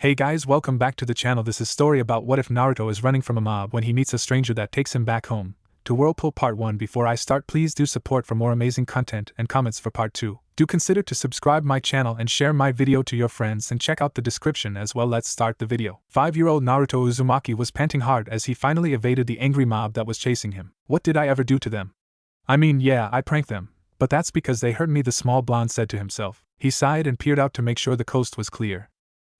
Hey guys, welcome back to the channel. This is story about what if Naruto is running from a mob when he meets a stranger that takes him back home. To Whirlpool Part 1. Before I start, please do support for more amazing content and comments for Part 2. Do consider to subscribe my channel and share my video to your friends and check out the description as well. Let's start the video. 5-year-old Naruto Uzumaki was panting hard as he finally evaded the angry mob that was chasing him. What did I ever do to them? I mean, yeah, I pranked them, but that's because they hurt me, the small blonde said to himself. He sighed and peered out to make sure the coast was clear.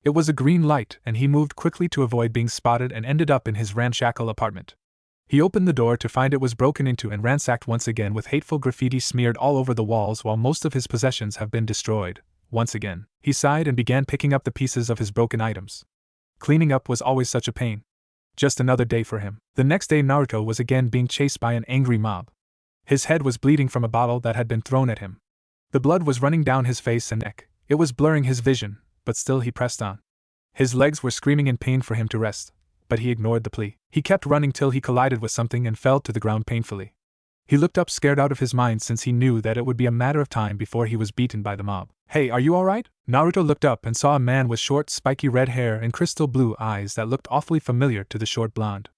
It was a green light, and he moved quickly to avoid being spotted and ended up in his ramshackle apartment. He opened the door to find it was broken into and ransacked once again, with hateful graffiti smeared all over the walls while most of his possessions have been destroyed. Once again, he sighed and began picking up the pieces of his broken items. Cleaning up was always such a pain. Just another day for him. The next day, Naruto was again being chased by an angry mob. His head was bleeding from a bottle that had been thrown at him. The blood was running down his face and neck. It was blurring his vision, but still he pressed on. His legs were screaming in pain for him to rest, but he ignored the plea. He kept running till he collided with something and fell to the ground painfully. He looked up, scared out of his mind, since he knew that it would be a matter of time before he was beaten by the mob. Hey, are you alright? Naruto looked up and saw a man with short, spiky red hair and crystal blue eyes that looked awfully familiar to the short blonde.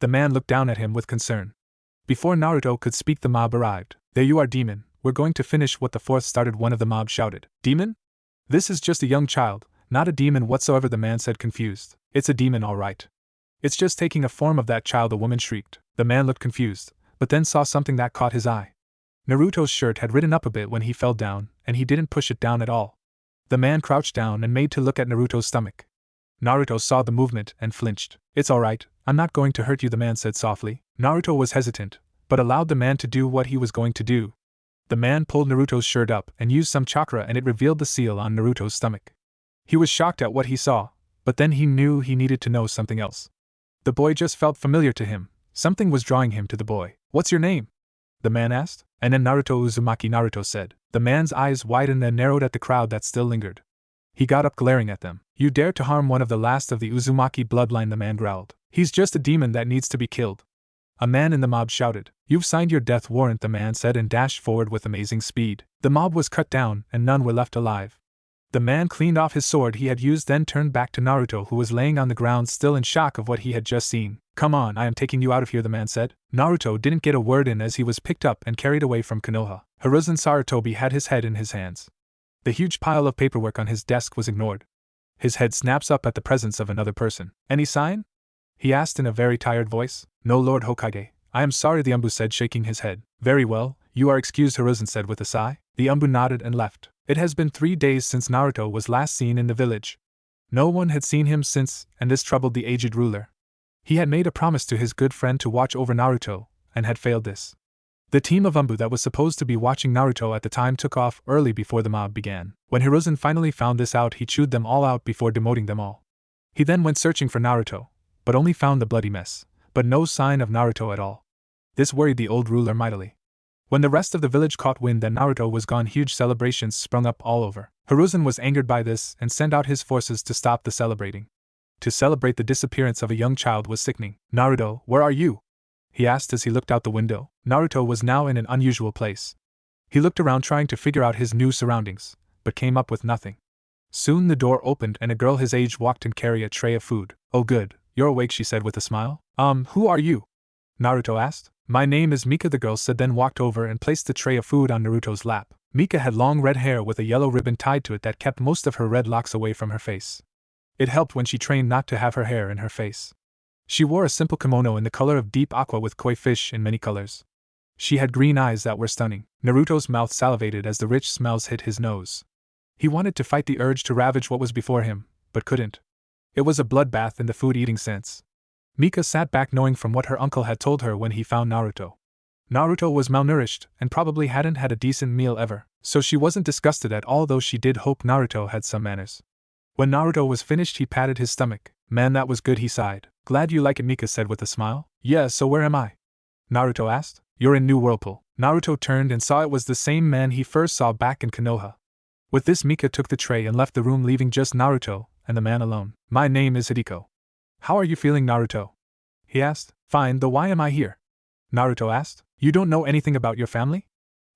The man looked down at him with concern. Before Naruto could speak, the mob arrived. There you are, demon. We're going to finish what the fourth started, one of the mob shouted. Demon? This is just a young child, not a demon whatsoever, the man said, confused. It's a demon, all right. It's just taking a form of that child, the woman shrieked. The man looked confused, but then saw something that caught his eye. Naruto's shirt had ridden up a bit when he fell down, and he didn't push it down at all. The man crouched down and made to look at Naruto's stomach. Naruto saw the movement and flinched. It's all right, I'm not going to hurt you, the man said softly. Naruto was hesitant, but allowed the man to do what he was going to do. The man pulled Naruto's shirt up and used some chakra, and it revealed the seal on Naruto's stomach. He was shocked at what he saw, but then he knew he needed to know something else. The boy just felt familiar to him. Something was drawing him to the boy. What's your name? The man asked. And then Naruto Uzumaki, Naruto said. The man's eyes widened and narrowed at the crowd that still lingered. He got up, glaring at them. You dare to harm one of the last of the Uzumaki bloodline, the man growled. He's just a demon that needs to be killed. A man in the mob shouted. You've signed your death warrant, the man said, and dashed forward with amazing speed. The mob was cut down and none were left alive. The man cleaned off his sword he had used, then turned back to Naruto, who was laying on the ground still in shock of what he had just seen. Come on, I am taking you out of here, the man said. Naruto didn't get a word in as he was picked up and carried away from Konoha. Hiruzen Sarutobi had his head in his hands. The huge pile of paperwork on his desk was ignored. His head snaps up at the presence of another person. Any sign? He asked in a very tired voice. No, Lord Hokage. I am sorry, the Umbu said, shaking his head. Very well, you are excused, Hiruzen said with a sigh. The Umbu nodded and left. It has been 3 days since Naruto was last seen in the village. No one had seen him since, and this troubled the aged ruler. He had made a promise to his good friend to watch over Naruto, and had failed this. The team of Umbu that was supposed to be watching Naruto at the time took off early before the mob began. When Hiruzen finally found this out, he chewed them all out before demoting them all. He then went searching for Naruto, but only found the bloody mess, but no sign of Naruto at all. This worried the old ruler mightily. When the rest of the village caught wind that Naruto was gone, huge celebrations sprung up all over. Hiruzen was angered by this and sent out his forces to stop the celebrating. To celebrate the disappearance of a young child was sickening. Naruto, where are you? He asked as he looked out the window. Naruto was now in an unusual place. He looked around trying to figure out his new surroundings, but came up with nothing. Soon the door opened and a girl his age walked and carried a tray of food. Oh good, you're awake, she said with a smile. Who are you? Naruto asked. My name is Mika, the girl said, then walked over and placed the tray of food on Naruto's lap. Mika had long red hair with a yellow ribbon tied to it that kept most of her red locks away from her face. It helped when she trained not to have her hair in her face. She wore a simple kimono in the color of deep aqua with koi fish in many colors. She had green eyes that were stunning. Naruto's mouth salivated as the rich smells hit his nose. He wanted to fight the urge to ravage what was before him, but couldn't. It was a bloodbath in the food-eating sense. Mika sat back, knowing from what her uncle had told her when he found Naruto. Naruto was malnourished and probably hadn't had a decent meal ever, so she wasn't disgusted at all, though she did hope Naruto had some manners. When Naruto was finished, he patted his stomach. Man, that was good, he sighed. Glad you like it, Mika said with a smile. Yeah, so where am I? Naruto asked. You're in New Whirlpool. Naruto turned and saw it was the same man he first saw back in Konoha. With this, Mika took the tray and left the room, leaving just Naruto and the man alone. My name is Hideko. How are you feeling, Naruto? He asked. Fine, though why am I here? Naruto asked. You don't know anything about your family?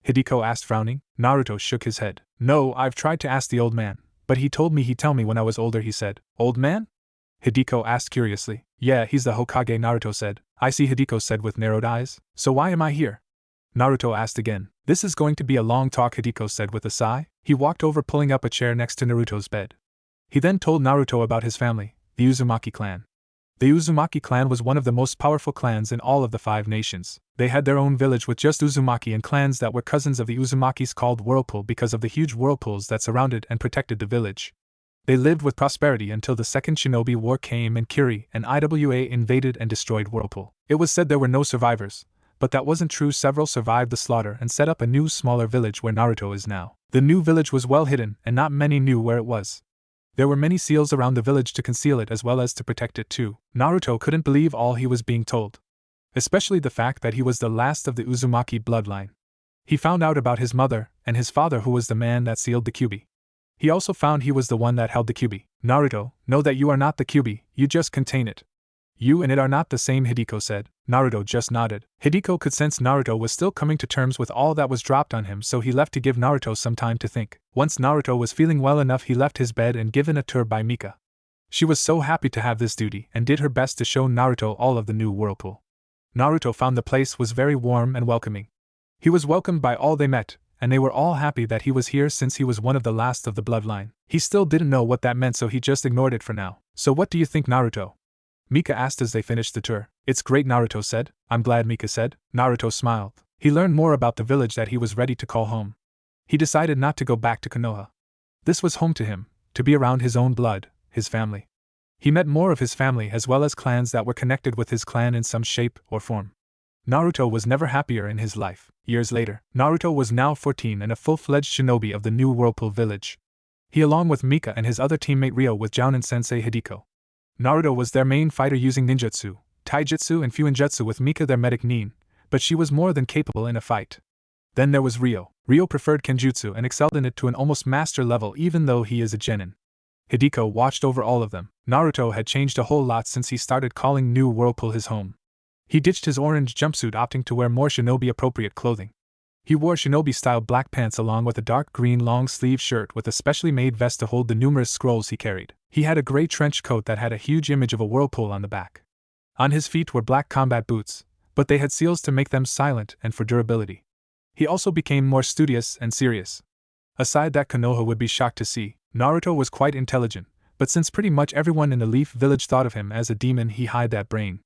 Hideko asked, frowning. Naruto shook his head. No, I've tried to ask the old man, But he told me he'd tell me when I was older, he said. Old man? Hideko asked curiously. Yeah, he's the Hokage, Naruto said. I see, Hideko said with narrowed eyes. So why am I here? Naruto asked again. This is going to be a long talk, Hideko said with a sigh. He walked over, pulling up a chair next to Naruto's bed. He then told Naruto about his family, the Uzumaki clan. The Uzumaki clan was one of the most powerful clans in all of the 5 nations. They had their own village with just Uzumaki and clans that were cousins of the Uzumakis called Whirlpool because of the huge whirlpools that surrounded and protected the village. They lived with prosperity until the Second Shinobi War came and Kiri and Iwa invaded and destroyed Whirlpool. It was said there were no survivors, but that wasn't true. Several survived the slaughter and set up a new smaller village where Naruto is now. The new village was well hidden and not many knew where it was. There were many seals around the village to conceal it as well as to protect it too. Naruto couldn't believe all he was being told, especially the fact that he was the last of the Uzumaki bloodline. He found out about his mother and his father, who was the man that sealed the Kyuubi. He also found he was the one that held the Kyuubi. Naruto, know that you are not the Kyuubi, you just contain it. You and it are not the same, Hideko said. Naruto just nodded. Hideko could sense Naruto was still coming to terms with all that was dropped on him, so he left to give Naruto some time to think. Once Naruto was feeling well enough, he left his bed and given a tour by Mika. She was so happy to have this duty and did her best to show Naruto all of the new whirlpool. Naruto found the place was very warm and welcoming. He was welcomed by all they met, and they were all happy that he was here since he was one of the last of the bloodline. He still didn't know what that meant, so he just ignored it for now. So what do you think, Naruto? Mika asked as they finished the tour. It's great, Naruto said. I'm glad, Mika said. Naruto smiled. He learned more about the village that he was ready to call home. He decided not to go back to Konoha. This was home to him, to be around his own blood, his family. He met more of his family as well as clans that were connected with his clan in some shape or form. Naruto was never happier in his life. Years later, Naruto was now 14 and a full-fledged shinobi of the new Whirlpool Village. He, along with Mika and his other teammate Ryo with Jounin-sensei Hideko. Naruto was their main fighter using ninjutsu, taijutsu and fuinjutsu, with Mika their medic Nin, but she was more than capable in a fight. Then there was Ryo. Ryo preferred kenjutsu and excelled in it to an almost master level even though he is a genin. Hideko watched over all of them. Naruto had changed a whole lot since he started calling New Whirlpool his home. He ditched his orange jumpsuit, opting to wear more shinobi-appropriate clothing. He wore shinobi-style black pants along with a dark green long-sleeve shirt with a specially made vest to hold the numerous scrolls he carried. He had a gray trench coat that had a huge image of a whirlpool on the back. On his feet were black combat boots, but they had seals to make them silent and for durability. He also became more studious and serious. Aside that Konoha would be shocked to see, Naruto was quite intelligent, but since pretty much everyone in the Leaf Village thought of him as a demon, he hid that brain.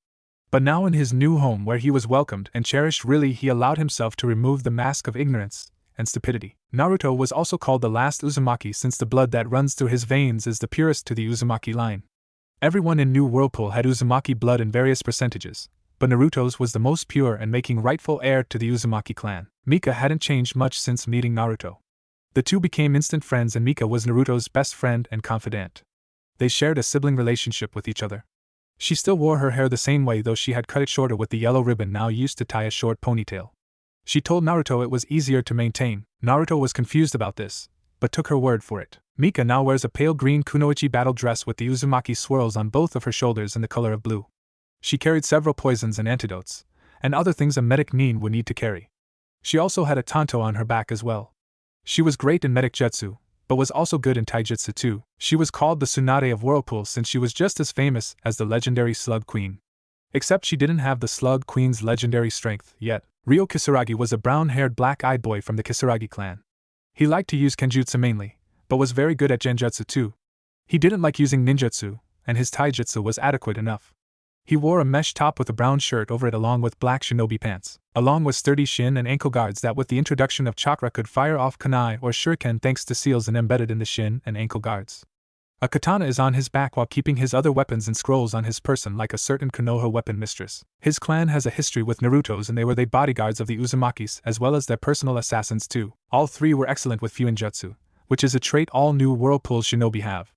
But now in his new home where he was welcomed and cherished, really he allowed himself to remove the mask of ignorance and stupidity. Naruto was also called the last Uzumaki since the blood that runs through his veins is the purest to the Uzumaki line. Everyone in New Whirlpool had Uzumaki blood in various percentages, but Naruto's was the most pure and making rightful heir to the Uzumaki clan. Mika hadn't changed much since meeting Naruto. The two became instant friends and Mika was Naruto's best friend and confidant. They shared a sibling relationship with each other. She still wore her hair the same way, though she had cut it shorter with the yellow ribbon now used to tie a short ponytail. She told Naruto it was easier to maintain. Naruto was confused about this, but took her word for it. Mika now wears a pale green kunoichi battle dress with the Uzumaki swirls on both of her shoulders in the color of blue. She carried several poisons and antidotes, and other things a medic Nin would need to carry. She also had a tanto on her back as well. She was great in medic jutsu, but was also good in taijutsu too. She was called the Tsunade of Whirlpool since she was just as famous as the legendary Slug Queen. Except she didn't have the Slug Queen's legendary strength yet. Ryo Kisaragi was a brown-haired black-eyed boy from the Kisaragi clan. He liked to use kenjutsu mainly, but was very good at genjutsu too. He didn't like using ninjutsu, and his taijutsu was adequate enough. He wore a mesh top with a brown shirt over it along with black shinobi pants, along with sturdy shin and ankle guards that with the introduction of chakra could fire off kunai or shuriken thanks to seals and embedded in the shin and ankle guards. A katana is on his back while keeping his other weapons and scrolls on his person like a certain Konoha weapon mistress. His clan has a history with Naruto's and they were the bodyguards of the Uzumakis as well as their personal assassins too. All three were excellent with fuinjutsu, which is a trait all new Whirlpool shinobi have.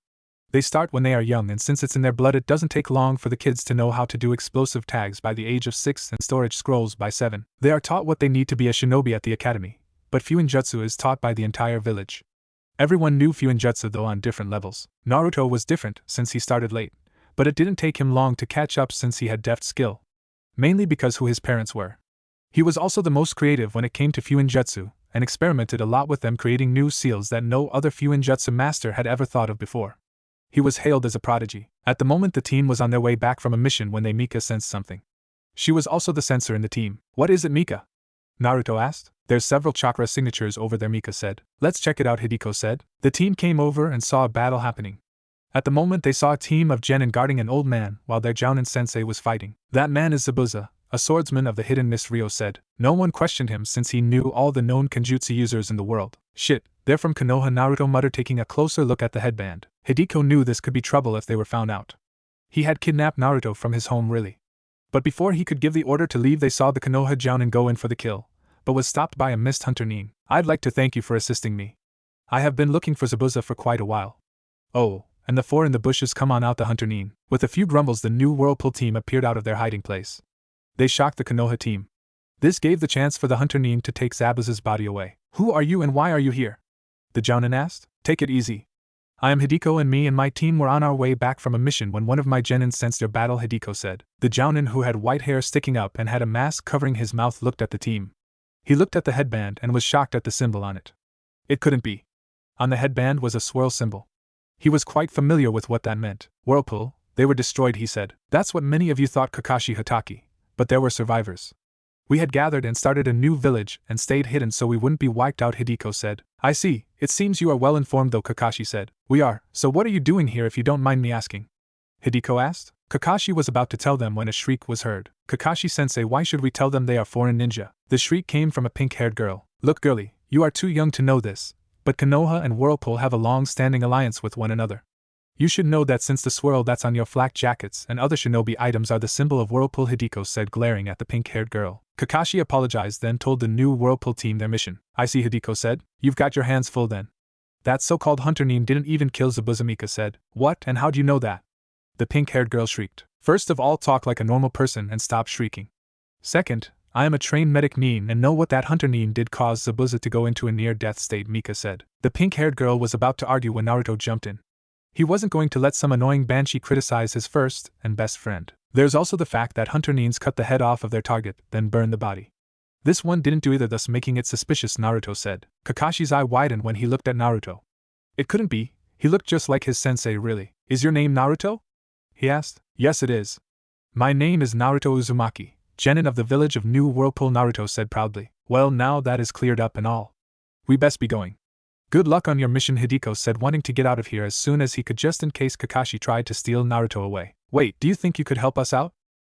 They start when they are young, and since it's in their blood it doesn't take long for the kids to know how to do explosive tags by the age of 6 and storage scrolls by 7. They are taught what they need to be a shinobi at the academy, but fuinjutsu is taught by the entire village. Everyone knew fuinjutsu though on different levels. Naruto was different since he started late, but it didn't take him long to catch up since he had deft skill. Mainly because who his parents were. He was also the most creative when it came to fuinjutsu, and experimented a lot with them, creating new seals that no other Fuinjutsu master had ever thought of before. He was hailed as a prodigy. At the moment, the team was on their way back from a mission when Mika sensed something. She was also the sensor in the team. What is it, Mika? Naruto asked. There's several chakra signatures over there, Mika said. Let's check it out, Hideko said. The team came over and saw a battle happening. At the moment, they saw a team of genin guarding an old man while their Jounin sensei was fighting. That man is Zabuza, a swordsman of the hidden mist, Ryo said. No one questioned him since he knew all the known Kenjutsu users in the world. Shit, they're from Konoha, Naruto muttered, taking a closer look at the headband. Hideko knew this could be trouble if they were found out. He had kidnapped Naruto from his home, really. But before he could give the order to leave, they saw the Konoha Jounin go in for the kill, but was stopped by a mist hunter Nin. I'd like to thank you for assisting me. I have been looking for Zabuza for quite a while. Oh, and the four in the bushes, come on out, the hunter Nin. With a few grumbles, the new Whirlpool team appeared out of their hiding place. They shocked the Konoha team. This gave the chance for the hunter Nin to take Zabuza's body away. Who are you and why are you here? The Jounin asked. Take it easy. I am Hideko, and me and my team were on our way back from a mission when one of my genin sensed your battle, Hideko said. The Jounin, who had white hair sticking up and had a mask covering his mouth, looked at the team. He looked at the headband and was shocked at the symbol on it. It couldn't be. On the headband was a swirl symbol. He was quite familiar with what that meant. Whirlpool, they were destroyed, he said. That's what many of you thought, Kakashi Hatake. But there were survivors. We had gathered and started a new village and stayed hidden so we wouldn't be wiped out, Hideko said. I see, it seems you are well informed though, Kakashi said. We are, so what are you doing here if you don't mind me asking? Hideko asked. Kakashi was about to tell them when a shriek was heard. Kakashi-sensei, why should we tell them they are foreign ninja? The shriek came from a pink-haired girl. Look, girlie, you are too young to know this, but Konoha and Whirlpool have a long-standing alliance with one another. You should know that since the swirl that's on your flak jackets and other shinobi items are the symbol of Whirlpool, Hideko said, glaring at the pink-haired girl. Kakashi apologized, then told the new Whirlpool team their mission. I see, Hideko said. You've got your hands full then. That so-called hunter Nin didn't even kill Zabuza, Mika said. What, and how'd you know that? The pink-haired girl shrieked. First of all, talk like a normal person and stop shrieking. Second, I am a trained medic Nin and know what that hunter Nin did cause Zabuza to go into a near-death state, Mika said. The pink-haired girl was about to argue when Naruto jumped in. He wasn't going to let some annoying banshee criticize his first and best friend. There's also the fact that hunter Nins cut the head off of their target, then burned the body. This one didn't do either, thus making it suspicious, Naruto said. Kakashi's eye widened when he looked at Naruto. It couldn't be, he looked just like his sensei, really. Is your name Naruto? He asked. Yes, it is. My name is Naruto Uzumaki, genin of the village of New Whirlpool, Naruto said proudly. Well, now that is cleared up and all. We best be going. Good luck on your mission, Hideko said, wanting to get out of here as soon as he could just in case Kakashi tried to steal Naruto away. Wait, do you think you could help us out?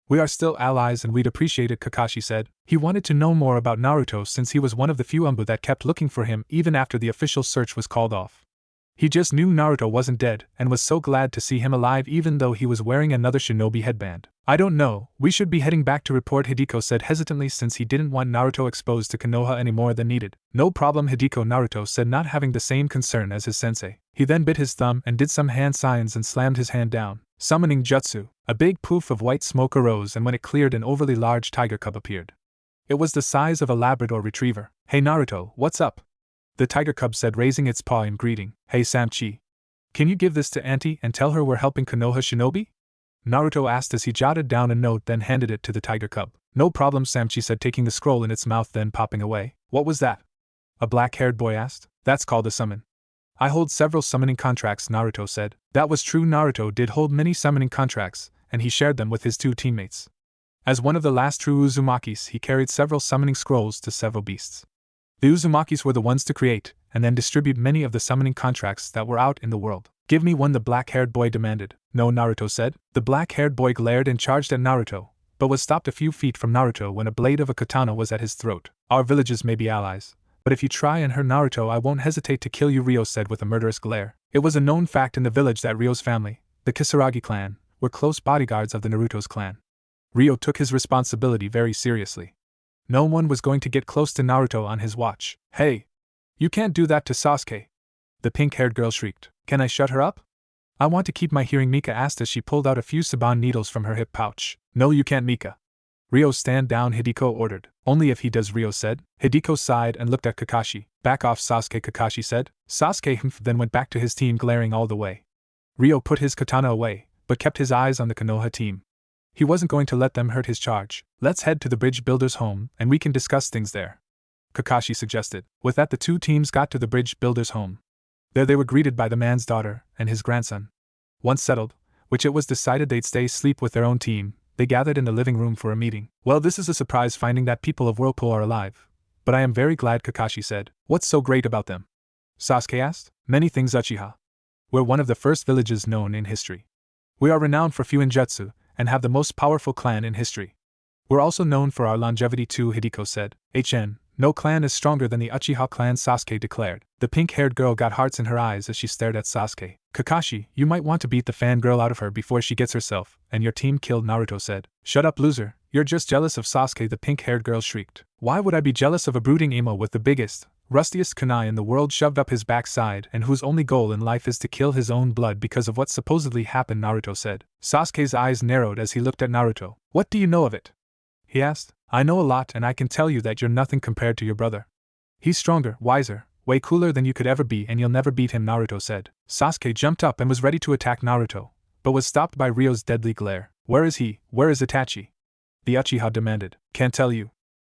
We are still allies and we'd appreciate it, Kakashi said. He wanted to know more about Naruto since he was one of the few Umbu that kept looking for him even after the official search was called off. He just knew Naruto wasn't dead and was so glad to see him alive even though he was wearing another shinobi headband. I don't know, we should be heading back to report, Hideko said hesitantly since he didn't want Naruto exposed to Konoha any more than needed. No problem, Hideko, Naruto said, not having the same concern as his sensei. He then bit his thumb and did some hand signs and slammed his hand down. Summoning jutsu, a big poof of white smoke arose, and when it cleared, an overly large tiger cub appeared. It was the size of a Labrador retriever. Hey Naruto, what's up? The tiger cub said, raising its paw in greeting. Hey Samchi. Can you give this to Auntie and tell her we're helping Konoha shinobi? Naruto asked as he jotted down a note then handed it to the tiger cub. No problem, Samchi said, taking the scroll in its mouth then popping away. What was that? A black-haired boy asked. That's called a summon. I hold several summoning contracts, Naruto said. That was true, Naruto did hold many summoning contracts, and he shared them with his two teammates. As one of the last true Uzumakis, he carried several summoning scrolls to several beasts. The Uzumakis were the ones to create, and then distribute many of the summoning contracts that were out in the world. Give me one, the black-haired boy demanded. No, Naruto said. The black-haired boy glared and charged at Naruto, but was stopped a few feet from Naruto when a blade of a katana was at his throat. Our villages may be allies, but if you try and hurt Naruto, I won't hesitate to kill you, Ryo said with a murderous glare. It was a known fact in the village that Ryo's family, the Kisaragi clan, were close bodyguards of the Naruto's clan. Ryo took his responsibility very seriously. No one was going to get close to Naruto on his watch. Hey! You can't do that to Sasuke! The pink-haired girl shrieked. Can I shut her up? I want to keep my hearing, Mika asked as she pulled out a few saban needles from her hip pouch. No, you can't, Mika. Ryo, stand down, Hideko ordered. Only if he does, Ryo said. Hideko sighed and looked at Kakashi. Back off, Sasuke, Kakashi said. Sasuke then went back to his team, glaring all the way. Ryo put his katana away, but kept his eyes on the Konoha team. He wasn't going to let them hurt his charge. Let's head to the bridge builder's home, and we can discuss things there. Kakashi suggested. With that, the two teams got to the bridge builder's home. There they were greeted by the man's daughter and his grandson. Once settled, which it was decided they'd stay sleep with their own team, they gathered in the living room for a meeting. Well, this is a surprise finding that people of Whirlpool are alive. But I am very glad, Kakashi said. What's so great about them? Sasuke asked. Many things, Uchiha. We're one of the first villages known in history. We are renowned for Fuinjutsu, and have the most powerful clan in history. We're also known for our longevity too, Hideko said. No clan is stronger than the Uchiha clan, Sasuke declared. The pink-haired girl got hearts in her eyes as she stared at Sasuke. Kakashi, you might want to beat the fangirl out of her before she gets herself and your team killed, Naruto said. Shut up, loser, you're just jealous of Sasuke, the pink-haired girl shrieked. Why would I be jealous of a brooding emo with the biggest, rustiest kunai in the world shoved up his backside and whose only goal in life is to kill his own blood because of what supposedly happened, Naruto said. Sasuke's eyes narrowed as he looked at Naruto. What do you know of it? He asked. I know a lot, and I can tell you that you're nothing compared to your brother. He's stronger, wiser, way cooler than you could ever be, and you'll never beat him, Naruto said. Sasuke jumped up and was ready to attack Naruto, but was stopped by Ryo's deadly glare. Where is he? Where is Itachi? The Uchiha demanded. Can't tell you.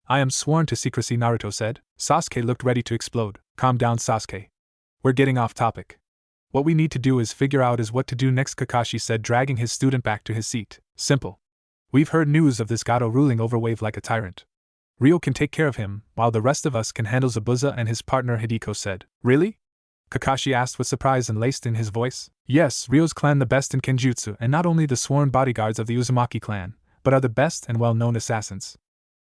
I am sworn to secrecy, Naruto said. Sasuke looked ready to explode. Calm down, Sasuke. We're getting off topic. What we need to do is figure out what to do next, Kakashi said, dragging his student back to his seat. Simple. We've heard news of this Gato ruling over Wave like a tyrant. Ryo can take care of him, while the rest of us can handle Zabuza and his partner, Hideko said. Really? Kakashi asked with surprise and laced in his voice. Yes, Ryo's clan the best in Kenjutsu, and not only the sworn bodyguards of the Uzumaki clan, but are the best and well-known assassins.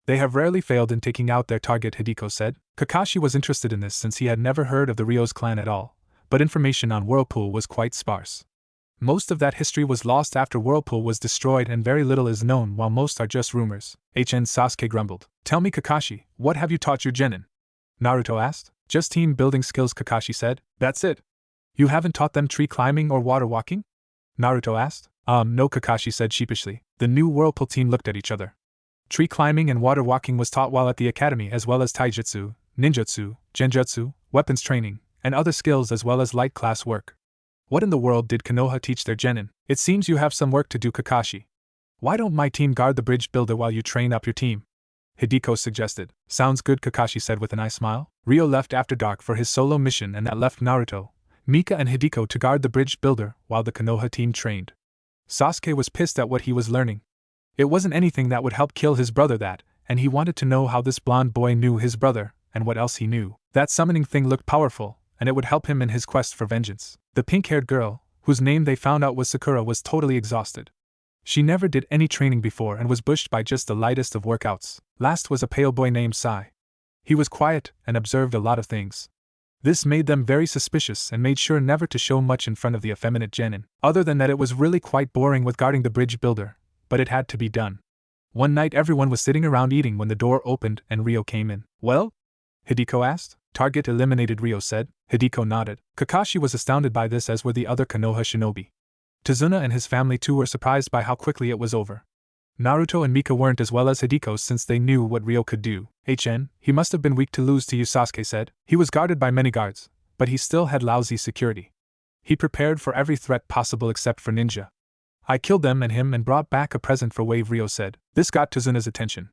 They have rarely failed in taking out their target, Hideko said. Kakashi was interested in this since he had never heard of the Ryo's clan at all, but information on Whirlpool was quite sparse. Most of that history was lost after Whirlpool was destroyed and very little is known, while most are just rumors. Sasuke grumbled. Tell me, Kakashi, what have you taught your genin? Naruto asked. Just team building skills, Kakashi said. That's it? You haven't taught them tree climbing or water walking? Naruto asked. No, Kakashi said sheepishly. The new Whirlpool team looked at each other. Tree climbing and water walking was taught while at the academy, as well as taijutsu, ninjutsu, genjutsu, weapons training, and other skills as well as light class work. What in the world did Konoha teach their genin? It seems you have some work to do, Kakashi. Why don't my team guard the bridge builder while you train up your team? Hideko suggested. Sounds good, Kakashi said with a nice smile. Ryo left after dark for his solo mission, and that left Naruto, Mika and Hideko to guard the bridge builder while the Konoha team trained. Sasuke was pissed at what he was learning. It wasn't anything that would help kill his brother, and he wanted to know how this blonde boy knew his brother, and what else he knew. That summoning thing looked powerful, and it would help him in his quest for vengeance. The pink-haired girl, whose name they found out was Sakura, was totally exhausted. She never did any training before and was pushed by just the lightest of workouts. Last was a pale boy named Sai. He was quiet and observed a lot of things. This made them very suspicious and made sure never to show much in front of the effeminate genin. Other than that, it was really quite boring with guarding the bridge builder, but it had to be done. One night everyone was sitting around eating when the door opened and Ryo came in. Well? Hideko asked. Target eliminated, Ryo said. Hideko nodded. Kakashi was astounded by this, as were the other Konoha shinobi. Tazuna and his family too were surprised by how quickly it was over. Naruto and Mika weren't, as well as Hideko, since they knew what Ryo could do. He must have been weak to lose to you, Sasuke said. He was guarded by many guards, but he still had lousy security. He prepared for every threat possible except for ninja. I killed them and him and brought back a present for Wave, Ryo said. This got Tazuna's attention.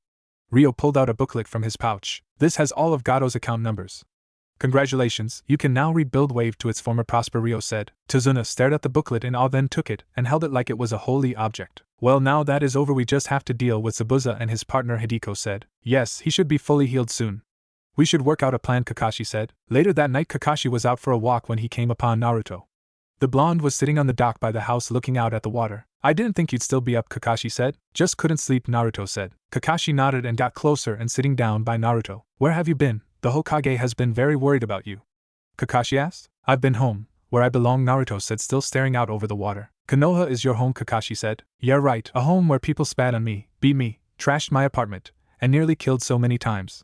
Ryo pulled out a booklet from his pouch. This has all of Gato's account numbers. Congratulations, you can now rebuild Wave to its former prosper, Ryo said. Tazuna stared at the booklet in awe, then took it and held it like it was a holy object. Well, now that is over, we just have to deal with Zabuza and his partner, Hideko said. Yes, he should be fully healed soon. We should work out a plan, Kakashi said. Later that night, Kakashi was out for a walk when he came upon Naruto. The blonde was sitting on the dock by the house looking out at the water. I didn't think you'd still be up, Kakashi said. Just couldn't sleep, Naruto said. Kakashi nodded and got closer and sitting down by Naruto. Where have you been? The Hokage has been very worried about you. Kakashi asked. I've been home, where I belong, Naruto said, still staring out over the water. Konoha is your home, Kakashi said. Yeah, right, a home where people spat on me, beat me, trashed my apartment, and nearly killed so many times.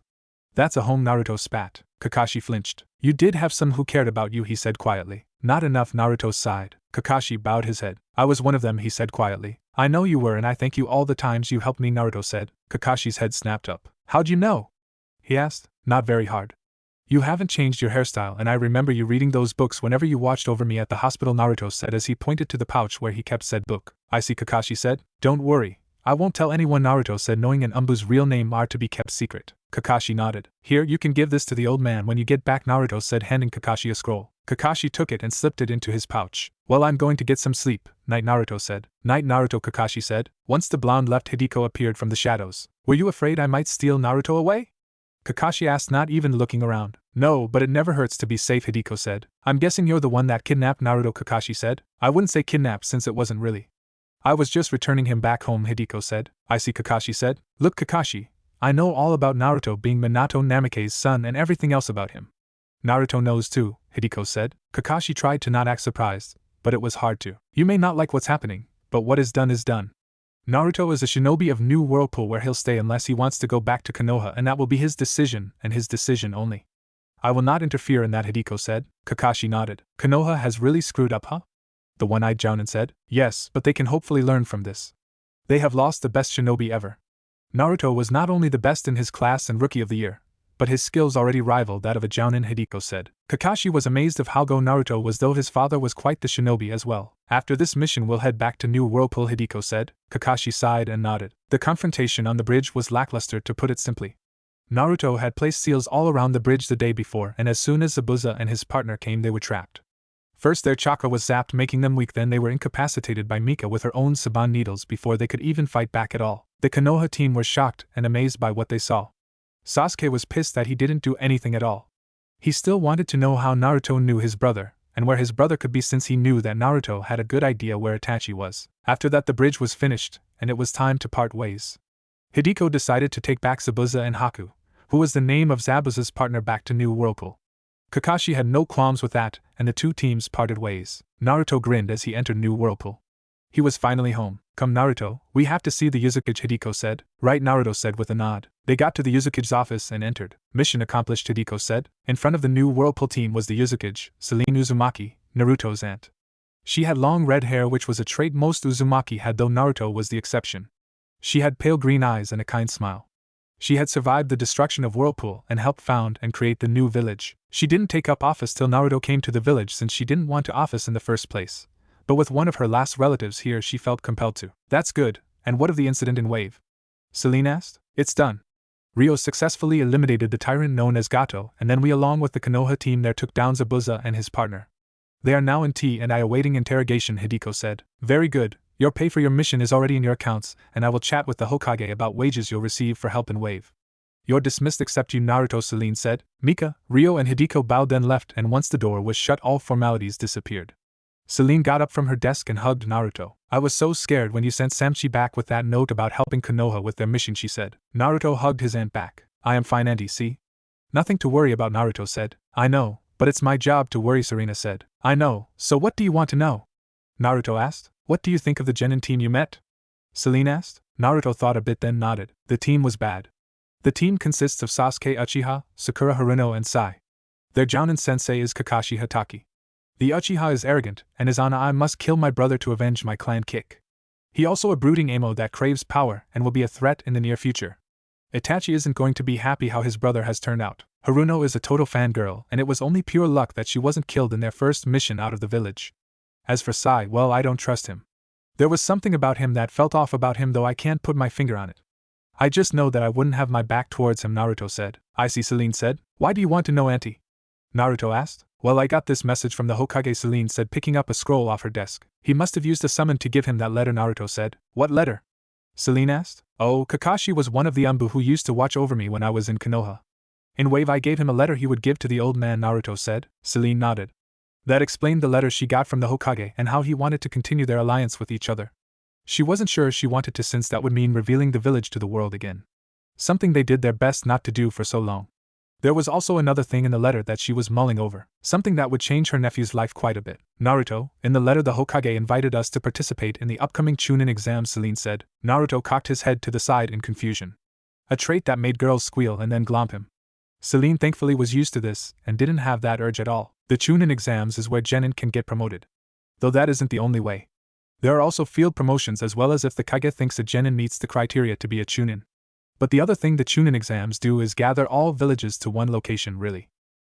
That's a home, Naruto spat. Kakashi flinched. You did have some who cared about you, he said quietly. Not enough, Naruto sighed. Kakashi bowed his head. I was one of them, he said quietly. I know you were, and I thank you all the times you helped me, Naruto said. Kakashi's head snapped up. How'd you know? He asked. Not very hard. You haven't changed your hairstyle, and I remember you reading those books whenever you watched over me at the hospital, Naruto said as he pointed to the pouch where he kept said book. I see, Kakashi said. Don't worry, I won't tell anyone, Naruto said, knowing an Umbu's real name are to be kept secret. Kakashi nodded. Here, you can give this to the old man when you get back, Naruto said, handing Kakashi a scroll. Kakashi took it and slipped it into his pouch. Well, I'm going to get some sleep, night, Naruto said. Night, Naruto, Kakashi said. Once the blonde left, Hideko appeared from the shadows. Were you afraid I might steal Naruto away? Kakashi asked, not even looking around. No, but it never hurts to be safe, Hideko said. I'm guessing you're the one that kidnapped Naruto, Kakashi said. I wouldn't say kidnapped since it wasn't really. I was just returning him back home, Hideko said. I see, Kakashi said. Look, Kakashi, I know all about Naruto being Minato Namake's son and everything else about him. Naruto knows too, Hideko said. Kakashi tried to not act surprised, but it was hard to. You may not like what's happening, but what is done is done. Naruto is a shinobi of New Whirlpool where he'll stay unless he wants to go back to Konoha, and that will be his decision, and his decision only. I will not interfere in that, Hideko said. Kakashi nodded. Konoha has really screwed up, huh? The one-eyed Jounin said. Yes, but they can hopefully learn from this. They have lost the best shinobi ever. Naruto was not only the best in his class and Rookie of the Year, but his skills already rivaled that of a Jounin, Hideko said. Kakashi was amazed of how go Naruto was, though his father was quite the shinobi as well. After this mission we'll head back to New Whirlpool, Hideko said. Kakashi sighed and nodded. The confrontation on the bridge was lackluster, to put it simply. Naruto had placed seals all around the bridge the day before, and as soon as Zabuza and his partner came they were trapped. First their chakra was zapped, making them weak, then they were incapacitated by Mika with her own Saban needles before they could even fight back at all. The Konoha team were shocked and amazed by what they saw. Sasuke was pissed that he didn't do anything at all. He still wanted to know how Naruto knew his brother, and where his brother could be, since he knew that Naruto had a good idea where Itachi was. After that the bridge was finished, and it was time to part ways. Hideko decided to take back Zabuza and Haku, who was the name of Zabuza's partner, back to New Whirlpool. Kakashi had no qualms with that, and the two teams parted ways. Naruto grinned as he entered New Whirlpool. He was finally home. Come, Naruto, we have to see the Uzumaki, Hideko said. Right, Naruto said with a nod. They got to the Uzukage's office and entered. Mission accomplished, Hideko said. In front of the New Whirlpool team was the Uzumaki, Celine Uzumaki, Naruto's aunt. She had long red hair, which was a trait most Uzumaki had, though Naruto was the exception. She had pale green eyes and a kind smile. She had survived the destruction of Whirlpool and helped found and create the new village. She didn't take up office till Naruto came to the village, since she didn't want to office in the first place. But with one of her last relatives here she felt compelled to. That's good, and what of the incident in Wave? Celine asked. It's done. Ryo successfully eliminated the tyrant known as Gato, and then we along with the Konoha team there took down Zabuza and his partner. They are now in T and I awaiting interrogation, Hideko said. Very good, your pay for your mission is already in your accounts, and I will chat with the Hokage about wages you'll receive for help in Wave. You're dismissed except you, Naruto, Celine said. Mika, Ryo and Hideko bowed then left, and once the door was shut all formalities disappeared. Celine got up from her desk and hugged Naruto. I was so scared when you sent Samchi back with that note about helping Konoha with their mission, she said. Naruto hugged his aunt back. I am fine, auntie, see? Nothing to worry about, Naruto said. I know, but it's my job to worry, Serena said. I know, so what do you want to know? Naruto asked. What do you think of the Genin team you met? Celine asked. Naruto thought a bit then nodded. The team was bad. The team consists of Sasuke Uchiha, Sakura Haruno and Sai. Their Jounin sensei is Kakashi Hatake. The Uchiha is arrogant, and is on a I must kill my brother to avenge my clan kick. He also a brooding emo that craves power and will be a threat in the near future. Itachi isn't going to be happy how his brother has turned out. Haruno is a total fangirl, and it was only pure luck that she wasn't killed in their first mission out of the village. As for Sai, well, I don't trust him. There was something about him that felt off about him, though I can't put my finger on it. I just know that I wouldn't have my back towards him, Naruto said. I see, Celine said. Why do you want to know, auntie? Naruto asked. Well, I got this message from the Hokage, Celine said, picking up a scroll off her desk. He must have used a summon to give him that letter, Naruto said. What letter? Celine asked. Oh, Kakashi was one of the Umbu who used to watch over me when I was in Konoha. In Wave I gave him a letter he would give to the old man, Naruto said. Celine nodded. That explained the letter she got from the Hokage and how he wanted to continue their alliance with each other. She wasn't sure she wanted to, since that would mean revealing the village to the world again. Something they did their best not to do for so long. There was also another thing in the letter that she was mulling over, something that would change her nephew's life quite a bit. Naruto, in the letter the Hokage invited us to participate in the upcoming Chunin exam, Celine said. Naruto cocked his head to the side in confusion. A trait that made girls squeal and then glomp him. Celine thankfully was used to this and didn't have that urge at all. The Chunin exams is where genin can get promoted. Though that isn't the only way. There are also field promotions, as well as if the Kage thinks a genin meets the criteria to be a Chunin. But the other thing the Chunin exams do is gather all villages to one location, really.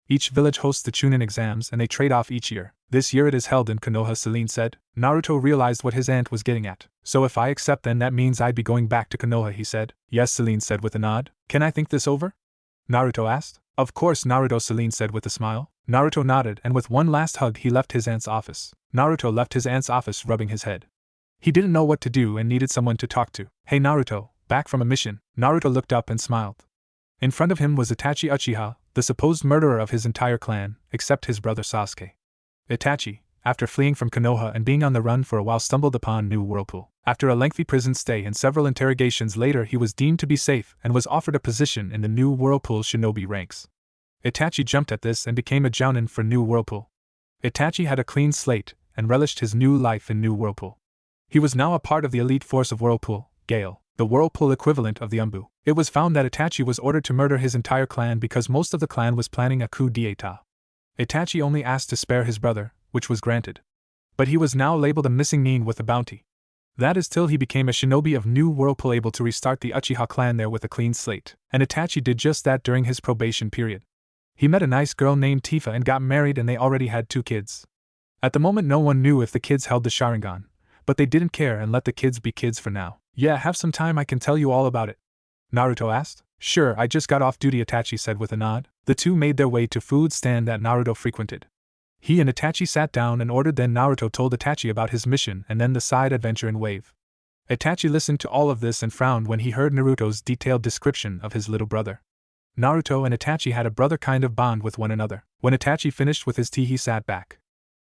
Each village hosts the Chunin exams and they trade off each year. This year it is held in Konoha, Celine said. Naruto realized what his aunt was getting at. So if I accept, then that means I'd be going back to Konoha, he said. Yes, Celine said with a nod. Can I think this over? Naruto asked. Of course, Naruto, Celine said with a smile. Naruto nodded, and with one last hug he left his aunt's office. Naruto left his aunt's office rubbing his head. He didn't know what to do and needed someone to talk to. Hey Naruto, back from a mission. Naruto looked up and smiled. In front of him was Itachi Uchiha, the supposed murderer of his entire clan, except his brother Sasuke. Itachi, after fleeing from Konoha and being on the run for a while, stumbled upon New Whirlpool. After a lengthy prison stay and several interrogations later, he was deemed to be safe and was offered a position in the New Whirlpool shinobi ranks. Itachi jumped at this and became a jounin for New Whirlpool. Itachi had a clean slate and relished his new life in New Whirlpool. He was now a part of the elite force of Whirlpool, Gale, the Whirlpool equivalent of the Umbu. It was found that Itachi was ordered to murder his entire clan because most of the clan was planning a coup d'état. Itachi only asked to spare his brother, which was granted. But he was now labeled a missing nin with a bounty. That is till he became a shinobi of New Whirlpool, able to restart the Uchiha clan there with a clean slate, and Itachi did just that during his probation period. He met a nice girl named Tifa and got married, and they already had 2 kids. At the moment no one knew if the kids held the Sharingan, but they didn't care and let the kids be kids for now. Yeah, have some time, I can tell you all about it. Naruto asked. Sure, I just got off duty, Itachi said with a nod. The two made their way to food stand that Naruto frequented. He and Itachi sat down and ordered, then Naruto told Itachi about his mission and then the side adventure in Wave. Itachi listened to all of this and frowned when he heard Naruto's detailed description of his little brother. Naruto and Itachi had a brother kind of bond with one another. When Itachi finished with his tea, he sat back.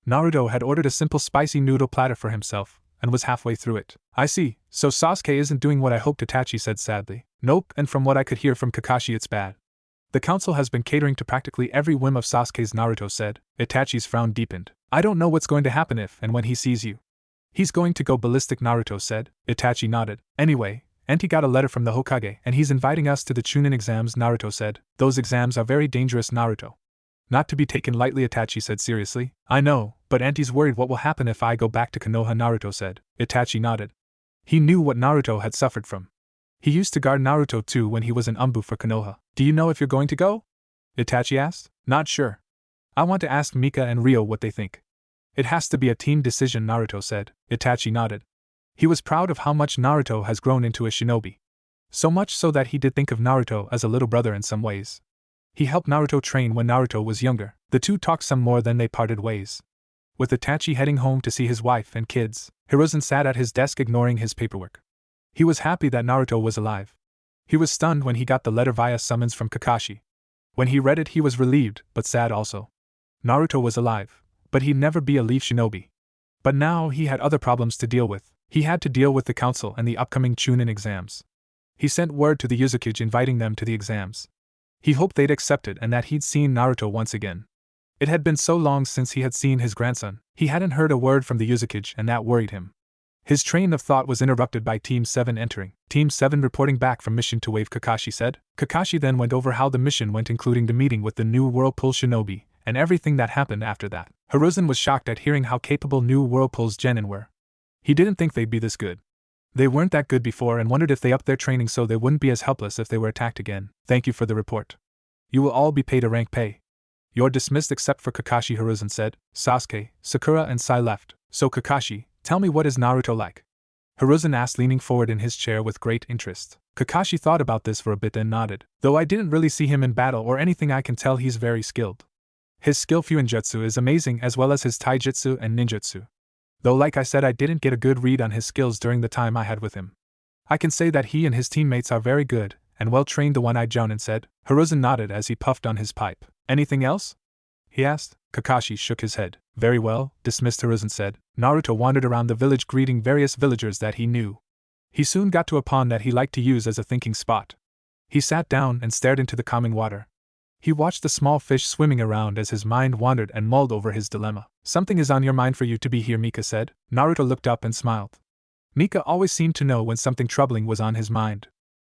Naruto had ordered a simple spicy noodle platter for himself, and was halfway through it. I see, so Sasuke isn't doing what I hoped, Itachi said sadly. Nope, and from what I could hear from Kakashi it's bad. The council has been catering to practically every whim of Sasuke's, Naruto said. Itachi's frown deepened. I don't know what's going to happen if and when he sees you. He's going to go ballistic, Naruto said. Itachi nodded. Anyway, Auntie got a letter from the Hokage and he's inviting us to the Chunin exams, Naruto said. Those exams are very dangerous, Naruto. Not to be taken lightly, Itachi said seriously. I know, but Auntie's worried what will happen if I go back to Konoha, Naruto said. Itachi nodded. He knew what Naruto had suffered from. He used to guard Naruto too when he was an Umbu for Konoha. Do you know if you're going to go? Itachi asked. Not sure. I want to ask Mika and Ryo what they think. It has to be a team decision, Naruto said. Itachi nodded. He was proud of how much Naruto has grown into a shinobi. So much so that he did think of Naruto as a little brother in some ways. He helped Naruto train when Naruto was younger. The two talked some more, then they parted ways. With Itachi heading home to see his wife and kids, Hiruzen sat at his desk ignoring his paperwork. He was happy that Naruto was alive. He was stunned when he got the letter via summons from Kakashi. When he read it he was relieved, but sad also. Naruto was alive, but he'd never be a leaf shinobi. But now he had other problems to deal with. He had to deal with the council and the upcoming Chunin exams. He sent word to the Uzumaki inviting them to the exams. He hoped they'd accept it and that he'd seen Naruto once again. It had been so long since he had seen his grandson, he hadn't heard a word from the Uzumaki, and that worried him. His train of thought was interrupted by Team 7 entering. Team 7 reporting back from mission to Wave, Kakashi said. Kakashi then went over how the mission went, including the meeting with the new Whirlpool shinobi, and everything that happened after that. Hiruzen was shocked at hearing how capable new Whirlpool's genin were. He didn't think they'd be this good. They weren't that good before and wondered if they upped their training so they wouldn't be as helpless if they were attacked again. Thank you for the report. You will all be paid a rank pay. You're dismissed except for Kakashi, Hiruzen said. Sasuke, Sakura and Sai left. So Kakashi, tell me, what is Naruto like? Hiruzen asked, leaning forward in his chair with great interest. Kakashi thought about this for a bit and nodded. Though I didn't really see him in battle or anything, I can tell he's very skilled. His skill Fuinjutsu is amazing, as well as his taijutsu and ninjutsu. Though like I said, I didn't get a good read on his skills during the time I had with him. I can say that he and his teammates are very good and well trained, the one-eyed Jounin said. Hiruzen nodded as he puffed on his pipe. Anything else? He asked. Kakashi shook his head. Very well, dismissed, Hiruzen said. Naruto wandered around the village greeting various villagers that he knew. He soon got to a pond that he liked to use as a thinking spot. He sat down and stared into the calming water. He watched the small fish swimming around as his mind wandered and mulled over his dilemma. Something is on your mind for you to be here, Mika said. Naruto looked up and smiled. Mika always seemed to know when something troubling was on his mind.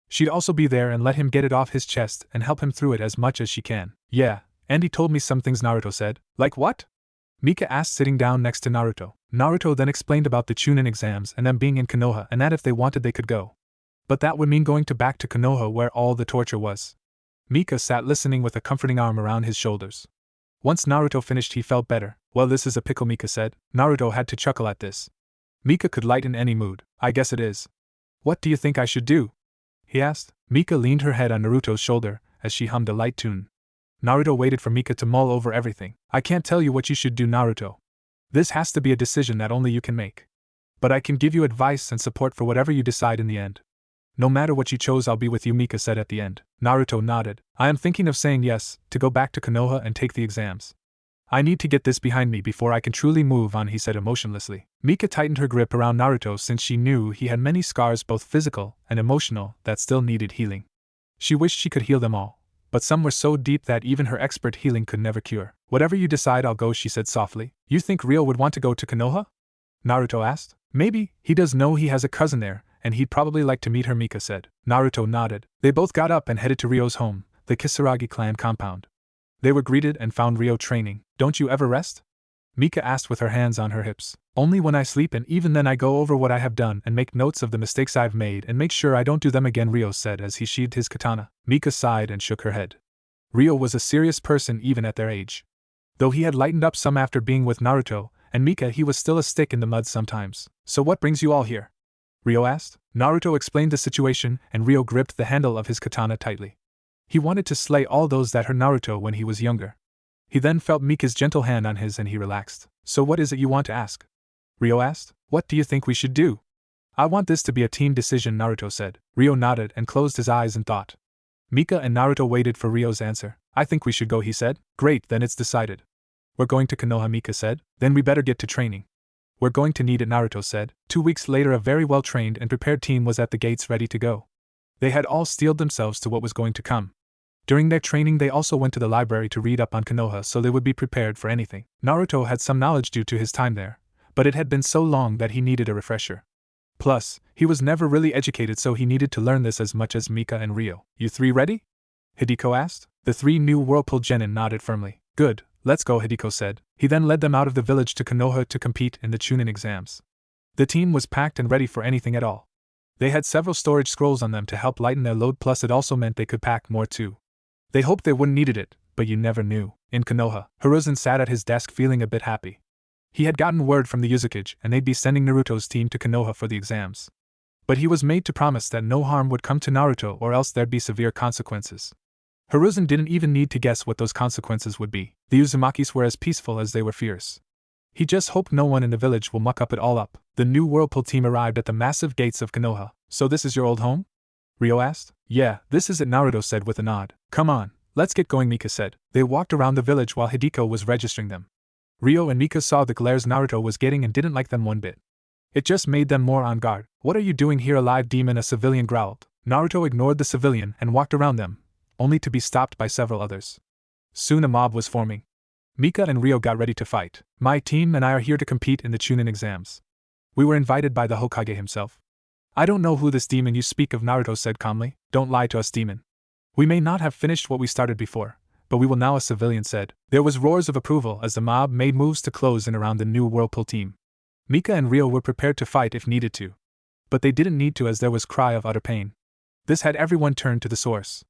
She'd also be there and let him get it off his chest and help him through it as much as she can. Yeah, Andy told me some things, Naruto said. Like what? Mika asked, sitting down next to Naruto. Naruto then explained about the Chunin exams and them being in Konoha, and that if they wanted they could go. But that would mean going back to Konoha where all the torture was. Mika sat listening with a comforting arm around his shoulders. Once Naruto finished he felt better. Well, this is a pickle, Mika said. Naruto had to chuckle at this. Mika could lighten any mood. I guess it is. What do you think I should do? He asked. Mika leaned her head on Naruto's shoulder as she hummed a light tune. Naruto waited for Mika to mull over everything. I can't tell you what you should do, Naruto. This has to be a decision that only you can make. But I can give you advice and support for whatever you decide in the end. No matter what you chose, I'll be with you, Mika said at the end. Naruto nodded. I am thinking of saying yes, to go back to Konoha and take the exams. I need to get this behind me before I can truly move on, he said emotionlessly. Mika tightened her grip around Naruto since she knew he had many scars, both physical and emotional, that still needed healing. She wished she could heal them all, but some were so deep that even her expert healing could never cure. Whatever you decide, I'll go, she said softly. You think Ryo would want to go to Konoha? Naruto asked. Maybe. He does know he has a cousin there, and he'd probably like to meet her, Mika said. Naruto nodded. They both got up and headed to Ryo's home, the Kisaragi clan compound. They were greeted and found Ryo training. Don't you ever rest? Mika asked with her hands on her hips. Only when I sleep, and even then I go over what I have done and make notes of the mistakes I've made and make sure I don't do them again, Ryo said as he sheathed his katana. Mika sighed and shook her head. Ryo was a serious person even at their age. Though he had lightened up some after being with Naruto and Mika, he was still a stick in the mud sometimes. So what brings you all here? Ryo asked. Naruto explained the situation and Ryo gripped the handle of his katana tightly. He wanted to slay all those that hurt Naruto when he was younger. He then felt Mika's gentle hand on his and he relaxed. So what is it you want to ask? Ryo asked. What do you think we should do? I want this to be a team decision, Naruto said. Ryo nodded and closed his eyes in thought. Mika and Naruto waited for Ryo's answer. I think we should go, he said. Great, then it's decided. We're going to Konoha, Mika said. Then we better get to training. We're going to need it, Naruto said. 2 weeks later, a very well-trained and prepared team was at the gates ready to go. They had all steeled themselves to what was going to come. During their training, they also went to the library to read up on Konoha so they would be prepared for anything. Naruto had some knowledge due to his time there, but it had been so long that he needed a refresher. Plus, he was never really educated, so he needed to learn this as much as Mika and Ryo. You three ready? Hideko asked. The three new Whirlpool genin nodded firmly. Good, let's go, Hideko said. He then led them out of the village to Konoha to compete in the Chunin exams. The team was packed and ready for anything at all. They had several storage scrolls on them to help lighten their load, plus it also meant they could pack more too. They hoped they wouldn't needed it, but you never knew. In Konoha, Hiruzen sat at his desk feeling a bit happy. He had gotten word from the Uzumaki and they'd be sending Naruto's team to Konoha for the exams. But he was made to promise that no harm would come to Naruto or else there'd be severe consequences. Hiruzen didn't even need to guess what those consequences would be. The Uzumakis were as peaceful as they were fierce. He just hoped no one in the village will muck up it all up. The new Whirlpool team arrived at the massive gates of Konoha. So this is your old home? Ryo asked. Yeah, this is it, Naruto said with a nod. Come on, let's get going, Mika said. They walked around the village while Hideko was registering them. Ryo and Mika saw the glares Naruto was getting and didn't like them one bit. It just made them more on guard. What are you doing here, alive demon? A civilian growled. Naruto ignored the civilian and walked around them, only to be stopped by several others. Soon a mob was forming. Mika and Ryo got ready to fight. My team and I are here to compete in the Chunin exams. We were invited by the Hokage himself. I don't know who this demon you speak of, Naruto said calmly. Don't lie to us, demon. We may not have finished what we started before, but we will now, a civilian said. There was roars of approval as the mob made moves to close in around the new Whirlpool team. Mika and Ryo were prepared to fight if needed to. But they didn't need to as there was cry of utter pain. This had everyone turn to the source.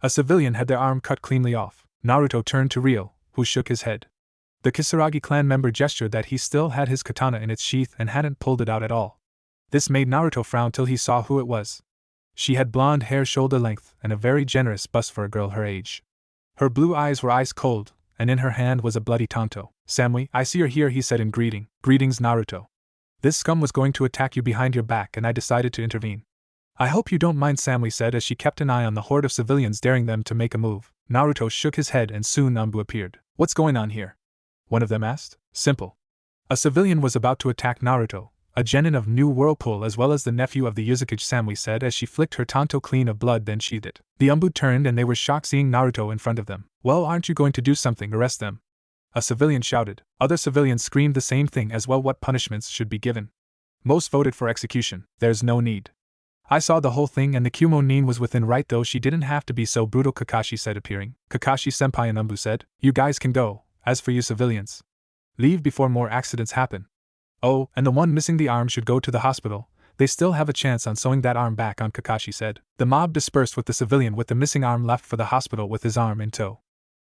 A civilian had their arm cut cleanly off. Naruto turned to Ryo, who shook his head. The Kisaragi clan member gestured that he still had his katana in its sheath and hadn't pulled it out at all. This made Naruto frown till he saw who it was. She had blonde hair shoulder length and a very generous bust for a girl her age. Her blue eyes were ice cold, and in her hand was a bloody tanto. Samui, I see you're here, he said in greeting. Greetings, Naruto. This scum was going to attack you behind your back and I decided to intervene. I hope you don't mind, Samui said as she kept an eye on the horde of civilians daring them to make a move. Naruto shook his head and soon Nambu appeared. What's going on here? One of them asked. Simple. A civilian was about to attack Naruto, a genin of New Whirlpool as well as the nephew of the Uzumaki, Samui said as she flicked her tanto clean of blood, then sheathed it. The Umbu turned and they were shocked seeing Naruto in front of them. Well, aren't you going to do something? Arrest them. A civilian shouted. Other civilians screamed the same thing as well. What punishments should be given? Most voted for execution. There's no need. I saw the whole thing and the Kumo-nin was within right, though she didn't have to be so brutal, Kakashi said appearing. Kakashi-senpai and Umbu said. You guys can go. As for you civilians, leave before more accidents happen. Oh, and the one missing the arm should go to the hospital. They still have a chance on sewing that arm back on, Kakashi said. The mob dispersed with the civilian with the missing arm left for the hospital with his arm in tow.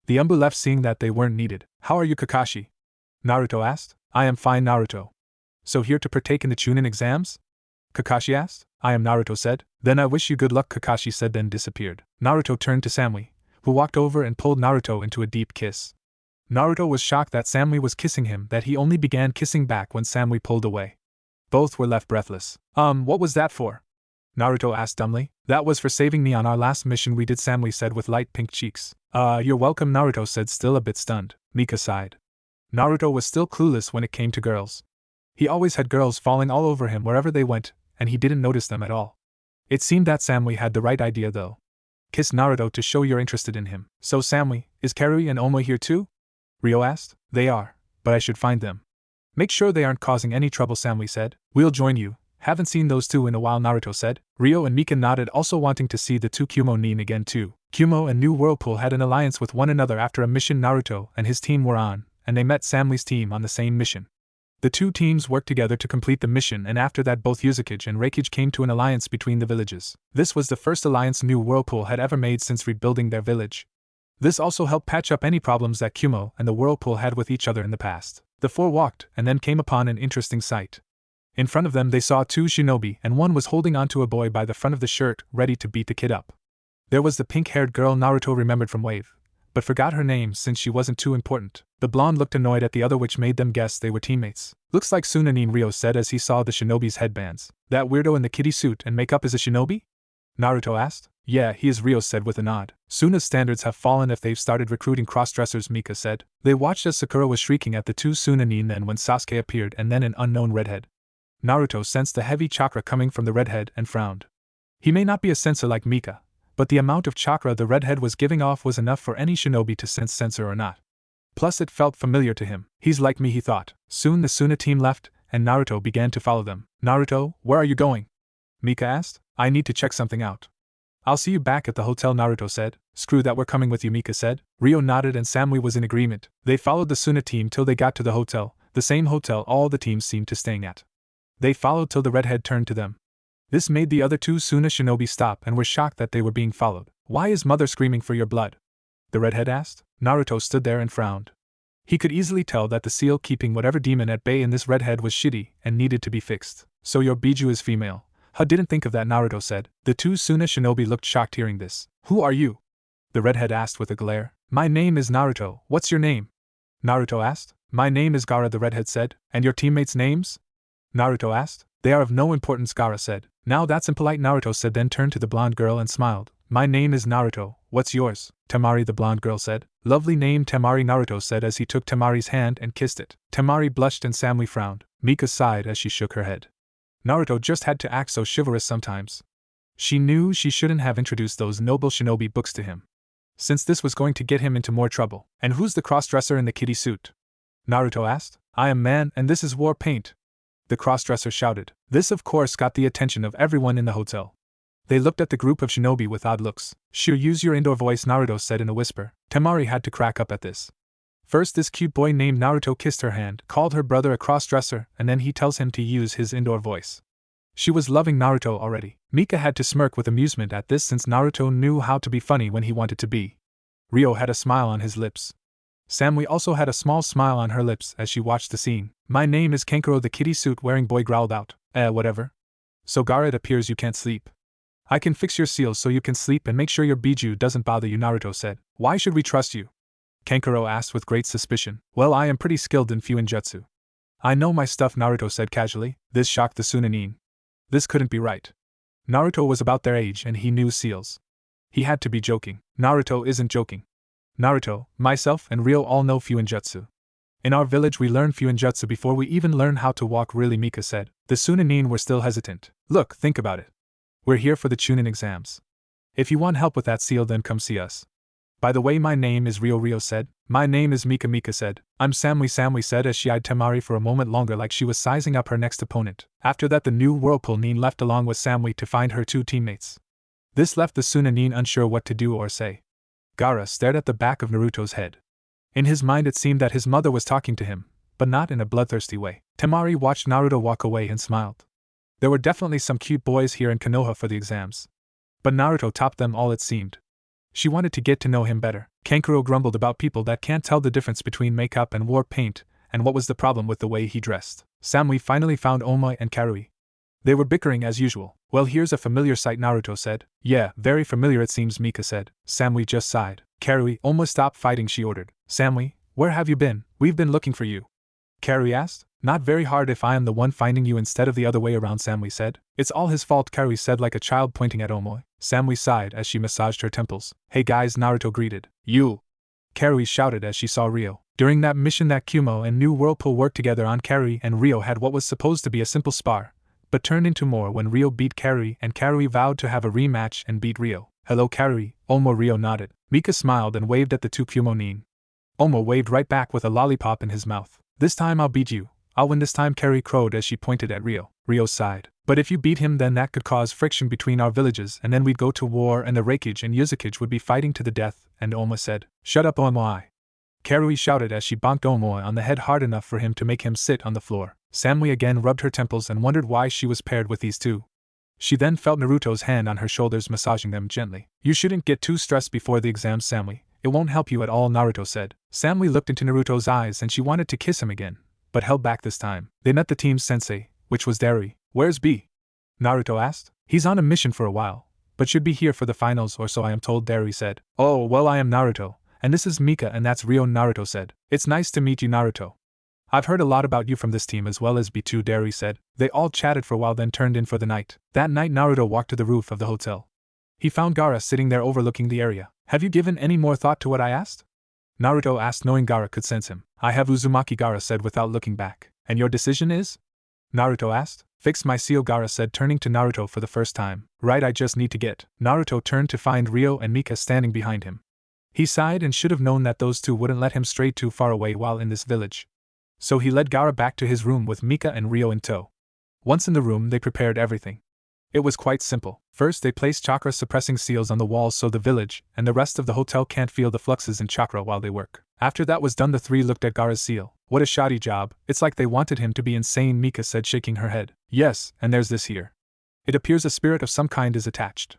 The Umbu left seeing that they weren't needed. How are you, Kakashi? Naruto asked. I am fine, Naruto. So here to partake in the Chunin exams? Kakashi asked. I am, Naruto said. Then I wish you good luck, Kakashi said, then disappeared. Naruto turned to Samui, who walked over and pulled Naruto into a deep kiss. Naruto was shocked that Samui was kissing him, that he only began kissing back when Samui pulled away. Both were left breathless. What was that for? Naruto asked dumbly. That was for saving me on our last mission we did, Samui said with light pink cheeks. You're welcome, Naruto said, still a bit stunned. Mika sighed. Naruto was still clueless when it came to girls. He always had girls falling all over him wherever they went, and he didn't notice them at all. It seemed that Samui had the right idea though. Kiss Naruto to show you're interested in him. So Samui, is Karui and Omoi here too? Ryo asked. They are, but I should find them. Make sure they aren't causing any trouble, Samui said. We'll join you. Haven't seen those two in a while, Naruto said. Ryo and Mika nodded, also wanting to see the two Kumo Nin again too. Kumo and New Whirlpool had an alliance with one another after a mission Naruto and his team were on, and they met Samui's team on the same mission. The two teams worked together to complete the mission, and after that both Uzumaki and Reikage came to an alliance between the villages. This was the first alliance New Whirlpool had ever made since rebuilding their village. This also helped patch up any problems that Kumo and the Whirlpool had with each other in the past. The four walked, and then came upon an interesting sight. In front of them they saw two shinobi, and one was holding onto a boy by the front of the shirt, ready to beat the kid up. There was the pink-haired girl Naruto remembered from Wave, but forgot her name since she wasn't too important. The blonde looked annoyed at the other, which made them guess they were teammates. Looks like Sunanin, Ryo said as he saw the shinobi's headbands. That weirdo in the kitty suit and makeup is a shinobi? Naruto asked. Yeah, he is, Ryo said with a nod. Suna's standards have fallen if they've started recruiting cross-dressers, Mika said. They watched as Sakura was shrieking at the two Sunanin, then when Sasuke appeared and then an unknown redhead. Naruto sensed the heavy chakra coming from the redhead and frowned. He may not be a sensor like Mika, but the amount of chakra the redhead was giving off was enough for any shinobi to sense sensor or not. Plus it felt familiar to him. He's like me, he thought. Soon the Suna team left, and Naruto began to follow them. Naruto, where are you going? Mika asked. I need to check something out. I'll see you back at the hotel, Naruto said. Screw that, we're coming with you, Mika said. Ryo nodded and Samui was in agreement. They followed the Suna team till they got to the hotel, the same hotel all the teams seemed to staying at. They followed till the redhead turned to them. This made the other two Suna shinobi stop and were shocked that they were being followed. Why is mother screaming for your blood? The redhead asked. Naruto stood there and frowned. He could easily tell that the seal keeping whatever demon at bay in this redhead was shitty and needed to be fixed. So your Biju is female. I didn't think of that, Naruto said. The two Suna shinobi looked shocked hearing this. Who are you? The redhead asked with a glare. My name is Naruto. What's your name? Naruto asked. My name is Gaara, the redhead said. And your teammates' names? Naruto asked. They are of no importance, Gaara said. Now that's impolite, Naruto said, then turned to the blonde girl and smiled. My name is Naruto. What's yours? Temari, the blonde girl said. Lovely name, Temari, Naruto said as he took Temari's hand and kissed it. Temari blushed and Samui frowned. Mika sighed as she shook her head. Naruto just had to act so chivalrous sometimes. She knew she shouldn't have introduced those noble shinobi books to him, since this was going to get him into more trouble. And who's the crossdresser in the kitty suit? Naruto asked. I am man, and this is war paint. The crossdresser shouted. This of course got the attention of everyone in the hotel. They looked at the group of shinobi with odd looks. Sure, use your indoor voice, Naruto said in a whisper. Temari had to crack up at this. First this cute boy named Naruto kissed her hand, called her brother a crossdresser, and then he tells him to use his indoor voice. She was loving Naruto already. Mika had to smirk with amusement at this since Naruto knew how to be funny when he wanted to be. Ryo had a smile on his lips. Samui also had a small smile on her lips as she watched the scene. My name is Kankuro, the kitty suit wearing boy growled out. Whatever. So Gaara, it appears you can't sleep. I can fix your seals so you can sleep and make sure your Biju doesn't bother you, Naruto said. Why should we trust you? Kankuro asked with great suspicion. Well, I am pretty skilled in Fuinjutsu. I know my stuff, Naruto said casually. This shocked the Sunanin. This couldn't be right. Naruto was about their age and he knew seals. He had to be joking. Naruto isn't joking. Naruto, myself, and Ryo all know Fuinjutsu. In our village we learn Fuinjutsu before we even learn how to walk, really, Mika said. The Sunanin were still hesitant. Look, think about it. We're here for the Chunin exams. If you want help with that seal, then come see us. By the way, my name is Ryo, Ryo said. My name is Mika, Mika said. I'm Samui, Samui said as she eyed Temari for a moment longer like she was sizing up her next opponent. After that the new Whirlpool Nin left along with Samui to find her two teammates. This left the Sunanin unsure what to do or say. Gaara stared at the back of Naruto's head. In his mind it seemed that his mother was talking to him, but not in a bloodthirsty way. Temari watched Naruto walk away and smiled. There were definitely some cute boys here in Konoha for the exams. But Naruto topped them all, it seemed. She wanted to get to know him better. Kankuro grumbled about people that can't tell the difference between makeup and war paint, and what was the problem with the way he dressed. Samui finally found Omoi and Karui. They were bickering as usual. Well, here's a familiar sight, Naruto said. Yeah, very familiar it seems, Mika said. Samui just sighed. Karui, almost stop fighting, she ordered. Samui, where have you been? We've been looking for you. Karui asked. Not very hard if I am the one finding you instead of the other way around, Samui said. It's all his fault, Karui said like a child pointing at Omoi. Samui sighed as she massaged her temples. Hey guys, Naruto greeted. You! Karui shouted as she saw Ryo. During that mission that Kumo and New Whirlpool worked together on, Karui and Ryo had what was supposed to be a simple spar, but turned into more when Ryo beat Karui and Karui vowed to have a rematch and beat Ryo. Hello Karui, Omo. Ryo nodded. Mika smiled and waved at the two Kumo-nin. Omo waved right back with a lollipop in his mouth. This time I'll beat you. I'll win this time, Karui crowed as she pointed at Ryo. Ryo sighed. But if you beat him, then that could cause friction between our villages and then we'd go to war and the Reikage and Uzumaki would be fighting to the death, and Omo said. Shut up, Omoi. Karui shouted as she bonked Omoi on the head hard enough for him to make him sit on the floor. Samui again rubbed her temples and wondered why she was paired with these two. She then felt Naruto's hand on her shoulders massaging them gently. You shouldn't get too stressed before the exams, Samui. It won't help you at all, Naruto said. Samui looked into Naruto's eyes and she wanted to kiss him again, but held back this time. They met the team's sensei, which was Dari. Where's B? Naruto asked. He's on a mission for a while, but should be here for the finals or so I am told, Dari said. Oh, well, I am Naruto, and this is Mika and that's Ryo, Naruto said. It's nice to meet you, Naruto. I've heard a lot about you from this team as well as B2, Dari said. They all chatted for a while then turned in for the night. That night Naruto walked to the roof of the hotel. He found Gaara sitting there overlooking the area. Have you given any more thought to what I asked? Naruto asked, knowing Gaara could sense him. I have, Uzumaki, Gaara said without looking back. And your decision is? Naruto asked. Fix my seal, Gaara said, turning to Naruto for the first time. Right, I just need to get. Naruto turned to find Ryo and Mika standing behind him. He sighed and should have known that those two wouldn't let him stray too far away while in this village. So he led Gaara back to his room with Mika and Ryo in tow. Once in the room, they prepared everything. It was quite simple. First, they placed chakra-suppressing seals on the walls so the village and the rest of the hotel can't feel the fluxes in chakra while they work. After that was done, the three looked at Gaara's seal. What a shoddy job, it's like they wanted him to be insane, Mika said, shaking her head. Yes, and there's this here. It appears a spirit of some kind is attached.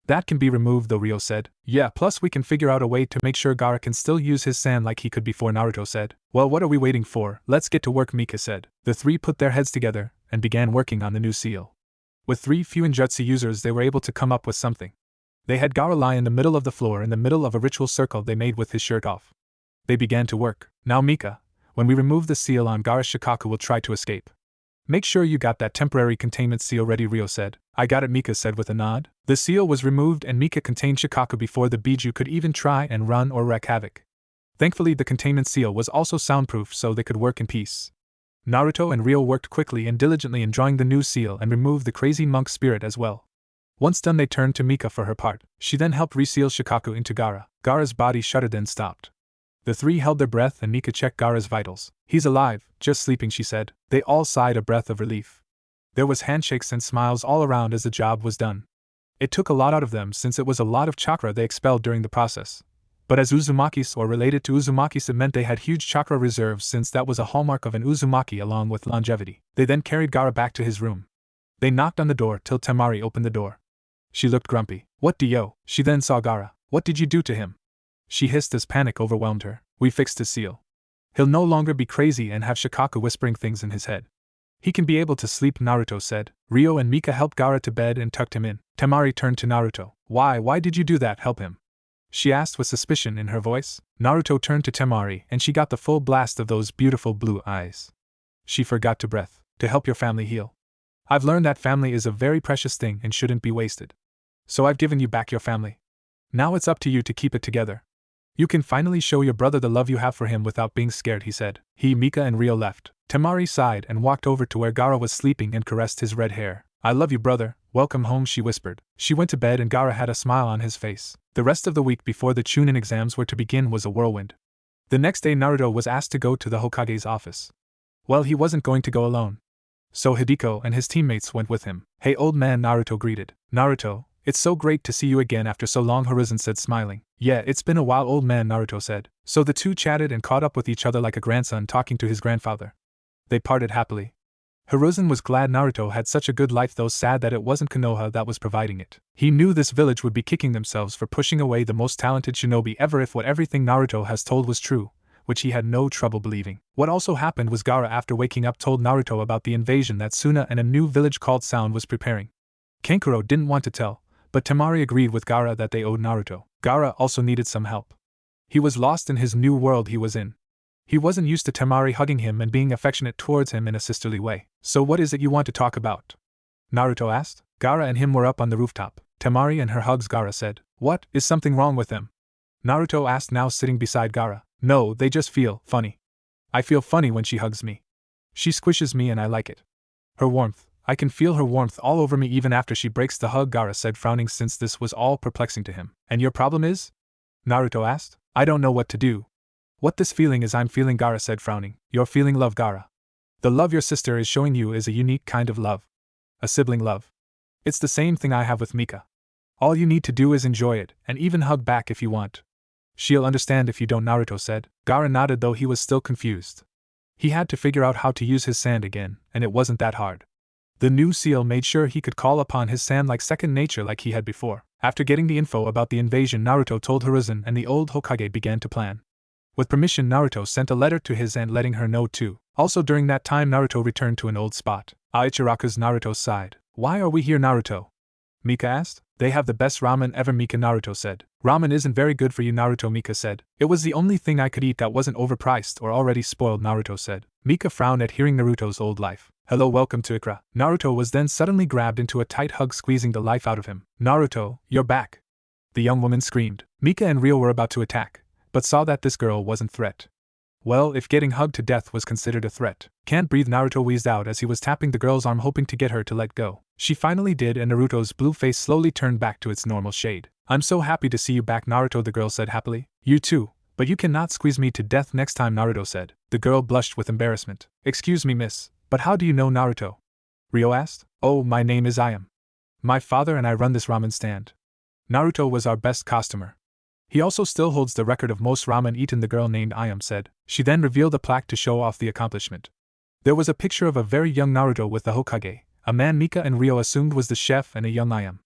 That can be removed though, Ryo said. Yeah, plus we can figure out a way to make sure Gaara can still use his sand like he could before, Naruto said. Well, what are we waiting for? Let's get to work, Mika said. The three put their heads together and began working on the new seal. With 3 Fuinjutsu users, they were able to come up with something. They had Gaara lie in the middle of the floor in the middle of a ritual circle they made with his shirt off. They began to work. Now Mika, when we remove the seal on Gaara, Shikaku will try to escape. Make sure you got that temporary containment seal ready, Ryo said. I got it, Mika said with a nod. The seal was removed and Mika contained Shikaku before the Biju could even try and run or wreak havoc. Thankfully the containment seal was also soundproof so they could work in peace. Naruto and Ryo worked quickly and diligently in drawing the new seal and removed the crazy monk spirit as well. Once done, they turned to Mika for her part. She then helped reseal Shikaku into Gaara. Gaara's body shuddered then stopped. The three held their breath and Mika checked Gaara's vitals. He's alive, just sleeping, she said. They all sighed a breath of relief. There was handshakes and smiles all around as the job was done. It took a lot out of them since it was a lot of chakra they expelled during the process. But as Uzumakis or related to Uzumakis, it meant they had huge chakra reserves since that was a hallmark of an Uzumaki along with longevity. They then carried Gaara back to his room. They knocked on the door till Temari opened the door. She looked grumpy. What do yo? She then saw Gaara. What did you do to him? She hissed as panic overwhelmed her. We fixed his seal. He'll no longer be crazy and have Shikaku whispering things in his head. He can be able to sleep, Naruto said. Ryo and Mika helped Gaara to bed and tucked him in. Temari turned to Naruto. Why did you do that? Help him? She asked with suspicion in her voice. Naruto turned to Temari and she got the full blast of those beautiful blue eyes. She forgot to breath. To help your family heal. I've learned that family is a very precious thing and shouldn't be wasted. So I've given you back your family. Now it's up to you to keep it together. You can finally show your brother the love you have for him without being scared, he said. Mika and Ryo left. Temari sighed and walked over to where Gaara was sleeping and caressed his red hair. I love you, brother. Welcome home, she whispered. She went to bed and Gaara had a smile on his face. The rest of the week before the Chunin exams were to begin was a whirlwind. The next day Naruto was asked to go to the Hokage's office. Well, he wasn't going to go alone. So Hideko and his teammates went with him. Hey old man, Naruto greeted. Naruto, it's so great to see you again after so long, Horizon said smiling. Yeah, it's been a while, old man, Naruto said. So the two chatted and caught up with each other like a grandson talking to his grandfather. They parted happily. Hiruzen was glad Naruto had such a good life, though sad that it wasn't Konoha that was providing it. He knew this village would be kicking themselves for pushing away the most talented shinobi ever if what everything Naruto has told was true, which he had no trouble believing. What also happened was Gaara, after waking up, told Naruto about the invasion that Suna and a new village called Sound was preparing. Kankuro didn't want to tell, but Temari agreed with Gaara that they owed Naruto. Gaara also needed some help. He was lost in his new world he was in. He wasn't used to Temari hugging him and being affectionate towards him in a sisterly way. So what is it you want to talk about? Naruto asked. Gaara and him were up on the rooftop. Temari and her hugs, Gaara said. What, is something wrong with them? Naruto asked, now sitting beside Gaara. No, they just feel funny. I feel funny when she hugs me. She squishes me and I like it. Her warmth, I can feel her warmth all over me even after she breaks the hug, Gaara said, frowning since this was all perplexing to him. And your problem is? Naruto asked. I don't know what to do. What this feeling is I'm feeling, Gaara said, frowning. You're feeling love, Gaara. The love your sister is showing you is a unique kind of love. A sibling love. It's the same thing I have with Mika. All you need to do is enjoy it, and even hug back if you want. She'll understand if you don't, Naruto said. Gaara nodded, though he was still confused. He had to figure out how to use his sand again, and it wasn't that hard. The new seal made sure he could call upon his sand like second nature like he had before. After getting the info about the invasion, Naruto told Hiruzen, and the old Hokage began to plan. With permission, Naruto sent a letter to his aunt letting her know too. Also during that time, Naruto returned to an old spot. Ichiraku's Naruto sighed. Why are we here, Naruto? Mika asked. They have the best ramen ever, Mika, Naruto said. Ramen isn't very good for you, Naruto, Mika said. It was the only thing I could eat that wasn't overpriced or already spoiled, Naruto said. Mika frowned at hearing Naruto's old life. Hello, welcome to Ikra. Naruto was then suddenly grabbed into a tight hug, squeezing the life out of him. Naruto, you're back. The young woman screamed. Mika and Rio were about to attack, but saw that this girl wasn't threat. Well, if getting hugged to death was considered a threat. Can't breathe, Naruto wheezed out as he was tapping the girl's arm, hoping to get her to let go. She finally did, and Naruto's blue face slowly turned back to its normal shade. I'm so happy to see you back, Naruto, the girl said happily. You too, but you cannot squeeze me to death next time, Naruto said. The girl blushed with embarrassment. Excuse me, miss, but how do you know Naruto? Rio asked. Oh, my name is Ayam. My father and I run this ramen stand. Naruto was our best customer. He also still holds the record of most ramen eaten, the girl named Ayam said. She then revealed a plaque to show off the accomplishment. There was a picture of a very young Naruto with the Hokage, a man Mika and Rio assumed was the chef, and a young Ayam.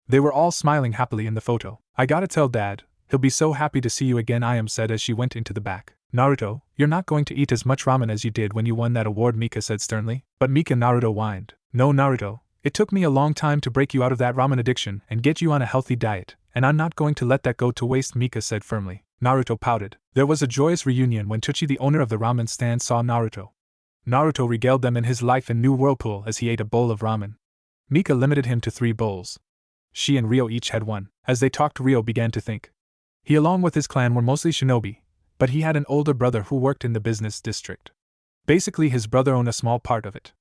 They were all smiling happily in the photo. I gotta tell Dad, he'll be so happy to see you again, Ayam said as she went into the back. Naruto, you're not going to eat as much ramen as you did when you won that award, Mika said sternly. But Mika, Naruto whined. No, Naruto, it took me a long time to break you out of that ramen addiction and get you on a healthy diet, and I'm not going to let that go to waste, Mika said firmly. Naruto pouted. There was a joyous reunion when Tsuchi, the owner of the ramen stand, saw Naruto. Naruto regaled them in his life in New Whirlpool as he ate a bowl of ramen. Mika limited him to 3 bowls. She and Rio each had 1. As they talked, Rio began to think. He along with his clan were mostly shinobi, but he had an older brother who worked in the business district. Basically, his brother owned a small part of it.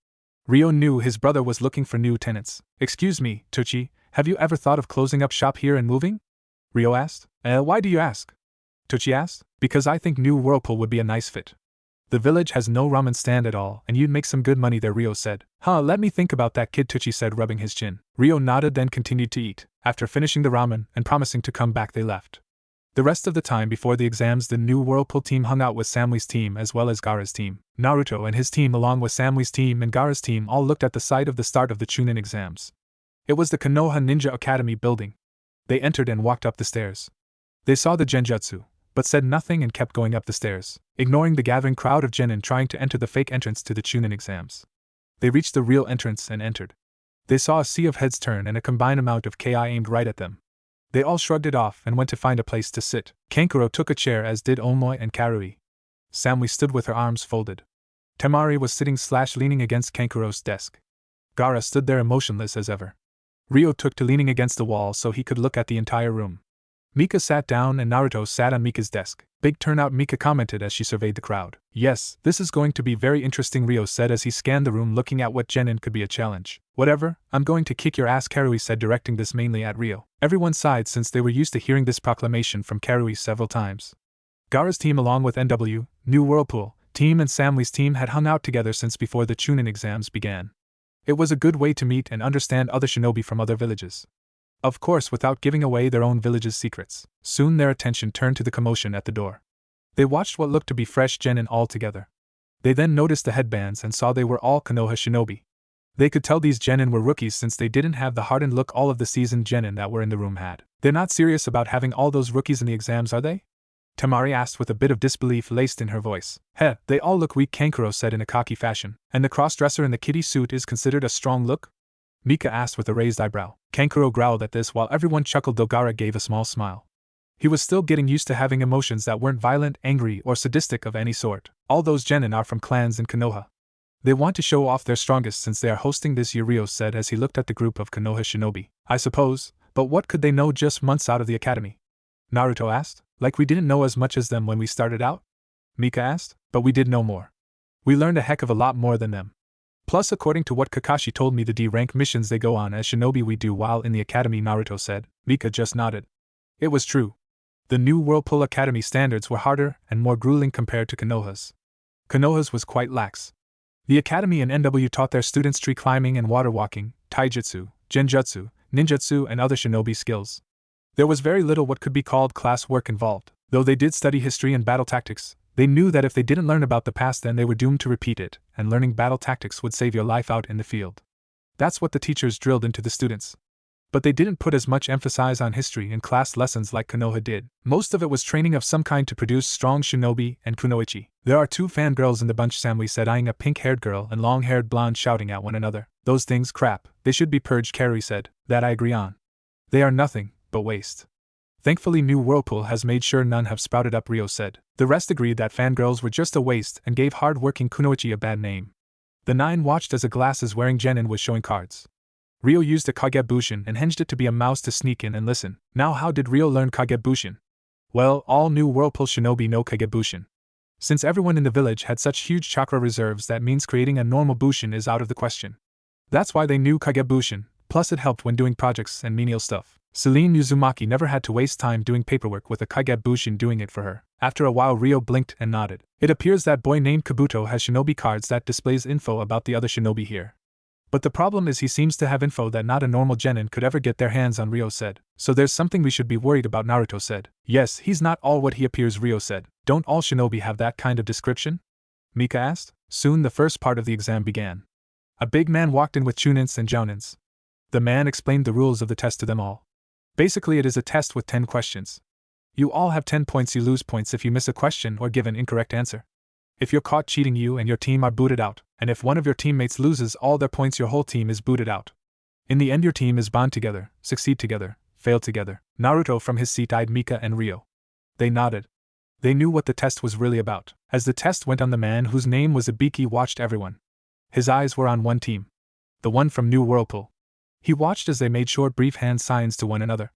Rio knew his brother was looking for new tenants. Excuse me, Tsuchi, have you ever thought of closing up shop here and moving? Rio asked. Why do you ask? Tsuchi asked. Because I think New Whirlpool would be a nice fit. The village has no ramen stand at all, and you'd make some good money there, Rio said. Let me think about that, kid, Tsuchi said, rubbing his chin. Rio nodded, then continued to eat. After finishing the ramen and promising to come back, they left. The rest of the time before the exams, the New Whirlpool team hung out with Samly's team as well as Gaara's team. Naruto and his team, along with Samly's team and Gaara's team, all looked at the site of the start of the Chunin exams. It was the Konoha Ninja Academy building. They entered and walked up the stairs. They saw the genjutsu, but said nothing and kept going up the stairs, ignoring the gathering crowd of genin trying to enter the fake entrance to the Chunin exams. They reached the real entrance and entered. They saw a sea of heads turn and a combined amount of ki aimed right at them. They all shrugged it off and went to find a place to sit. Kankuro took a chair, as did Omoi and Karui. Samly stood with her arms folded. Temari was sitting/leaning against Kankuro's desk. Gaara stood there emotionless as ever. Rio took to leaning against the wall so he could look at the entire room. Mika sat down and Naruto sat on Mika's desk. Big turnout, Mika commented as she surveyed the crowd. Yes, this is going to be very interesting, Rio said as he scanned the room, looking at what genin could be a challenge. Whatever, I'm going to kick your ass, Karui said, directing this mainly at Rio. Everyone sighed since they were used to hearing this proclamation from Karui several times. Gaara's team, along with NW, New Whirlpool, team and Samly's team, had hung out together since before the Chunin exams began. It was a good way to meet and understand other shinobi from other villages. Of course, without giving away their own village's secrets. Soon their attention turned to the commotion at the door. They watched what looked to be fresh genin all together. They then noticed the headbands and saw they were all Konoha shinobi. They could tell these genin were rookies since they didn't have the hardened look all of the seasoned genin that were in the room had. They're not serious about having all those rookies in the exams, are they? Temari asked with a bit of disbelief laced in her voice. Heh, they all look weak, Kankuro said in a cocky fashion. And the cross-dresser in the kitty suit is considered a strong look? Mika asked with a raised eyebrow. Kankuro growled at this while everyone chuckled, though Gaara gave a small smile. He was still getting used to having emotions that weren't violent, angry, or sadistic of any sort. All those genin are from clans in Konoha. They want to show off their strongest since they are hosting this year, Ryo said as he looked at the group of Konoha shinobi. I suppose, but what could they know just months out of the academy? Naruto asked. Like we didn't know as much as them when we started out? Mika asked. But we did know more. We learned a heck of a lot more than them. Plus, according to what Kakashi told me, the D-rank missions they go on as shinobi we do while in the academy, Naruto said. Mika just nodded. It was true. The new Whirlpool Academy standards were harder and more grueling compared to Konoha's. Konoha's was quite lax. The academy and NW taught their students tree climbing and water walking, taijutsu, genjutsu, ninjutsu, and other shinobi skills. There was very little what could be called class work involved. Though they did study history and battle tactics, they knew that if they didn't learn about the past then they were doomed to repeat it, and learning battle tactics would save your life out in the field. That's what the teachers drilled into the students. But they didn't put as much emphasis on history in class lessons like Konoha did. Most of it was training of some kind to produce strong shinobi and kunoichi. There are 2 fangirls in the bunch, Samui said, eyeing a pink-haired girl and long-haired blonde shouting at one another. Those things crap, they should be purged, Carrie said. That I agree on. They are nothing but waste. Thankfully New Whirlpool has made sure none have sprouted up, Ryo said. The rest agreed that fangirls were just a waste and gave hard-working kunoichi a bad name. The 9 watched as a glasses-wearing genin was showing cards. Ryo used a Kagebushin and hinged it to be a mouse to sneak in and listen. Now how did Ryo learn Kagebushin? Well, all new Whirlpool shinobi know Kagebushin. Since everyone in the village had such huge chakra reserves, that means creating a normal bushin is out of the question. That's why they knew Kagebushin, plus it helped when doing projects and menial stuff. Celine Uzumaki never had to waste time doing paperwork with a Kagebushin doing it for her. After a while Ryo blinked and nodded. It appears that boy named Kabuto has shinobi cards that displays info about the other shinobi here. But the problem is he seems to have info that not a normal genin could ever get their hands on, Ryo said. So there's something we should be worried about, Naruto said. Yes, he's not all what he appears, Ryo said. Don't all shinobi have that kind of description? Mika asked. Soon the first part of the exam began. A big man walked in with chunins and jounins. The man explained the rules of the test to them all. Basically it is a test with 10 questions. You all have 10 points, you lose points if you miss a question or give an incorrect answer. If you're caught cheating, you and your team are booted out, and if one of your teammates loses all their points, your whole team is booted out. In the end your team is bond together, succeed together, fail together. Naruto from his seat eyed Mika and Ryo. They nodded. They knew what the test was really about. As the test went on, the man whose name was Ibiki watched everyone. His eyes were on one team. The one from New Whirlpool. He watched as they made short brief hand signs to one another.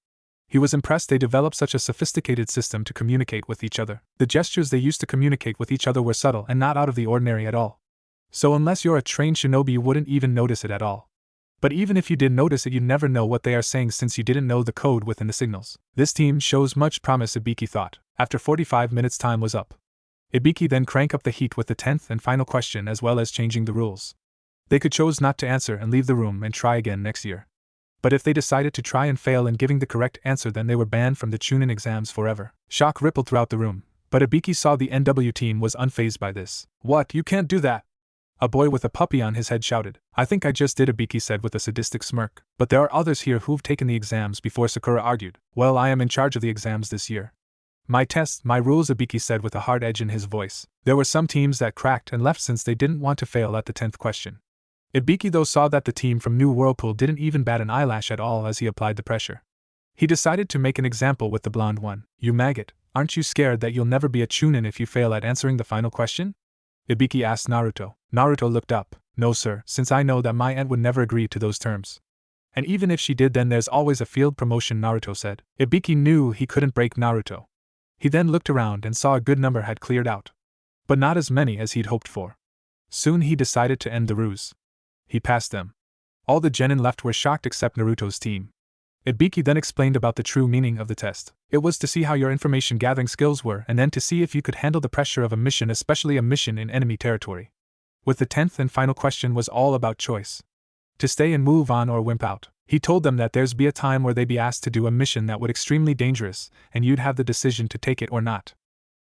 He was impressed they developed such a sophisticated system to communicate with each other. The gestures they used to communicate with each other were subtle and not out of the ordinary at all. So unless you're a trained shinobi you wouldn't even notice it at all. But even if you did notice it, you'd never know what they are saying since you didn't know the code within the signals. This team shows much promise, Ibiki thought. After 45 minutes time was up. Ibiki then cranked up the heat with the 10th and final question as well as changing the rules. They could choose not to answer and leave the room and try again next year. But if they decided to try and fail in giving the correct answer, then they were banned from the chunin exams forever. Shock rippled throughout the room, but Ibiki saw the NW team was unfazed by this. What, you can't do that? A boy with a puppy on his head shouted. I think I just did, Ibiki said with a sadistic smirk. But there are others here who've taken the exams before, Sakura argued. Well, I am in charge of the exams this year. My tests, my rules, Ibiki said with a hard edge in his voice. There were some teams that cracked and left since they didn't want to fail at the 10th question. Ibiki though saw that the team from New Whirlpool didn't even bat an eyelash at all as he applied the pressure. He decided to make an example with the blonde one. You maggot, aren't you scared that you'll never be a chunin if you fail at answering the final question? Ibiki asked Naruto. Naruto looked up. No sir, since I know that my aunt would never agree to those terms. And even if she did, then there's always a field promotion, Naruto said. Ibiki knew he couldn't break Naruto. He then looked around and saw a good number had cleared out. But not as many as he'd hoped for. Soon he decided to end the ruse. He passed them. All the genin left were shocked except Naruto's team. Ibiki then explained about the true meaning of the test. It was to see how your information gathering skills were and then to see if you could handle the pressure of a mission, especially a mission in enemy territory. With the 10th and final question was all about choice. To stay and move on or wimp out. He told them that there's be a time where they'd be asked to do a mission that would extremely dangerous, and you'd have the decision to take it or not.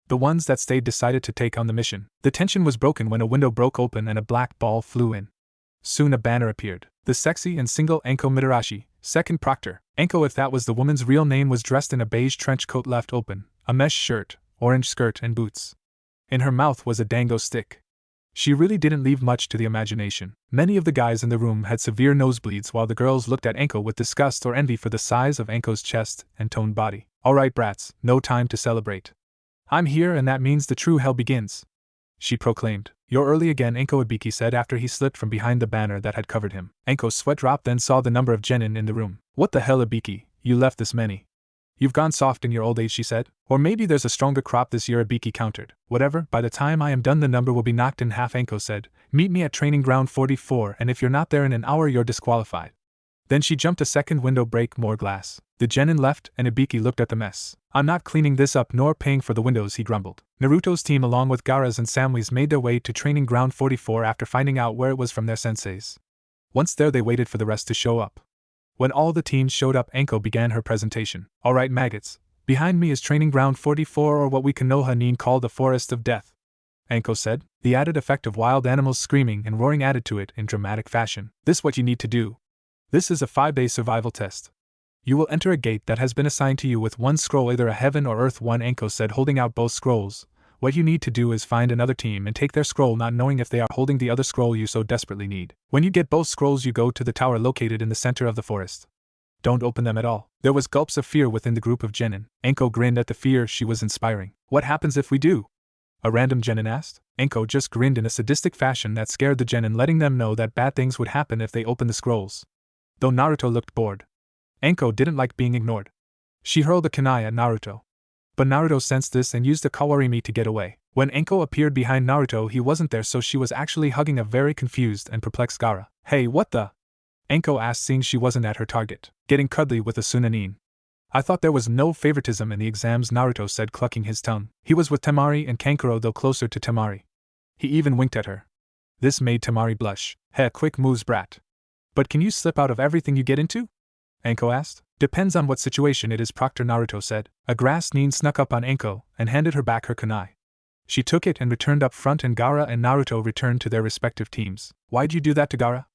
The ones that stayed decided to take on the mission. The tension was broken when a window broke open and a black ball flew in. Soon a banner appeared. The sexy and single Anko Mitarashi, second proctor. Anko, if that was the woman's real name, was dressed in a beige trench coat left open, a mesh shirt, orange skirt and boots. In her mouth was a dango stick. She really didn't leave much to the imagination. Many of the guys in the room had severe nosebleeds while the girls looked at Anko with disgust or envy for the size of Anko's chest and toned body. Alright brats, no time to celebrate. I'm here and that means the true hell begins, she proclaimed. You're early again, Anko, Ibiki said after he slipped from behind the banner that had covered him. Anko's sweat dropped, then saw the number of genin in the room. What the hell, Ibiki, you left this many. You've gone soft in your old age, she said. Or maybe there's a stronger crop this year, Ibiki countered. Whatever, by the time I am done the number will be knocked in half, Anko said. Meet me at training ground 44 and if you're not there in an hour you're disqualified. Then she jumped a second window, break more glass. The genin left and Ibiki looked at the mess. I'm not cleaning this up nor paying for the windows, he grumbled. Naruto's team along with Gaara's and Samui's made their way to training ground 44 after finding out where it was from their senseis. Once there they waited for the rest to show up. When all the teams showed up, Anko began her presentation. Alright maggots, behind me is training ground 44 or what we Konoha nin call the Forest of Death, Anko said. The added effect of wild animals screaming and roaring added to it in dramatic fashion. This what you need to do. This is a 5-day survival test. You will enter a gate that has been assigned to you with one scroll, either a heaven or earth one, Anko said, holding out both scrolls. What you need to do is find another team and take their scroll, not knowing if they are holding the other scroll you so desperately need. When you get both scrolls you go to the tower located in the center of the forest. Don't open them at all. There was gulps of fear within the group of genin. Anko grinned at the fear she was inspiring. What happens if we do? A random genin asked. Anko just grinned in a sadistic fashion that scared the genin, letting them know that bad things would happen if they opened the scrolls. Though Naruto looked bored, Anko didn't like being ignored. She hurled a kunai at Naruto. But Naruto sensed this and used a kawarimi to get away. When Anko appeared behind Naruto he wasn't there, so she was actually hugging a very confused and perplexed Gaara. Hey, what the? Anko asked, seeing she wasn't at her target. Getting cuddly with a Sunanin. I thought there was no favoritism in the exams, Naruto said, clucking his tongue. He was with Temari and Kankuro, though closer to Temari. He even winked at her. This made Temari blush. Heh, quick moves, brat. But can you slip out of everything you get into? Anko asked. Depends on what situation it is, Proctor, Naruto said. A grass nin snuck up on Anko and handed her back her kunai. She took it and returned up front, and Gaara and Naruto returned to their respective teams. Why'd you do that to Gaara?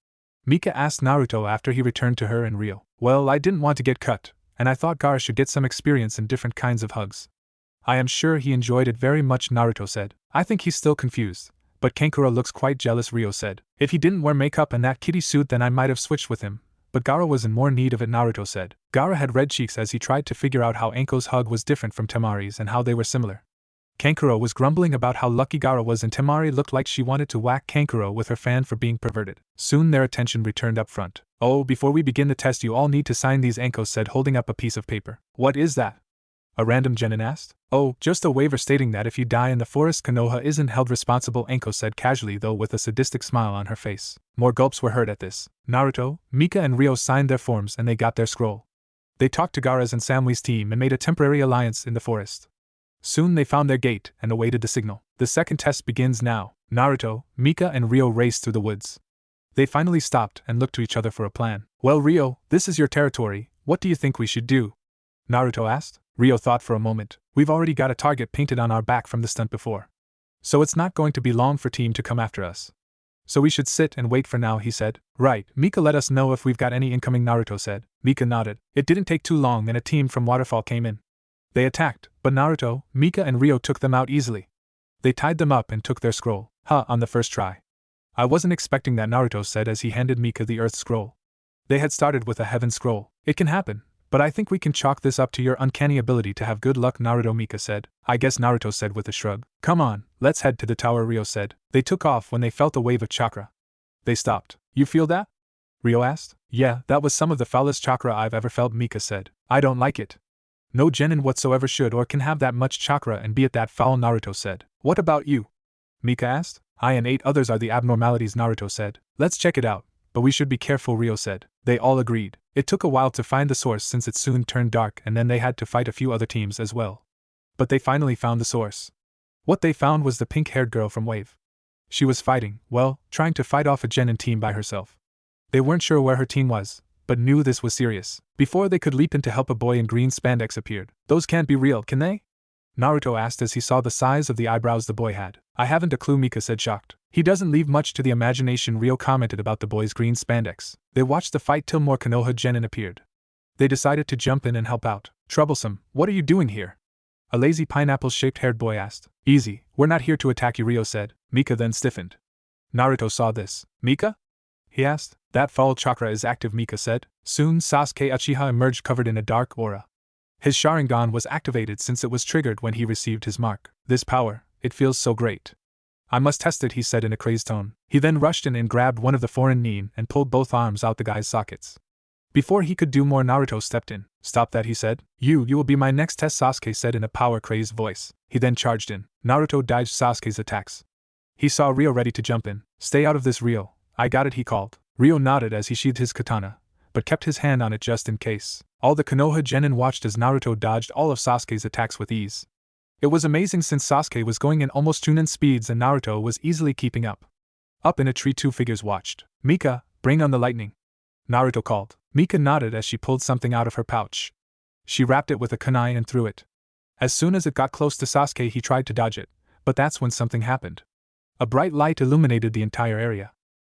Mika asked Naruto after he returned to her and Rio. Well, I didn't want to get cut, and I thought Gaara should get some experience in different kinds of hugs. I am sure he enjoyed it very much, Naruto said. I think he's still confused, but Kankuro looks quite jealous, Rio said. If he didn't wear makeup and that kitty suit then I might have switched with him, but Gaara was in more need of it, Naruto said. Gaara had red cheeks as he tried to figure out how Anko's hug was different from Temari's and how they were similar. Kankuro was grumbling about how lucky Gaara was, and Temari looked like she wanted to whack Kankuro with her fan for being perverted. Soon their attention returned up front. Oh, before we begin the test you all need to sign these, Anko said, holding up a piece of paper. What is that? A random genin asked. Oh, just a waiver stating that if you die in the forest Konoha isn't held responsible, Anko said casually, though with a sadistic smile on her face. More gulps were heard at this. Naruto, Mika and Rio signed their forms and they got their scroll. They talked to Gaara's and Samui's team and made a temporary alliance in the forest. Soon they found their gate and awaited the signal. The second test begins now. Naruto, Mika and Rio raced through the woods. They finally stopped and looked to each other for a plan. Well, Rio, this is your territory. What do you think we should do? Naruto asked. Rio thought for a moment. We've already got a target painted on our back from the stunt before, so it's not going to be long for team to come after us. So we should sit and wait for now, he said. Right, Mika, let us know if we've got any incoming, Naruto said. Mika nodded. It didn't take too long and a team from Waterfall came in. They attacked, but Naruto, Mika and Rio took them out easily. They tied them up and took their scroll. On the first try. I wasn't expecting that, Naruto said as he handed Mika the Earth Scroll. They had started with a Heaven Scroll. It can happen, but I think we can chalk this up to your uncanny ability to have good luck, Naruto, Mika said. I guess, Naruto said with a shrug. Come on, let's head to the tower, Rio said. They took off when they felt a wave of chakra. They stopped. You feel that? Rio asked. Yeah, that was some of the foulest chakra I've ever felt, Mika said. I don't like it. No genin whatsoever should or can have that much chakra and be it that foul, Naruto said. What about you? Mika asked. I and 8 others are the abnormalities, Naruto said. Let's check it out, but we should be careful, Rio said. They all agreed. It took a while to find the source since it soon turned dark and then they had to fight a few other teams as well. But they finally found the source. What they found was the pink-haired girl from Wave. She was fighting, well, trying to fight off a genin team by herself. They weren't sure where her team was, but knew this was serious. Before they could leap in to help, a boy in green spandex appeared. Those can't be real, can they? Naruto asked as he saw the size of the eyebrows the boy had. I haven't a clue, Mika said, shocked. He doesn't leave much to the imagination, Rio commented about the boy's green spandex. They watched the fight till more Konoha genin appeared. They decided to jump in and help out. Troublesome, what are you doing here? A lazy pineapple-shaped haired boy asked. Easy, we're not here to attack you, Rio said. Mika then stiffened. Naruto saw this. Mika? He asked. That foul chakra is active, Mika said. Soon Sasuke Uchiha emerged covered in a dark aura. His Sharingan was activated since it was triggered when he received his mark. This power, it feels so great. I must test it, he said in a crazed tone. He then rushed in and grabbed one of the foreign nin and pulled both arms out the guy's sockets. Before he could do more, Naruto stepped in. Stop that, he said. You will be my next test, Sasuke said in a power-crazed voice. He then charged in. Naruto dodged Sasuke's attacks. He saw Ryo ready to jump in. Stay out of this, Ryo. I got it, he called. Ryo nodded as he sheathed his katana, but kept his hand on it just in case. All the Konoha genin watched as Naruto dodged all of Sasuke's attacks with ease. It was amazing since Sasuke was going in almost Chunin speeds and Naruto was easily keeping up. Up in a tree, two figures watched. Mika, bring on the lightning, Naruto called. Mika nodded as she pulled something out of her pouch. She wrapped it with a kunai and threw it. As soon as it got close to Sasuke, he tried to dodge it, but that's when something happened. A bright light illuminated the entire area.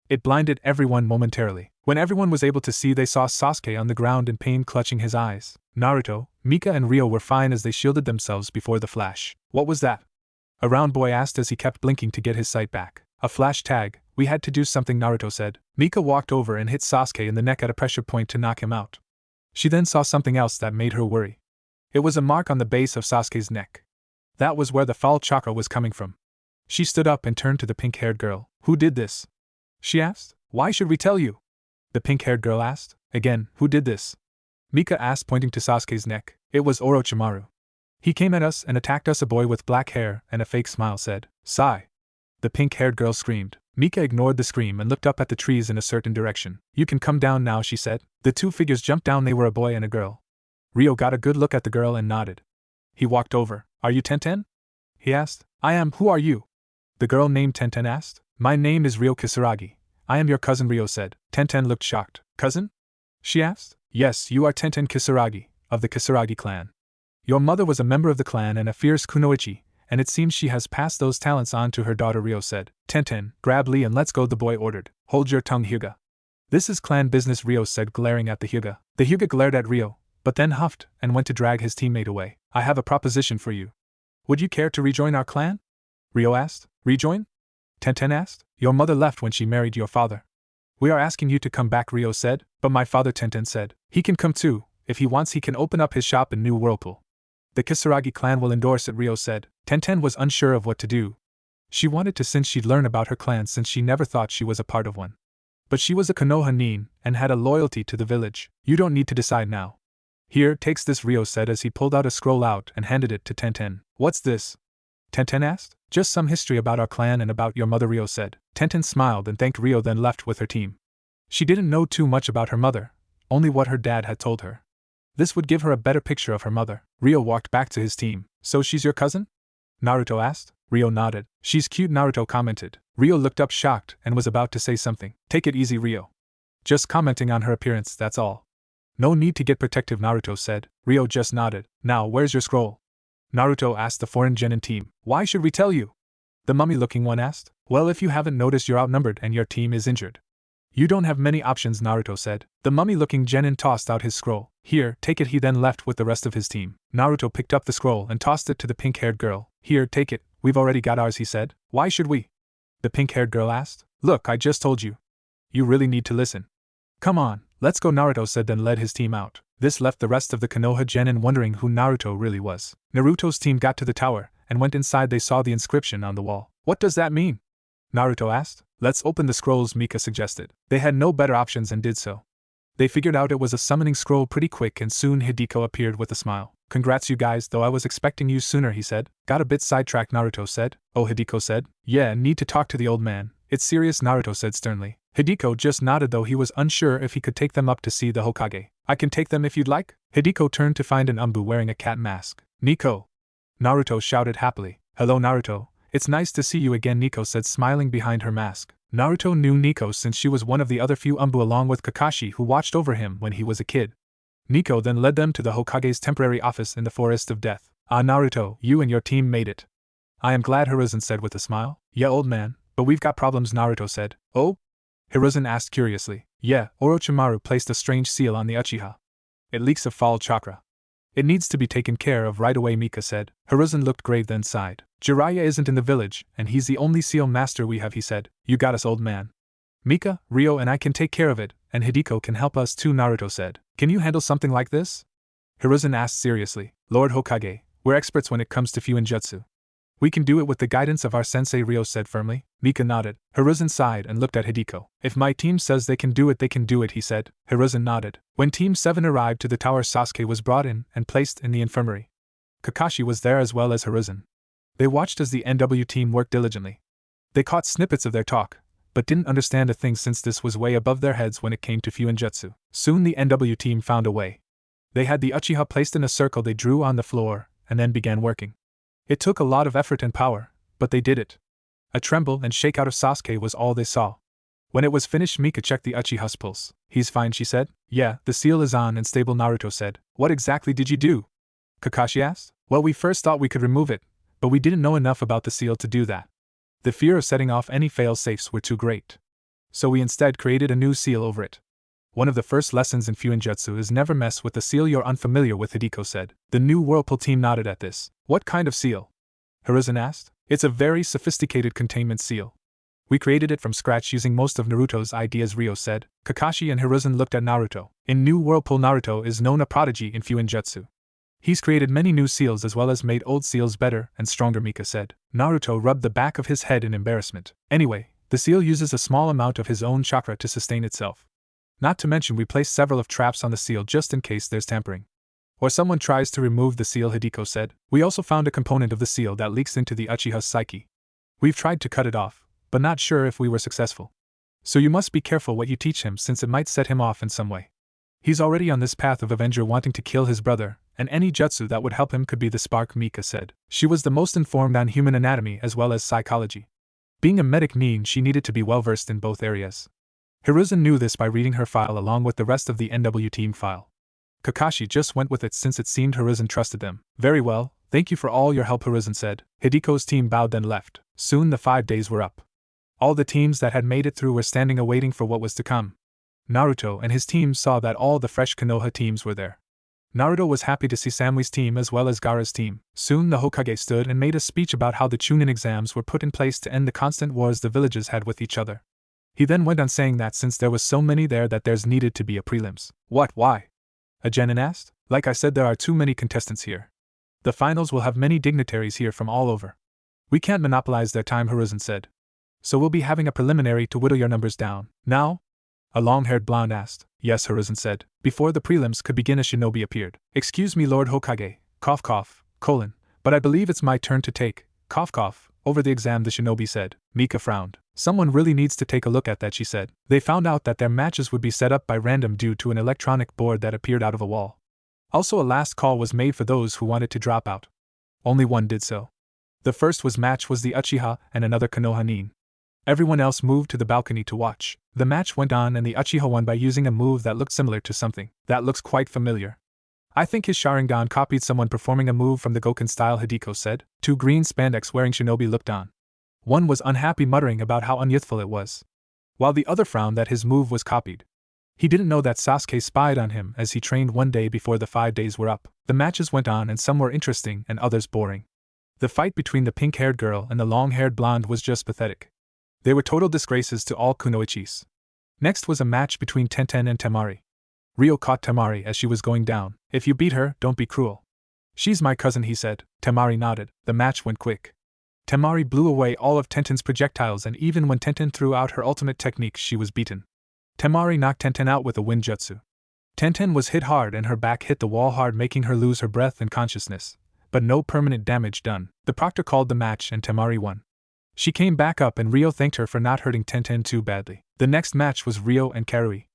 It blinded everyone momentarily. When everyone was able to see, they saw Sasuke on the ground in pain, clutching his eyes. Naruto, Mika and Ryo were fine as they shielded themselves before the flash. What was that? A round boy asked as he kept blinking to get his sight back. A flash tag. We had to do something, Naruto said. Mika walked over and hit Sasuke in the neck at a pressure point to knock him out. She then saw something else that made her worry. It was a mark on the base of Sasuke's neck. That was where the foul chakra was coming from. She stood up and turned to the pink-haired girl. Who did this? She asked. Why should we tell you? The pink-haired girl asked. Again, who did this? Mika asked, pointing to Sasuke's neck. It was Orochimaru. He came at us and attacked us. A boy with black hair and a fake smile said. Sigh. The pink-haired girl screamed. Mika ignored the scream and looked up at the trees in a certain direction. You can come down now, she said. The two figures jumped down. They were a boy and a girl. Ryo got a good look at the girl and nodded. He walked over. Are you Tenten? He asked. I am. Who are you? The girl named Tenten asked. My name is Ryo Kisaragi. I am your cousin, Ryo said. Tenten looked shocked. Cousin? She asked. Yes, you are Tenten Kisaragi, of the Kisaragi clan. Your mother was a member of the clan and a fierce kunoichi, and it seems she has passed those talents on to her daughter, Ryo said. Tenten, grab Lee and let's go, the boy ordered. Hold your tongue, Hyuga. This is clan business, Ryo said, glaring at the Hyuga. The Hyuga glared at Ryo, but then huffed and went to drag his teammate away. I have a proposition for you. Would you care to rejoin our clan? Ryo asked. Rejoin? Tenten asked. Your mother left when she married your father. We are asking you to come back, Ryo said. But my father, Tenten said. He can come too. If he wants, he can open up his shop in New Whirlpool. The Kisaragi clan will endorse it, Ryo said. Tenten was unsure of what to do. She wanted to, since she'd learn about her clan, since she never thought she was a part of one. But she was a Konoha nin and had a loyalty to the village. You don't need to decide now. Here, takes this, Ryo said as he pulled out a scroll out and handed it to Tenten. What's this? Tenten asked. Just some history about our clan and about your mother, Ryo said. Tenten smiled and thanked Ryo, then left with her team. She didn't know too much about her mother, only what her dad had told her. This would give her a better picture of her mother. Ryo walked back to his team. So she's your cousin? Naruto asked. Ryo nodded. She's cute, Naruto commented. Ryo looked up shocked and was about to say something. Take it easy, Ryo. Just commenting on her appearance, that's all. No need to get protective, Naruto said. Ryo just nodded. Now, where's your scroll? Naruto asked the foreign genin team. Why should we tell you? The mummy-looking one asked. Well, if you haven't noticed, you're outnumbered and your team is injured. You don't have many options, Naruto said. The mummy-looking genin tossed out his scroll. Here, take it. He then left with the rest of his team. Naruto picked up the scroll and tossed it to the pink-haired girl. Here, take it. We've already got ours, he said. Why should we? The pink-haired girl asked. Look, I just told you. You really need to listen. Come on, let's go, Naruto said, then led his team out. This left the rest of the Konoha genin wondering who Naruto really was. Naruto's team got to the tower and went inside. They saw the inscription on the wall. What does that mean? Naruto asked. Let's open the scrolls, Mika suggested. They had no better options and did so. They figured out it was a summoning scroll pretty quick, and soon Hideko appeared with a smile. Congrats, you guys, though I was expecting you sooner, he said. Got a bit sidetracked, Naruto said. Oh, Hideko said. Yeah, need to talk to the old man. It's serious, Naruto said sternly. Hideko just nodded, though he was unsure if he could take them up to see the Hokage. I can take them if you'd like. Hideko turned to find an Umbu wearing a cat mask. Nico! Naruto shouted happily. Hello, Naruto. It's nice to see you again, Nico said, smiling behind her mask. Naruto knew Nico since she was one of the other few Umbu along with Kakashi who watched over him when he was a kid. Nico then led them to the Hokage's temporary office in the Forest of Death. Ah, Naruto, you and your team made it. I am glad, Hiruzen said with a smile. Yeah, old man, but we've got problems, Naruto said. Oh? Hiruzen asked curiously. Yeah, Orochimaru placed a strange seal on the Uchiha. It leaks a foul chakra. It needs to be taken care of right away, Mika said. Hiruzen looked grave then sighed. Jiraiya isn't in the village, and he's the only seal master we have, he said. You got us, old man. Mika, Ryo and I can take care of it, and Hideko can help us too, Naruto said. Can you handle something like this? Hiruzen asked seriously. Lord Hokage, we're experts when it comes to Fuinjutsu. We can do it with the guidance of our sensei, Ryo said firmly. Mika nodded. Hiruzen sighed and looked at Hideko. If my team says they can do it, he said. Hiruzen nodded. When Team 7 arrived to the tower, Sasuke was brought in and placed in the infirmary. Kakashi was there as well as Hiruzen. They watched as the NW team worked diligently. They caught snippets of their talk, but didn't understand a thing since this was way above their heads when it came to Fuinjutsu. Soon the NW team found a way. They had the Uchiha placed in a circle they drew on the floor, and then began working. It took a lot of effort and power, but they did it. A tremble and shake out of Sasuke was all they saw. When it was finished, Mika checked the Uchiha's pulse. He's fine, she said. Yeah, the seal is on and stable, Naruto said. What exactly did you do? Kakashi asked. Well, we first thought we could remove it, but we didn't know enough about the seal to do that. The fear of setting off any fail-safes were too great. So we instead created a new seal over it. One of the first lessons in Fuinjutsu is never mess with the seal you're unfamiliar with, Hideko said. The new Whirlpool team nodded at this. What kind of seal? Hiruzen asked. It's a very sophisticated containment seal. We created it from scratch using most of Naruto's ideas, Ryo said. Kakashi and Hiruzen looked at Naruto. In New Whirlpool, Naruto is known a prodigy in Fuinjutsu. He's created many new seals as well as made old seals better and stronger, Mika said. Naruto rubbed the back of his head in embarrassment. Anyway, the seal uses a small amount of his own chakra to sustain itself. Not to mention we placed several of traps on the seal just in case there's tampering. Or someone tries to remove the seal, Hideko said. We also found a component of the seal that leaks into the Uchiha's psyche. We've tried to cut it off, but not sure if we were successful. So you must be careful what you teach him since it might set him off in some way. He's already on this path of Avenger wanting to kill his brother, and any jutsu that would help him could be the spark, Mika said. She was the most informed on human anatomy as well as psychology. Being a medic means she needed to be well versed in both areas. Hiruzen knew this by reading her file along with the rest of the NW team file. Kakashi just went with it since it seemed Hiruzen trusted them. Very well, thank you for all your help, Hiruzen said. Hideko's team bowed then left. Soon the 5 days were up. All the teams that had made it through were standing awaiting for what was to come. Naruto and his team saw that all the fresh Konoha teams were there. Naruto was happy to see Samui's team as well as Gaara's team. Soon the Hokage stood and made a speech about how the Chunin exams were put in place to end the constant wars the villages had with each other. He then went on saying that since there was so many there that there's needed to be a prelims. What, why? A genin asked. Like I said, there are too many contestants here. The finals will have many dignitaries here from all over. We can't monopolize their time, Hiruzen said. So we'll be having a preliminary to whittle your numbers down. Now? A long-haired blonde asked. Yes, Hiruzen said. Before the prelims could begin, a shinobi appeared. Excuse me, Lord Hokage, cough cough, but I believe it's my turn to take, cough cough, over the exam, the shinobi said. Mika frowned. Someone really needs to take a look at that, she said. They found out that their matches would be set up by random due to an electronic board that appeared out of a wall. Also, a last call was made for those who wanted to drop out. Only one did so. The first match was the Uchiha and another Konoha nin. Everyone else moved to the balcony to watch. The match went on and the Uchiha won by using a move that looked similar to something that looks quite familiar. I think his Sharingan copied someone performing a move from the Goken style, Hideko said. 2 green spandex wearing shinobi looked on. One was unhappy, muttering about how unyouthful it was, while the other frowned that his move was copied. He didn't know that Sasuke spied on him as he trained one day before the 5 days were up. The matches went on and some were interesting and others boring. The fight between the pink-haired girl and the long-haired blonde was just pathetic. They were total disgraces to all kunoichis. Next was a match between Tenten and Temari. Ryo caught Temari as she was going down. If you beat her, don't be cruel. She's my cousin, he said. Temari nodded. The match went quick. Temari blew away all of Tenten's projectiles, and even when Tenten threw out her ultimate technique, she was beaten. Temari knocked Tenten out with a wind jutsu. Tenten was hit hard and her back hit the wall hard, making her lose her breath and consciousness, but no permanent damage done. The proctor called the match and Temari won. She came back up and Ryo thanked her for not hurting Tenten too badly. The next match was Ryo and Karui.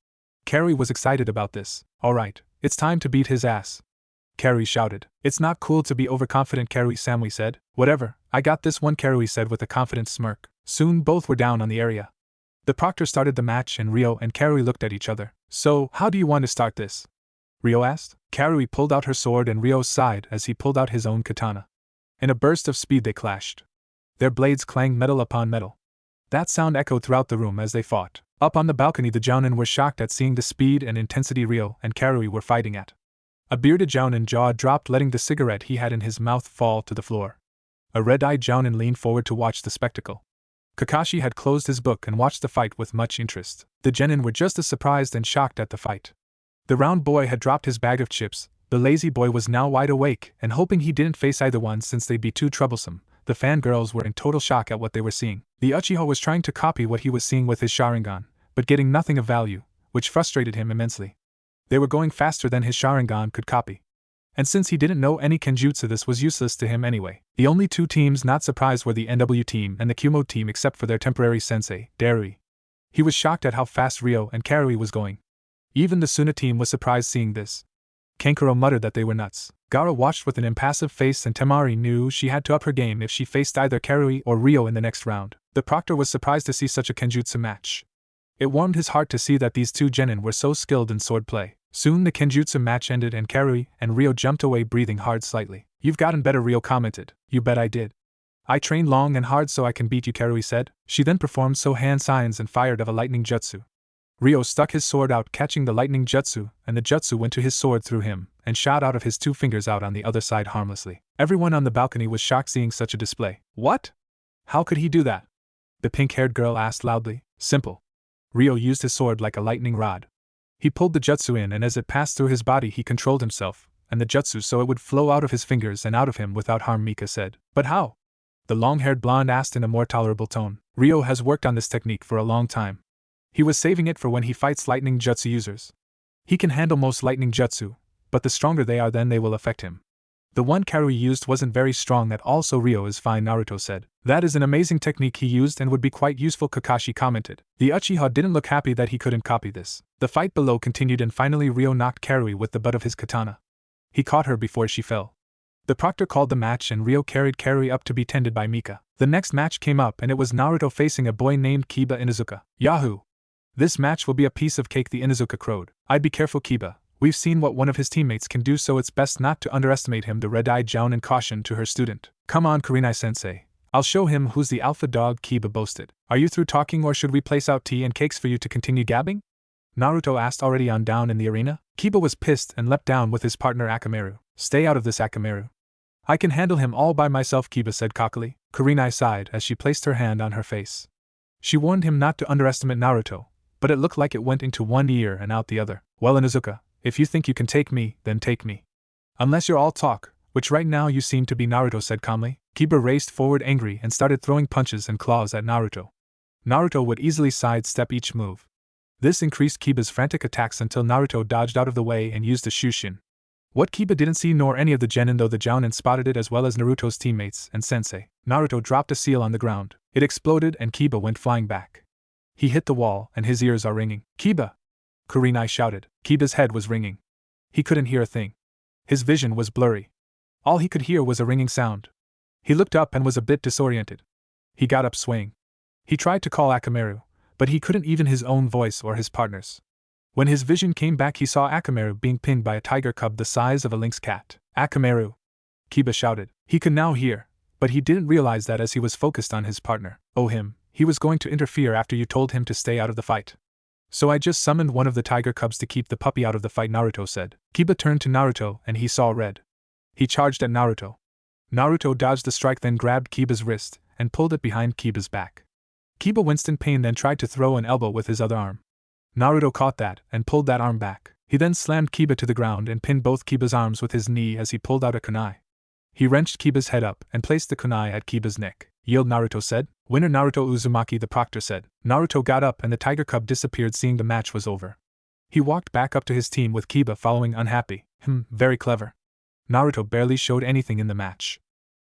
Karui was excited about this. Alright, it's time to beat his ass. Karui shouted. It's not cool to be overconfident, Karui, Samui said. Whatever, I got this one, Karui said with a confident smirk. Soon both were down on the area. The proctor started the match and Ryo and Karui looked at each other. So, how do you want to start this? Ryo asked. Karui pulled out her sword and Ryo sighed as he pulled out his own katana. In a burst of speed they clashed. Their blades clanged metal upon metal. That sound echoed throughout the room as they fought. Up on the balcony, the Jounin were shocked at seeing the speed and intensity Ryo and Karui were fighting at. A bearded Jounin jaw dropped, letting the cigarette he had in his mouth fall to the floor. A red-eyed Jounin leaned forward to watch the spectacle. Kakashi had closed his book and watched the fight with much interest. The genin were just as surprised and shocked at the fight. The round boy had dropped his bag of chips, The lazy boy was now wide awake and hoping he didn't face either one since they'd be too troublesome. The fangirls were in total shock at what they were seeing. The Uchiha was trying to copy what he was seeing with his Sharingan, but getting nothing of value, which frustrated him immensely. They were going faster than his Sharingan could copy. And since he didn't know any Kenjutsu, this was useless to him anyway. The only two teams not surprised were the NW team and the Kumo team except for their temporary sensei, Darui. He was shocked at how fast Ryo and Karui was going. Even the Suna team was surprised seeing this. Kankuro muttered that they were nuts. Gaara watched with an impassive face, and Temari knew she had to up her game if she faced either Karui or Ryo in the next round. The proctor was surprised to see such a Kenjutsu match. It warmed his heart to see that these two genin were so skilled in swordplay. Soon the Kenjutsu match ended and Karui and Ryo jumped away, breathing hard slightly. "You've gotten better," Ryo commented. "You bet I did. I trained long and hard so I can beat you," Karui said. She then performed so hand signs and fired of a lightning jutsu. Ryo stuck his sword out, catching the lightning jutsu, and the jutsu went to his sword through him, and shot out of his 2 fingers out on the other side harmlessly. Everyone on the balcony was shocked seeing such a display. "What? How could he do that?" the pink-haired girl asked loudly. "Simple. Ryo used his sword like a lightning rod. He pulled the jutsu in, and as it passed through his body he controlled himself, and the jutsu so it would flow out of his fingers and out of him without harm," Mika said. "But how?" the long-haired blonde asked in a more tolerable tone. "Ryo has worked on this technique for a long time. He was saving it for when he fights lightning jutsu users. He can handle most lightning jutsu, but the stronger they are, then they will affect him. The one Karui used wasn't very strong at all, so Ryo is fine," Naruto said. "That is an amazing technique he used and would be quite useful," Kakashi commented. The Uchiha didn't look happy that he couldn't copy this. The fight below continued and finally Ryo knocked Karui with the butt of his katana. He caught her before she fell. The proctor called the match and Ryo carried Karui up to be tended by Mika. The next match came up and it was Naruto facing a boy named Kiba Inuzuka. "Yahoo! This match will be a piece of cake," the Inuzuka crowed. "I'd be careful, Kiba. We've seen what one of his teammates can do, so it's best not to underestimate him," the red-eyed Jounin cautioned to her student. "Come on, Kurenai-sensei. I'll show him who's the alpha dog," Kiba boasted. "Are you through talking, or should we place out tea and cakes for you to continue gabbing?" Naruto asked, already on down in the arena. Kiba was pissed and leapt down with his partner Akamaru. "Stay out of this, Akamaru. I can handle him all by myself," Kiba said cockily. Kurenai sighed as she placed her hand on her face. She warned him not to underestimate Naruto, but it looked like it went into one ear and out the other. "Well, Inuzuka, if you think you can take me, then take me. Unless you're all talk, which right now you seem to be," Naruto said calmly. Kiba raced forward angry and started throwing punches and claws at Naruto. Naruto would easily sidestep each move. This increased Kiba's frantic attacks until Naruto dodged out of the way and used a Shushin. What Kiba didn't see, nor any of the genin, though the Jounin spotted it as well as Naruto's teammates and sensei. Naruto dropped a seal on the ground. It exploded and Kiba went flying back. He hit the wall and his ears are ringing. "Kiba!" Kurenai shouted. Kiba's head was ringing. He couldn't hear a thing. His vision was blurry. All he could hear was a ringing sound. He looked up and was a bit disoriented. He got up swaying. He tried to call Akamaru, but he couldn't even his own voice or his partner's. When his vision came back, he saw Akamaru being pinned by a tiger cub the size of a lynx cat. "Akamaru!" Kiba shouted. He could now hear, but he didn't realize that as he was focused on his partner. "Oh, him. He was going to interfere after you told him to stay out of the fight. So I just summoned one of the tiger cubs to keep the puppy out of the fight," Naruto said. Kiba turned to Naruto and he saw red. He charged at Naruto. Naruto dodged the strike, then grabbed Kiba's wrist and pulled it behind Kiba's back. Kiba winced in pain, then tried to throw an elbow with his other arm. Naruto caught that and pulled that arm back. He then slammed Kiba to the ground and pinned both Kiba's arms with his knee as he pulled out a kunai. He wrenched Kiba's head up and placed the kunai at Kiba's neck. "Yield," Naruto said. "Winner Naruto Uzumaki," the proctor said. Naruto got up and the tiger cub disappeared, seeing the match was over. He walked back up to his team with Kiba following, unhappy. Very clever. Naruto barely showed anything in the match.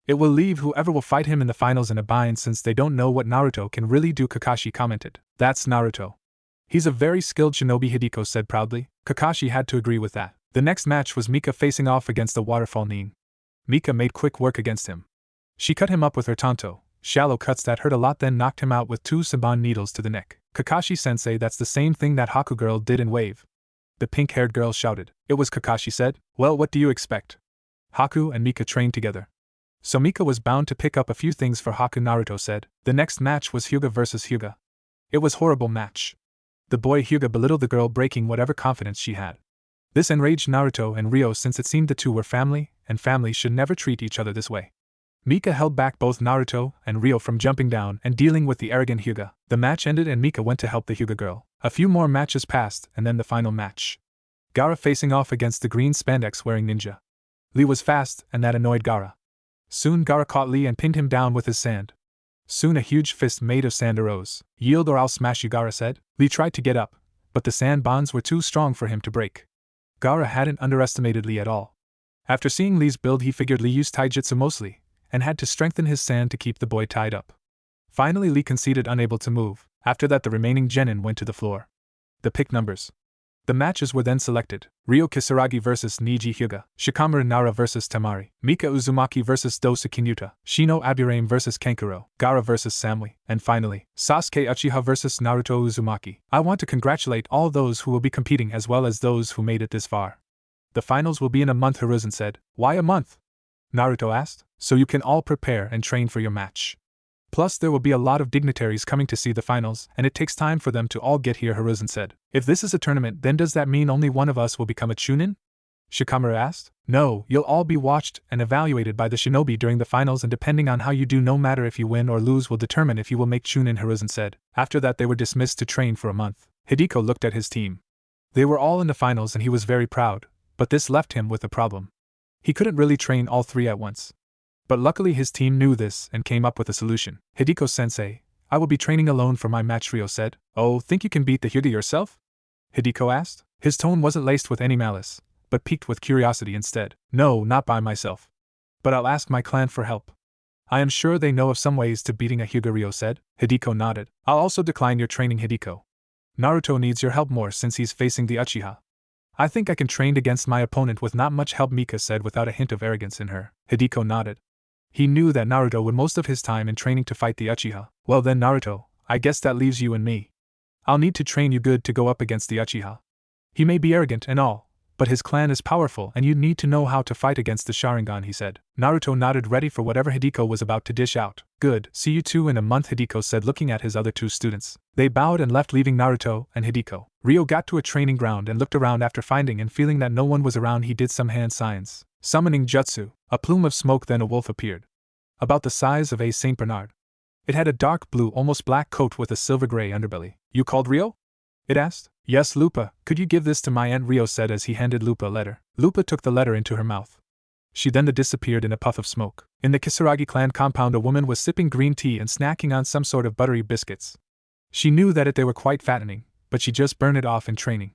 It will leave whoever will fight him in the finals in a bind since they don't know what Naruto can really do," Kakashi commented. "That's Naruto. He's a very skilled shinobi," Hideko said proudly. Kakashi had to agree with that. The next match was Mika facing off against the waterfall Nin. Mika made quick work against him. She cut him up with her tanto, shallow cuts that hurt a lot, then knocked him out with 2 Saban needles to the neck. "Kakashi-sensei, that's the same thing that Haku girl did in Wave," the pink-haired girl shouted. It was, Kakashi said. "Well, what do you expect? Haku and Mika trained together. So Mika was bound to pick up a few things for Haku," Naruto said. The next match was Hyuga versus Hyuga. It was horrible match. The boy Hyuga belittled the girl, breaking whatever confidence she had. This enraged Naruto and Ryo since it seemed the two were family, and families should never treat each other this way. Mika held back both Naruto and Ryo from jumping down and dealing with the arrogant Hyuga. The match ended and Mika went to help the Hyuga girl. A few more matches passed and then the final match. Gaara facing off against the green spandex wearing ninja. Lee was fast, and that annoyed Gaara. Soon Gaara caught Lee and pinned him down with his sand. Soon a huge fist made of sand arose. Yield or I'll smash you, Gaara said. Lee tried to get up, but the sand bonds were too strong for him to break. Gaara hadn't underestimated Lee at all. After seeing Lee's build, he figured Lee used taijutsu mostly, and had to strengthen his sand to keep the boy tied up. Finally, Lee conceded, unable to move. After that, the remaining genin went to the floor. The pick numbers. The matches were then selected: Ryo Kisaragi vs Neji Hyuga, Shikamaru Nara vs Tamari, Mika Uzumaki vs Dosa Kinuta, Shino Aburame vs Kankuro, Gaara vs Samui, and finally, Sasuke Uchiha vs Naruto Uzumaki. I want to congratulate all those who will be competing as well as those who made it this far. The finals will be in a month, Hiruzen said. Why a month? Naruto asked. So you can all prepare and train for your match. Plus there will be a lot of dignitaries coming to see the finals, and it takes time for them to all get here, Hiruzen said. If this is a tournament, then does that mean only one of us will become a chunin? Shikamaru asked. No, you'll all be watched and evaluated by the shinobi during the finals, and depending on how you do, no matter if you win or lose, will determine if you will make chunin, Hiruzen said. After that they were dismissed to train for a month. Hideko looked at his team. They were all in the finals and he was very proud, but this left him with a problem. He couldn't really train all three at once. But luckily his team knew this and came up with a solution. Hideko-sensei, I will be training alone for my match, Ryo said. Oh, think you can beat the Hyuga yourself? Hideko asked. His tone wasn't laced with any malice, but piqued with curiosity instead. No, not by myself. But I'll ask my clan for help. I am sure they know of some ways to beating a Hyuga, Ryo said. Hideko nodded. I'll also decline your training, Hideko. Naruto needs your help more since he's facing the Uchiha. I think I can train against my opponent with not much help, Mika said without a hint of arrogance in her. Hideko nodded. He knew that Naruto would most of his time in training to fight the Uchiha. Well then, Naruto, I guess that leaves you and me. I'll need to train you good to go up against the Uchiha. He may be arrogant and all, but his clan is powerful and you need to know how to fight against the Sharingan, he said. Naruto nodded, ready for whatever Hideko was about to dish out. Good, see you two in a month, Hideko said, looking at his other two students. They bowed and left, leaving Naruto and Hideko. Ryo got to a training ground and looked around. After finding and feeling that no one was around, he did some hand signs. Summoning jutsu, a plume of smoke, then a wolf appeared. About the size of a Saint Bernard. It had a dark blue, almost black coat with a silver-gray underbelly. You called Ryo? It asked. Yes, Lupa, could you give this to my aunt, Ryo said as he handed Lupa a letter. Lupa took the letter into her mouth. She then disappeared in a puff of smoke. In the Kisaragi clan compound, a woman was sipping green tea and snacking on some sort of buttery biscuits. She knew that they were quite fattening, but she just burned it off in training.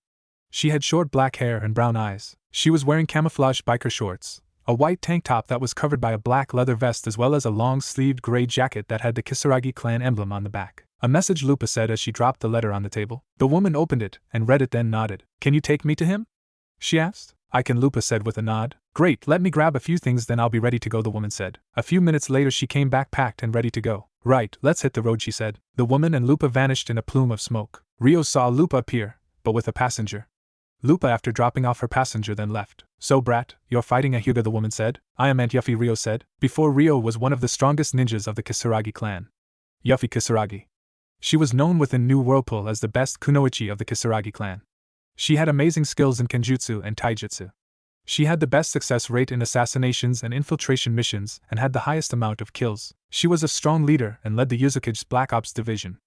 She had short black hair and brown eyes. She was wearing camouflage biker shorts, a white tank top that was covered by a black leather vest, as well as a long-sleeved gray jacket that had the Kisaragi clan emblem on the back. A message, Lupa said as she dropped the letter on the table. The woman opened it and read it, then nodded. Can you take me to him? She asked. I can, Lupa said with a nod. Great, let me grab a few things, then I'll be ready to go, the woman said. A few minutes later she came back packed and ready to go. Right, let's hit the road, she said. The woman and Lupa vanished in a plume of smoke. Ryo saw Lupa appear, but with a passenger. Lupa, after dropping off her passenger, then left. So brat, you're fighting a Hyuga, the woman said. I am Aunt Yuffie, Ryo said. Before, Ryo was one of the strongest ninjas of the Kisaragi clan. Yuffie Kisaragi. She was known within New Whirlpool as the best kunoichi of the Kisaragi clan. She had amazing skills in kenjutsu and taijutsu. She had the best success rate in assassinations and infiltration missions and had the highest amount of kills. She was a strong leader and led the Uzukage's Black Ops division.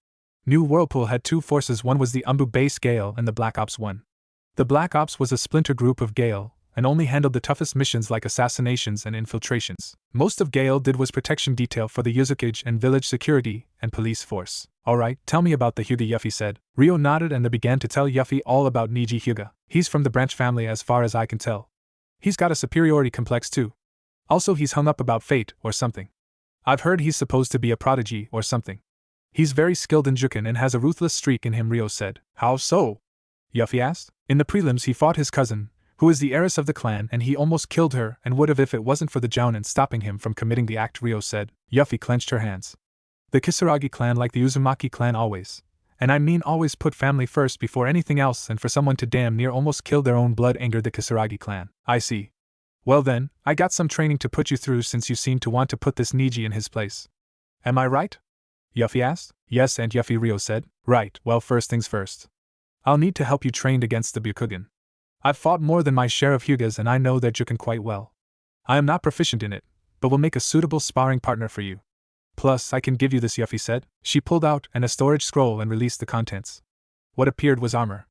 New Whirlpool had two forces, one was the Umbu base Gale and the Black Ops 1. The Black Ops was a splinter group of Gale, and only handled the toughest missions like assassinations and infiltrations. Most of Gale did was protection detail for the Uzukage and village security and police force. Alright, tell me about the Hyuga, Yuffie said. Ryo nodded and they began to tell Yuffie all about Neji Hyuga. He's from the branch family as far as I can tell. He's got a superiority complex too. Also he's hung up about fate or something. I've heard he's supposed to be a prodigy or something. He's very skilled in Juken and has a ruthless streak in him, Ryo said. How so? Yuffie asked. In the prelims he fought his cousin, who is the heiress of the clan, and he almost killed her and would have if it wasn't for the Jounin stopping him from committing the act, Ryo said. Yuffie clenched her hands. The Kisaragi clan, like the Uzumaki clan, always, and I mean always, put family first before anything else, and for someone to damn near almost kill their own blood angered the Kisaragi clan. I see. Well then, I got some training to put you through since you seem to want to put this Neji in his place. Am I right? Yuffie asked. Yes, Aunt Yuffie, Ryo said. Right, well first things first. I'll need to help you train against the Byakugan. I've fought more than my share of Hyugas and I know their Juken quite well. I am not proficient in it, but will make a suitable sparring partner for you. Plus, I can give you this, Yuffie said. She pulled out a storage scroll and released the contents. What appeared was armor.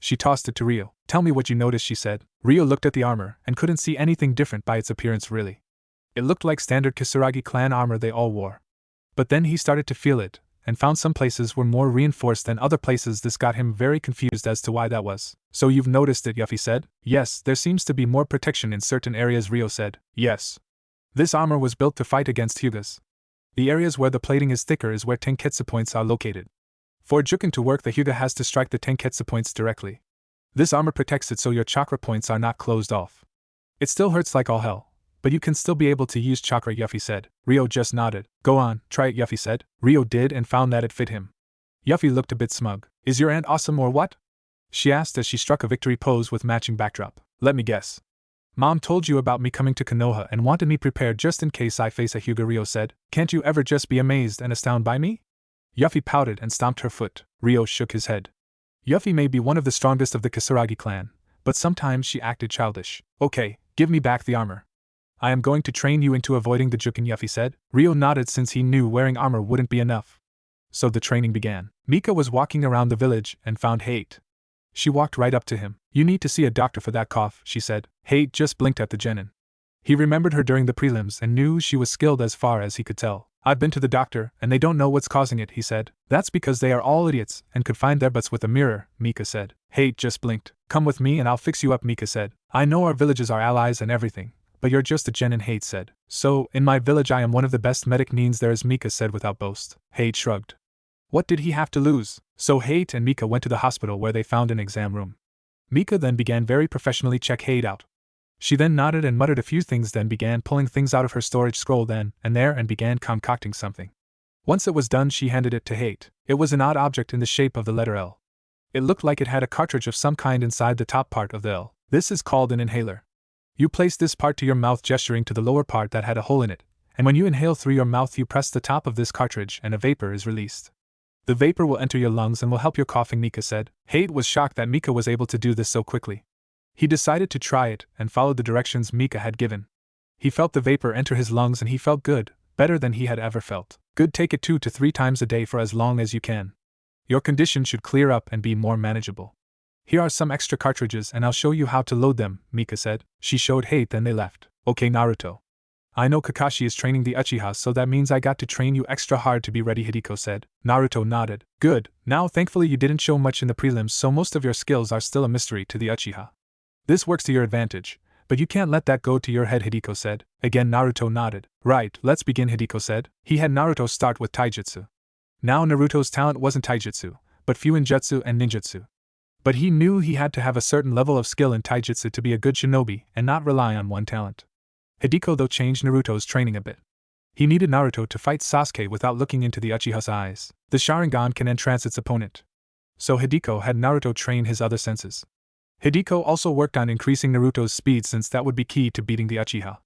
She tossed it to Ryo. Tell me what you noticed, she said. Ryo looked at the armor and couldn't see anything different by its appearance really. It looked like standard Kisaragi clan armor they all wore. But then he started to feel it, and found some places were more reinforced than other places. This got him very confused as to why that was. So you've noticed it, Yuffie said. Yes, there seems to be more protection in certain areas, Ryo said. Yes. This armor was built to fight against Hyugas. The areas where the plating is thicker is where Tenketsu points are located. For Juken to work, the Hyuga has to strike the Tenketsu points directly. This armor protects it so your chakra points are not closed off. It still hurts like all hell, but you can still be able to use chakra, Yuffie said. Ryo just nodded. Go on, try it, Yuffie said. Ryo did and found that it fit him. Yuffie looked a bit smug. Is your aunt awesome or what? She asked as she struck a victory pose with matching backdrop. Let me guess. Mom told you about me coming to Konoha and wanted me prepared just in case I face a Hyuga, Ryo said. Can't you ever just be amazed and astounded by me? Yuffie pouted and stomped her foot. Ryo shook his head. Yuffie may be one of the strongest of the Kisaragi clan, but sometimes she acted childish. Okay, give me back the armor. I am going to train you into avoiding the Juken, Yuffie said. Ryo nodded since he knew wearing armor wouldn't be enough. So the training began. Mika was walking around the village and found Hate. She walked right up to him. You need to see a doctor for that cough, she said. Hate just blinked at the genin. He remembered her during the prelims and knew she was skilled as far as he could tell. I've been to the doctor, and they don't know what's causing it, he said. That's because they are all idiots and could find their butts with a mirror, Mika said. Hate just blinked. Come with me and I'll fix you up, Mika said. I know our villages are allies and everything, but you're just a genin, Hate said. So, in my village I am one of the best medic neens there is, Mika said without boast. Hate shrugged. What did he have to lose? So Hate and Mika went to the hospital where they found an exam room. Mika then began very professionally check Hate out. She then nodded and muttered a few things, then began pulling things out of her storage scroll then and there and began concocting something. Once it was done, she handed it to Hate. It was an odd object in the shape of the letter L. It looked like it had a cartridge of some kind inside the top part of the L. This is called an inhaler. You place this part to your mouth, gesturing to the lower part that had a hole in it, and when you inhale through your mouth you press the top of this cartridge and a vapor is released. The vapor will enter your lungs and will help your coughing, Mika said. Hate was shocked that Mika was able to do this so quickly. He decided to try it and followed the directions Mika had given. He felt the vapor enter his lungs and he felt good, better than he had ever felt. Good, take it 2 to 3 times a day for as long as you can. Your condition should clear up and be more manageable. Here are some extra cartridges and I'll show you how to load them, Mika said. She showed Hate, then they left. Okay, Naruto. I know Kakashi is training the Uchiha, so that means I got to train you extra hard to be ready, Hideko said. Naruto nodded. Good, now thankfully you didn't show much in the prelims, so most of your skills are still a mystery to the Uchiha. This works to your advantage, but you can't let that go to your head, Hideko said. Again Naruto nodded. Right, let's begin, Hideko said. He had Naruto start with taijutsu. Now Naruto's talent wasn't taijutsu, but fuinjutsu and ninjutsu. But he knew he had to have a certain level of skill in taijutsu to be a good shinobi and not rely on one talent. Hideko though changed Naruto's training a bit. He needed Naruto to fight Sasuke without looking into the Uchiha's eyes. The Sharingan can entrance its opponent. So Hideko had Naruto train his other senses. Hideko also worked on increasing Naruto's speed since that would be key to beating the Uchiha.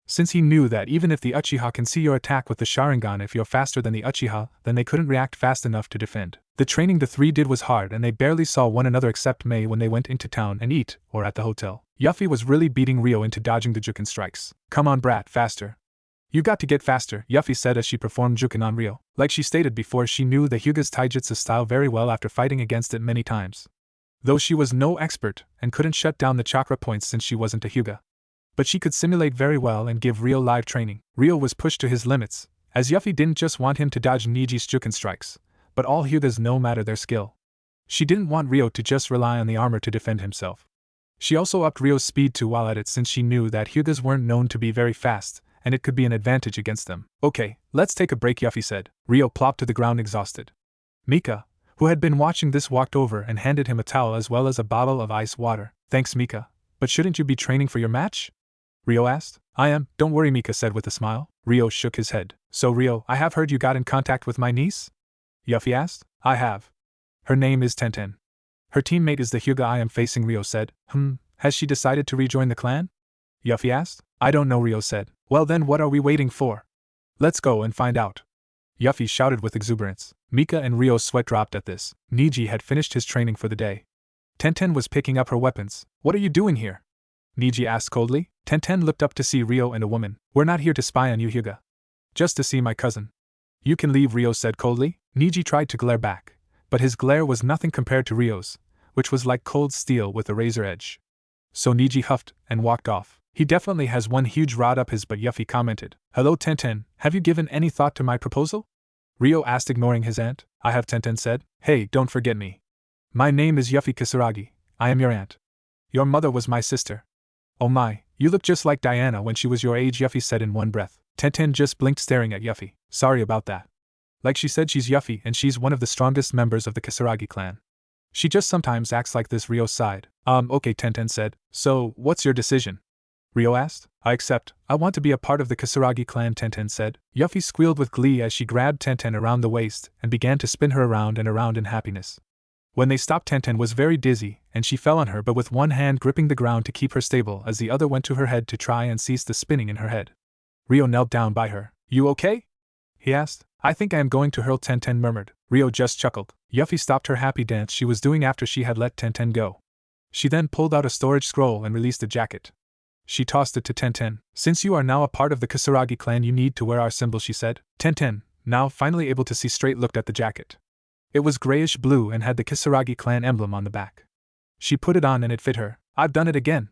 Since he knew that even if the Uchiha can see your attack with the Sharingan, if you're faster than the Uchiha, then they couldn't react fast enough to defend. The training the three did was hard and they barely saw one another except May when they went into town and eat, or at the hotel. Yuffie was really beating Ryo into dodging the Juken strikes. Come on brat, faster. You got to get faster, Yuffie said as she performed Juken on Ryo. Like she stated before, she knew the Hyuga's taijutsu style very well after fighting against it many times. Though she was no expert and couldn't shut down the chakra points since she wasn't a Hyuga. But she could simulate very well and give Ryo live training. Ryo was pushed to his limits, as Yuffie didn't just want him to dodge Neji's Juken strikes, but all Hyugas no matter their skill. She didn't want Ryo to just rely on the armor to defend himself. She also upped Ryo's speed too while at it since she knew that Hyugas weren't known to be very fast, and it could be an advantage against them. Okay, let's take a break, Yuffie said. Ryo plopped to the ground exhausted. Mika, who had been watching this, walked over and handed him a towel as well as a bottle of ice water. Thanks, Mika, but shouldn't you be training for your match? Ryo asked. I am, don't worry, Mika said with a smile. Ryo shook his head. So Ryo, I have heard you got in contact with my niece? Yuffie asked. I have. Her name is Tenten. Her teammate is the Hyuga I am facing, Ryo said. Has she decided to rejoin the clan? Yuffie asked. I don't know, Ryo said. Well then what are we waiting for? Let's go and find out. Yuffie shouted with exuberance. Mika and Ryo's sweat dropped at this. Neji had finished his training for the day. Tenten was picking up her weapons. What are you doing here? Neji asked coldly. Tenten looked up to see Ryo and a woman. We're not here to spy on you, Hyuga. Just to see my cousin. You can leave, Ryo said coldly. Neji tried to glare back, but his glare was nothing compared to Ryo's, which was like cold steel with a razor edge. So Neji huffed and walked off. He definitely has one huge rod up his butt, Yuffie commented. Hello Tenten, have you given any thought to my proposal? Ryo asked, ignoring his aunt. I have, Tenten said. Hey, don't forget me. My name is Yuffie Kisaragi. I am your aunt. Your mother was my sister. Oh my, you look just like Diana when she was your age, Yuffie said in one breath. Tenten just blinked, staring at Yuffie. Sorry about that. Like she said, she's Yuffie and she's one of the strongest members of the Kisaragi clan. She just sometimes acts like this, Ryo sighed. Okay, Tenten said. So, what's your decision? Ryo asked. I accept. I want to be a part of the Kisaragi clan, Tenten said. Yuffie squealed with glee as she grabbed Tenten around the waist and began to spin her around and around in happiness. When they stopped, Tenten was very dizzy, and she fell on her but with one hand gripping the ground to keep her stable as the other went to her head to try and cease the spinning in her head. Ryo knelt down by her. You okay? He asked. I think I am going to hurl, Tenten murmured. Ryo just chuckled. Yuffie stopped her happy dance she was doing after she had let Tenten go. She then pulled out a storage scroll and released a jacket. She tossed it to Tenten. Since you are now a part of the Kisaragi clan, you need to wear our symbol, she said. Tenten, now finally able to see straight, looked at the jacket. It was grayish blue and had the Kisaragi clan emblem on the back. She put it on and it fit her. I've done it again!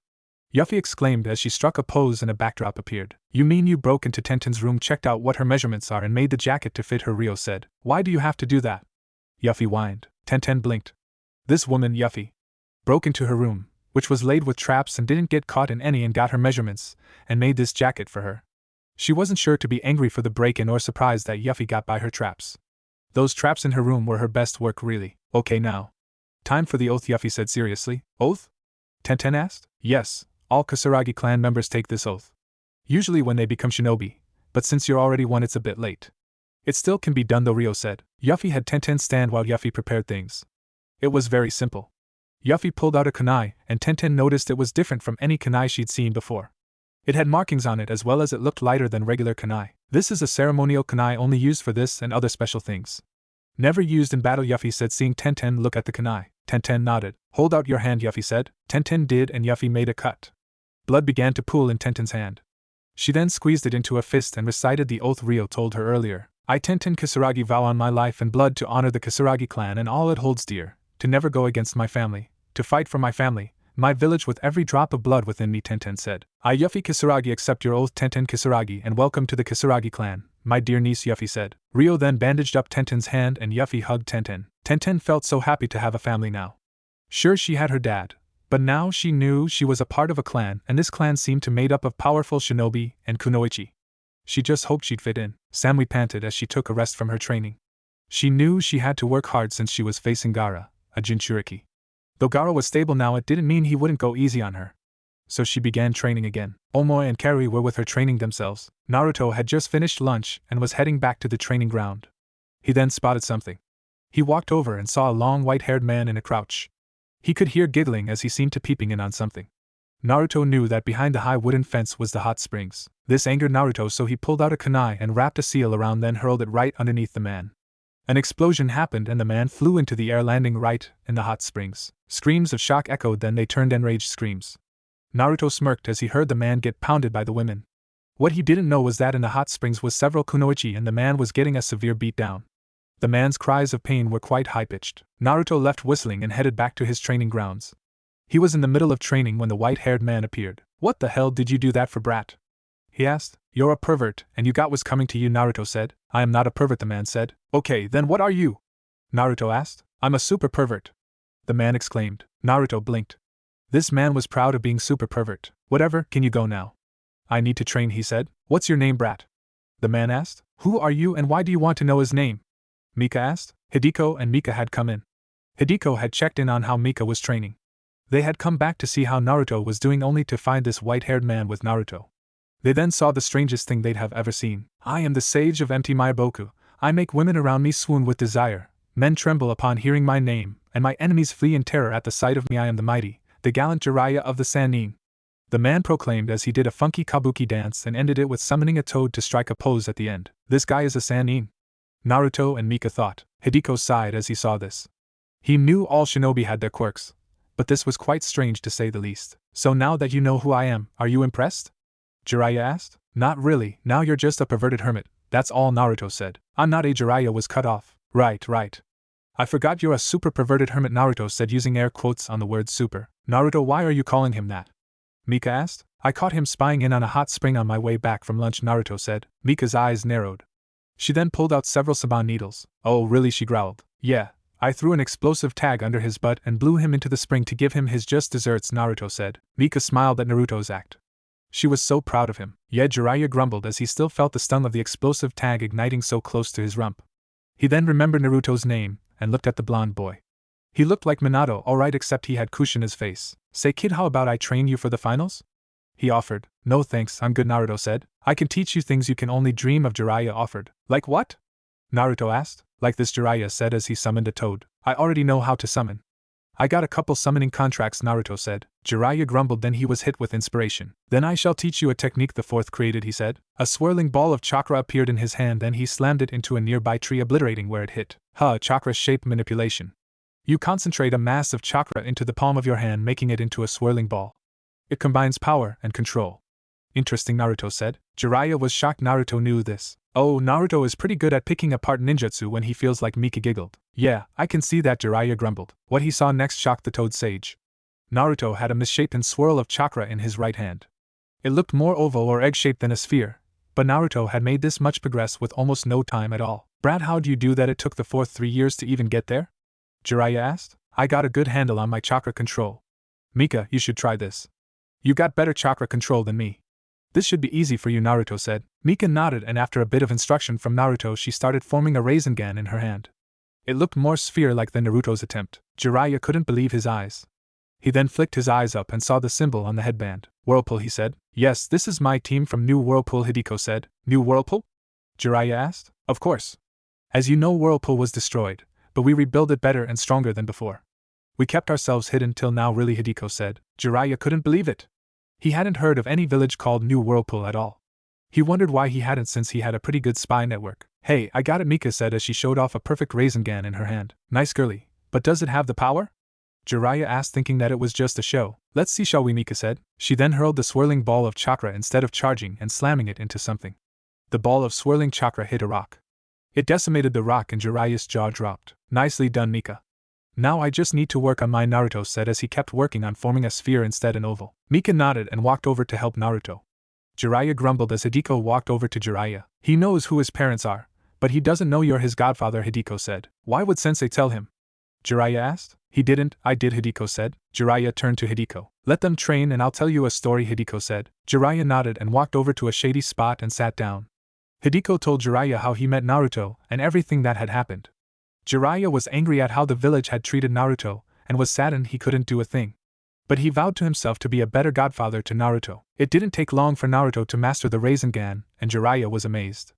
Yuffie exclaimed as she struck a pose and a backdrop appeared. You mean you broke into Tenten's room, checked out what her measurements are and made the jacket to fit her, Ryo said. Why do you have to do that? Yuffie whined. Tenten blinked. This woman, Yuffie, broke into her room, which was laid with traps and didn't get caught in any, and got her measurements, and made this jacket for her. She wasn't sure to be angry for the break-in or surprised that Yuffie got by her traps. Those traps in her room were her best work, really. Okay now. Time for the oath, Yuffie said seriously. Oath? Tenten asked. Yes, all Kisaragi clan members take this oath. Usually when they become shinobi, but since you're already one it's a bit late. It still can be done though, Ryo said. Yuffie had Tenten stand while Yuffie prepared things. It was very simple. Yuffie pulled out a kunai, and Tenten noticed it was different from any kunai she'd seen before. It had markings on it as well as it looked lighter than regular kunai. This is a ceremonial kunai only used for this and other special things. Never used in battle, Yuffie said, seeing Tenten look at the kunai. Tenten nodded. Hold out your hand, Yuffie said. Tenten did, and Yuffie made a cut. Blood began to pool in Tenten's hand. She then squeezed it into a fist and recited the oath Ryo told her earlier. I, Tenten Kisaragi, vow on my life and blood to honor the Kisaragi clan and all it holds dear, to never go against my family, to fight for my family, my village with every drop of blood within me, Tenten said. I, Yuffie Kisaragi, accept your oath, Tenten Kisaragi, and welcome to the Kisaragi clan, my dear niece, Yuffie said. Ryo then bandaged up Tenten's hand and Yuffie hugged Tenten. Tenten felt so happy to have a family now. Sure, she had her dad, but now she knew she was a part of a clan, and this clan seemed to made up of powerful shinobi and kunoichi. She just hoped she'd fit in. Samui panted as she took a rest from her training. She knew she had to work hard since she was facing Gaara, a Jinchuriki. Though Gaara was stable now, it didn't mean he wouldn't go easy on her. So she began training again. Omoe and Karui were with her training themselves. Naruto had just finished lunch and was heading back to the training ground. He then spotted something. He walked over and saw a long white-haired man in a crouch. He could hear giggling as he seemed to peeping in on something. Naruto knew that behind the high wooden fence was the hot springs. This angered Naruto, so he pulled out a kunai and wrapped a seal around, then hurled it right underneath the man. An explosion happened and the man flew into the air, landing right in the hot springs. Screams of shock echoed, then they turned enraged screams. Naruto smirked as he heard the man get pounded by the women. What he didn't know was that in the hot springs was several kunoichi and the man was getting a severe beatdown. The man's cries of pain were quite high-pitched. Naruto left whistling and headed back to his training grounds. He was in the middle of training when the white-haired man appeared. What the hell did you do that for, brat? He asked. You're a pervert, and you got what's coming to you, Naruto said. I am not a pervert, the man said. Okay, then what are you? Naruto asked. I'm a super pervert, the man exclaimed. Naruto blinked. This man was proud of being super pervert. Whatever, can you go now? I need to train, he said. What's your name, brat? The man asked. Who are you and why do you want to know his name? Mika asked. Hideko and Mika had come in. Hideko had checked in on how Mika was training. They had come back to see how Naruto was doing, only to find this white-haired man with Naruto. They then saw the strangest thing they'd have ever seen. I am the sage of empty Maiboku. I make women around me swoon with desire. Men tremble upon hearing my name, and my enemies flee in terror at the sight of me. I am the mighty, the gallant Jiraiya of the Sannin. The man proclaimed as he did a funky kabuki dance and ended it with summoning a toad to strike a pose at the end. This guy is a Sannin, Naruto and Mika thought. Hideko sighed as he saw this. He knew all shinobi had their quirks, but this was quite strange to say the least. So now that you know who I am, are you impressed? Jiraiya asked. Not really, now you're just a perverted hermit, that's all, Naruto said. I'm not a Jiraiya was cut off. Right. I forgot you're a super perverted hermit, Naruto said using air quotes on the word super. Naruto, why are you calling him that? Mika asked. I caught him spying in on a hot spring on my way back from lunch, Naruto said. Mika's eyes narrowed. She then pulled out several saban needles. Oh really, she growled. Yeah, I threw an explosive tag under his butt and blew him into the spring to give him his just desserts, Naruto said. Mika smiled at Naruto's act. She was so proud of him. Yet Jiraiya grumbled as he still felt the stung of the explosive tag igniting so close to his rump. He then remembered Naruto's name and looked at the blonde boy. He looked like Minato, alright, except he had Kushina's face. Say kid, how about I train you for the finals? He offered. No thanks, I'm good, Naruto said. I can teach you things you can only dream of, Jiraiya offered. Like what? Naruto asked. Like this, Jiraiya said as he summoned a toad. I already know how to summon. I got a couple summoning contracts, Naruto said. Jiraiya grumbled, then he was hit with inspiration. Then I shall teach you a technique the fourth created, he said. A swirling ball of chakra appeared in his hand, then he slammed it into a nearby tree, obliterating where it hit. Chakra shape manipulation. You concentrate a mass of chakra into the palm of your hand, making it into a swirling ball. It combines power and control. Interesting, Naruto said. Jiraiya was shocked Naruto knew this. Oh, Naruto is pretty good at picking apart ninjutsu when he feels like. Mika giggled. Yeah, I can see that, Jiraiya grumbled. What he saw next shocked the toad sage. Naruto had a misshapen swirl of chakra in his right hand. It looked more oval or egg-shaped than a sphere, but Naruto had made this much progress with almost no time at all. Brad, how'd you do that? It took the fourth 3 years to even get there? Jiraiya asked. I got a good handle on my chakra control. Mika, you should try this. You got better chakra control than me. This should be easy for you, Naruto said. Mika nodded, and after a bit of instruction from Naruto, she started forming a Rasengan in her hand. It looked more sphere-like than Naruto's attempt. Jiraiya couldn't believe his eyes. He then flicked his eyes up and saw the symbol on the headband. Whirlpool, he said. Yes, this is my team from New Whirlpool, Hideko said. New Whirlpool? Jiraiya asked. Of course. As you know, Whirlpool was destroyed, but we rebuilt it better and stronger than before. We kept ourselves hidden till now, really, Hideko said. Jiraiya couldn't believe it. He hadn't heard of any village called New Whirlpool at all. He wondered why he hadn't, since he had a pretty good spy network. Hey, I got it, Mika said as she showed off a perfect Rasengan in her hand. Nice girly, but does it have the power? Jiraiya asked, thinking that it was just a show. Let's see, shall we, Mika said. She then hurled the swirling ball of chakra instead of charging and slamming it into something. The ball of swirling chakra hit a rock. It decimated the rock and Jiraiya's jaw dropped. Nicely done, Mika. Now I just need to work on mine, Naruto said as he kept working on forming a sphere instead an oval. Mika nodded and walked over to help Naruto. Jiraiya grumbled as Hideko walked over to Jiraiya. He knows who his parents are, but he doesn't know you're his godfather, Hideko said. Why would Sensei tell him? Jiraiya asked. He didn't, I did, Hideko said. Jiraiya turned to Hideko. Let them train and I'll tell you a story, Hideko said. Jiraiya nodded and walked over to a shady spot and sat down. Hideko told Jiraiya how he met Naruto and everything that had happened. Jiraiya was angry at how the village had treated Naruto, and was saddened he couldn't do a thing. But he vowed to himself to be a better godfather to Naruto. It didn't take long for Naruto to master the Rasengan, and Jiraiya was amazed.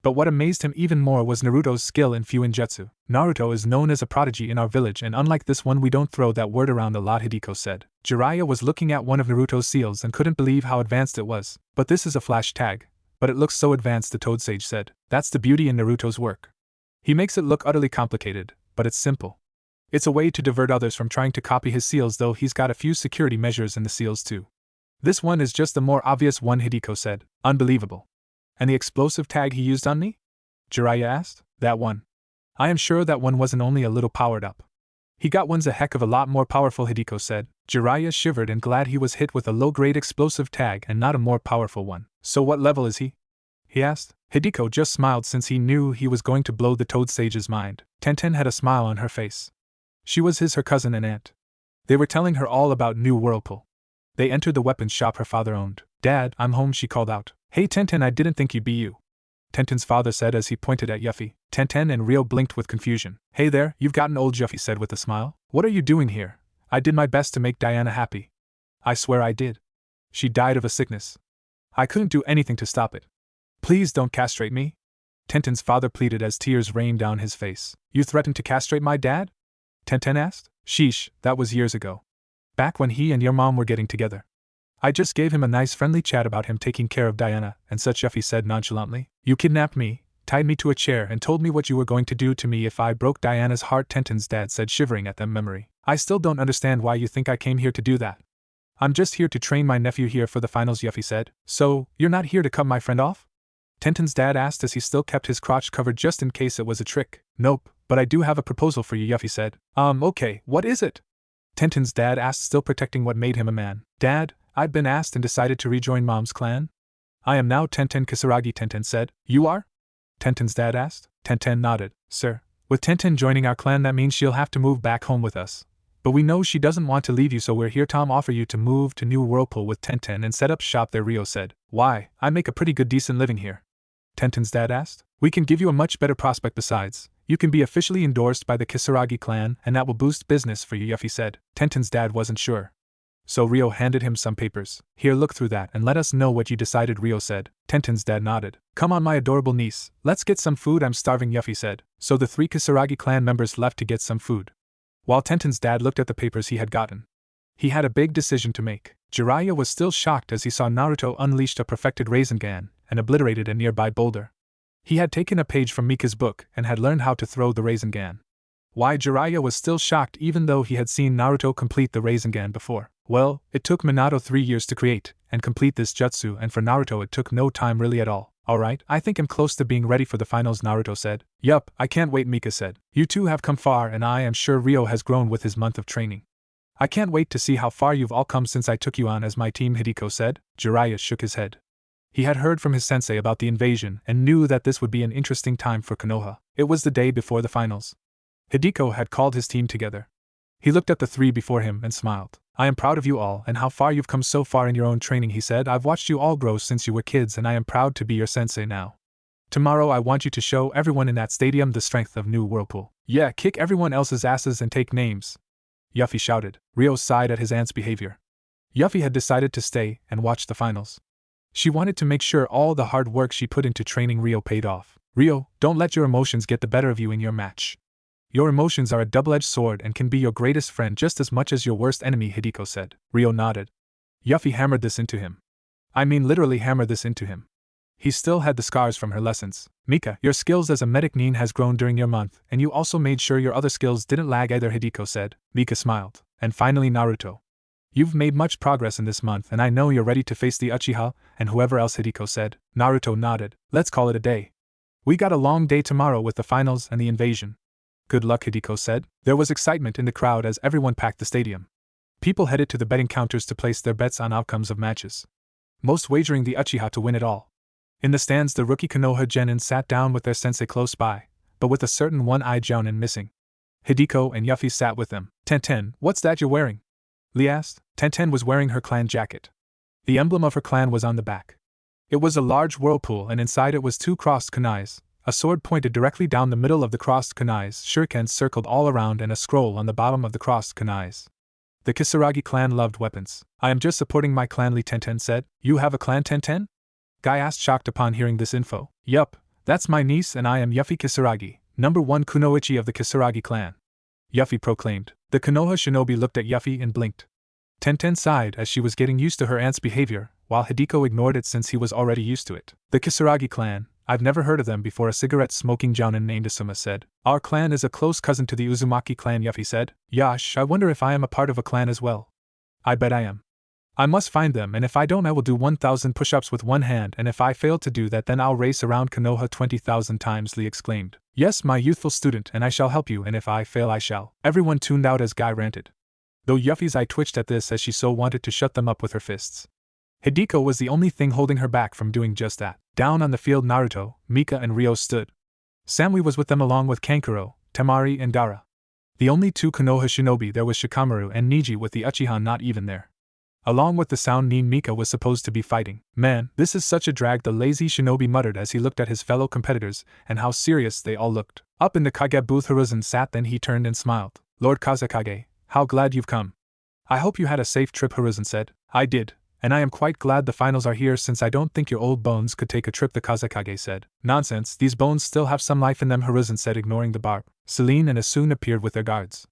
But what amazed him even more was Naruto's skill in Fuinjutsu. Naruto is known as a prodigy in our village, and unlike this one, we don't throw that word around a lot, Hideko said. Jiraiya was looking at one of Naruto's seals and couldn't believe how advanced it was. But this is a flash tag. But it looks so advanced, the Toad Sage said. That's the beauty in Naruto's work. He makes it look utterly complicated, but it's simple. It's a way to divert others from trying to copy his seals, though he's got a few security measures in the seals too. This one is just the more obvious one, Hideko said. Unbelievable. And the explosive tag he used on me? Jiraiya asked. That one. I am sure that one wasn't only a little powered up. He got one's a heck of a lot more powerful, Hideko said. Jiraiya shivered and glad he was hit with a low-grade explosive tag and not a more powerful one. So what level is he? He asked. Hideko just smiled since he knew he was going to blow the Toad Sage's mind. Tenten had a smile on her face. She was her cousin and aunt. They were telling her all about New Whirlpool. They entered the weapons shop her father owned. Dad, I'm home, she called out. Hey Tenten, I didn't think you'd be you. Tenten's father said as he pointed at Yuffie. Tenten and Rio blinked with confusion. Hey there, you've gotten old, Yuffie said with a smile. What are you doing here? I did my best to make Diana happy. I swear I did. She died of a sickness. I couldn't do anything to stop it. Please don't castrate me. Tenten's father pleaded as tears rained down his face. You threatened to castrate my dad? Tenten asked. Sheesh, that was years ago. Back when he and your mom were getting together. I just gave him a nice friendly chat about him taking care of Diana, and such, Yuffie said nonchalantly. You kidnapped me, tied me to a chair and told me what you were going to do to me if I broke Diana's heart, Tenten's dad said, shivering at the memory. I still don't understand why you think I came here to do that. I'm just here to train my nephew here for the finals, Yuffie said. So, you're not here to cut my friend off? Tenten's dad asked as he still kept his crotch covered just in case it was a trick. Nope, But I do have a proposal for you, Yuffie said. Okay, what is it? Tenten's dad asked, still protecting what made him a man. Dad, I've been asked and decided to rejoin Mom's clan. I am now Tenten Kisaragi, Tenten said. You are? Tenten's dad asked. Tenten nodded. Sir, with Tenten joining our clan that means she'll have to move back home with us. But we know she doesn't want to leave you, so we're here to offer you to move to New Whirlpool with Tenten and set up shop there, Rio said. Why, I make a pretty good decent living here. Tenten's dad asked. We can give you a much better prospect besides. You can be officially endorsed by the Kisaragi clan and that will boost business for you, Yuffie said. Tenten's dad wasn't sure. So Rio handed him some papers. Here, look through that and let us know what you decided, Rio said. Tenten's dad nodded. Come on, my adorable niece, let's get some food, I'm starving, Yuffie said. So the 3 Kisaragi clan members left to get some food. While Tenten's dad looked at the papers he had gotten, he had a big decision to make. Jiraiya was still shocked as he saw Naruto unleashed a perfected Rasengan and obliterated a nearby boulder. He had taken a page from Mika's book and had learned how to throw the Rasengan. Why Jiraiya was still shocked even though he had seen Naruto complete the Rasengan before? Well, it took Minato 3 years to create and complete this jutsu, and for Naruto it took no time really at all. Alright, I think I'm close to being ready for the finals, Naruto said. Yup, I can't wait, Mika said. You two have come far and I am sure Rio has grown with his month of training. I can't wait to see how far you've all come since I took you on as my team, Hideko said. Jiraiya shook his head. He had heard from his sensei about the invasion and knew that this would be an interesting time for Konoha. It was the day before the finals. Hideko had called his team together. He looked at the 3 before him and smiled. I am proud of you all and how far you've come so far in your own training, he said. I've watched you all grow since you were kids and I am proud to be your sensei now. Tomorrow I want you to show everyone in that stadium the strength of New Whirlpool. Yeah, kick everyone else's asses and take names, Yuffie shouted. Rio sighed at his aunt's behavior. Yuffie had decided to stay and watch the finals. She wanted to make sure all the hard work she put into training Rio paid off. Rio, don't let your emotions get the better of you in your match. Your emotions are a double-edged sword and can be your greatest friend just as much as your worst enemy, Hideko said. Rio nodded. Yuffie hammered this into him. I mean literally hammered this into him. He still had the scars from her lessons. Mika, your skills as a medic nin has grown during your month, and you also made sure your other skills didn't lag either, Hideko said. Mika smiled. And finally Naruto. You've made much progress in this month and I know you're ready to face the Uchiha and whoever else, Hideko said. Naruto nodded. Let's call it a day. We got a long day tomorrow with the finals and the invasion. Good luck, Hideko said. There was excitement in the crowd as everyone packed the stadium. People headed to the betting counters to place their bets on outcomes of matches, most wagering the Uchiha to win it all. In the stands the rookie Konoha genin sat down with their sensei close by, but with a certain one-eyed jounin missing. Hideko and Yuffie sat with them. Tenten, what's that you're wearing? Lee asked. Tenten was wearing her clan jacket. The emblem of her clan was on the back. It was a large whirlpool and inside it was 2 crossed kunais, a sword pointed directly down the middle of the crossed kunais, shurikens circled all around and a scroll on the bottom of the crossed kunais. The Kisaragi clan loved weapons. I am just supporting my clan, Lee Tenten said. You have a clan, Tenten? Guy asked, shocked upon hearing this info. Yup, that's my niece and I am Yuffie Kisaragi, #1 kunoichi of the Kisaragi clan, Yuffie proclaimed. The Konoha shinobi looked at Yuffie and blinked. Tenten sighed as she was getting used to her aunt's behavior, while Hideko ignored it since he was already used to it. The Kisaragi clan, I've never heard of them before, a cigarette-smoking jounin named Asuma said. Our clan is a close cousin to the Uzumaki clan, Yuffie said. Yash, I wonder if I am a part of a clan as well. I bet I am. I must find them, and if I don't I will do 1,000 push-ups with one hand, and if I fail to do that then I'll race around Konoha 20,000 times, Lee exclaimed. Yes, my youthful student, and I shall help you, and if I fail I shall. Everyone tuned out as Guy ranted, though Yuffie's eye twitched at this as she so wanted to shut them up with her fists. Hideko was the only thing holding her back from doing just that. Down on the field Naruto, Mika and Rio stood. Samui was with them along with Kankuro, Temari and Dara. The only 2 Konoha shinobi there was Shikamaru and Neji, with the Uchiha not even there. Along with the sound nin Mika was supposed to be fighting. Man, this is such a drag, the lazy shinobi muttered as he looked at his fellow competitors and how serious they all looked. Up in the Kage booth Hiruzen sat, then he turned and smiled. Lord Kazekage, how glad you've come. I hope you had a safe trip, Hiruzen said. I did, and I am quite glad the finals are here since I don't think your old bones could take a trip, the Kazekage said. Nonsense, these bones still have some life in them, Hiruzen said, ignoring the barb. Celine and Asun appeared with their guards.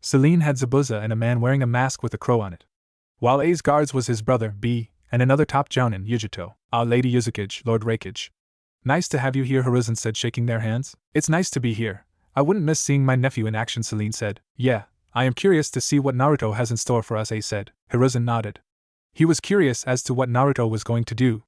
Celine had Zabuza and a man wearing a mask with a crow on it, while A's guards was his brother, B, and another top jounin, Yujito. Ah, Lady Yuzukage, Lord Reikage. Nice to have you here, Hiruzen said, shaking their hands. It's nice to be here. I wouldn't miss seeing my nephew in action, Celine said. Yeah, I am curious to see what Naruto has in store for us, A said. Hiruzen nodded. He was curious as to what Naruto was going to do.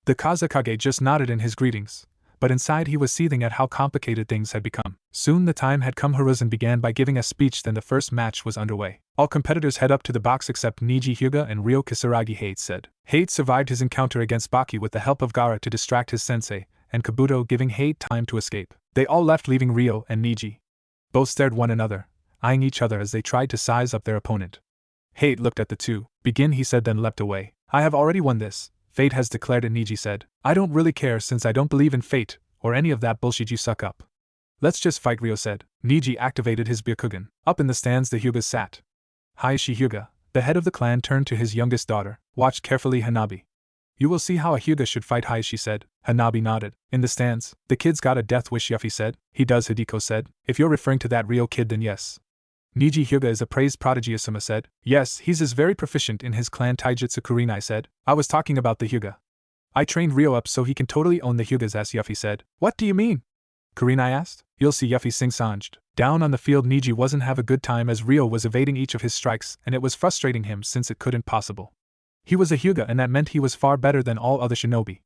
The Kazekage just nodded in his greetings, but inside he was seething at how complicated things had become. Soon the time had come. Hiruzen began by giving a speech, then the first match was underway. All competitors head up to the box except Neji Hyuga and Ryo Kisaragi. Hate said. Hate survived his encounter against Baki with the help of Gaara to distract his sensei, and Kabuto giving Hate time to escape. They all left, leaving Ryo and Neji. Both stared one another, eyeing each other as they tried to size up their opponent. Hate looked at the two. Begin, he said, then leapt away. I have already won this. Fate has declared it, Neji said. I don't really care since I don't believe in fate, or any of that bullshit you suck up. Let's just fight, Ryo said. Neji activated his Byakugan. Up in the stands the Hyugas sat. Hayashi Hyuga, the head of the clan, turned to his youngest daughter. Watch carefully, Hanabi. You will see how a Hyuga should fight, Hayashi said. Hanabi nodded. In the stands, the kid's got a death wish, Yuffie said. He does, Hideko said. If you're referring to that Ryo kid, then yes. Neji Hyuga is a praised prodigy, Asuma said. Yes, he's as very proficient in his clan taijutsu, Kurinai said. I was talking about the Hyuga. I trained Ryo up so he can totally own the Hyugas, as Yuffie said. What do you mean? Kurinai asked. You'll see, Yuffie sing-songed. Down on the field, Neji wasn't have a good time as Ryo was evading each of his strikes, and it was frustrating him since it couldn't possible. He was a Hyuga, and that meant he was far better than all other shinobi.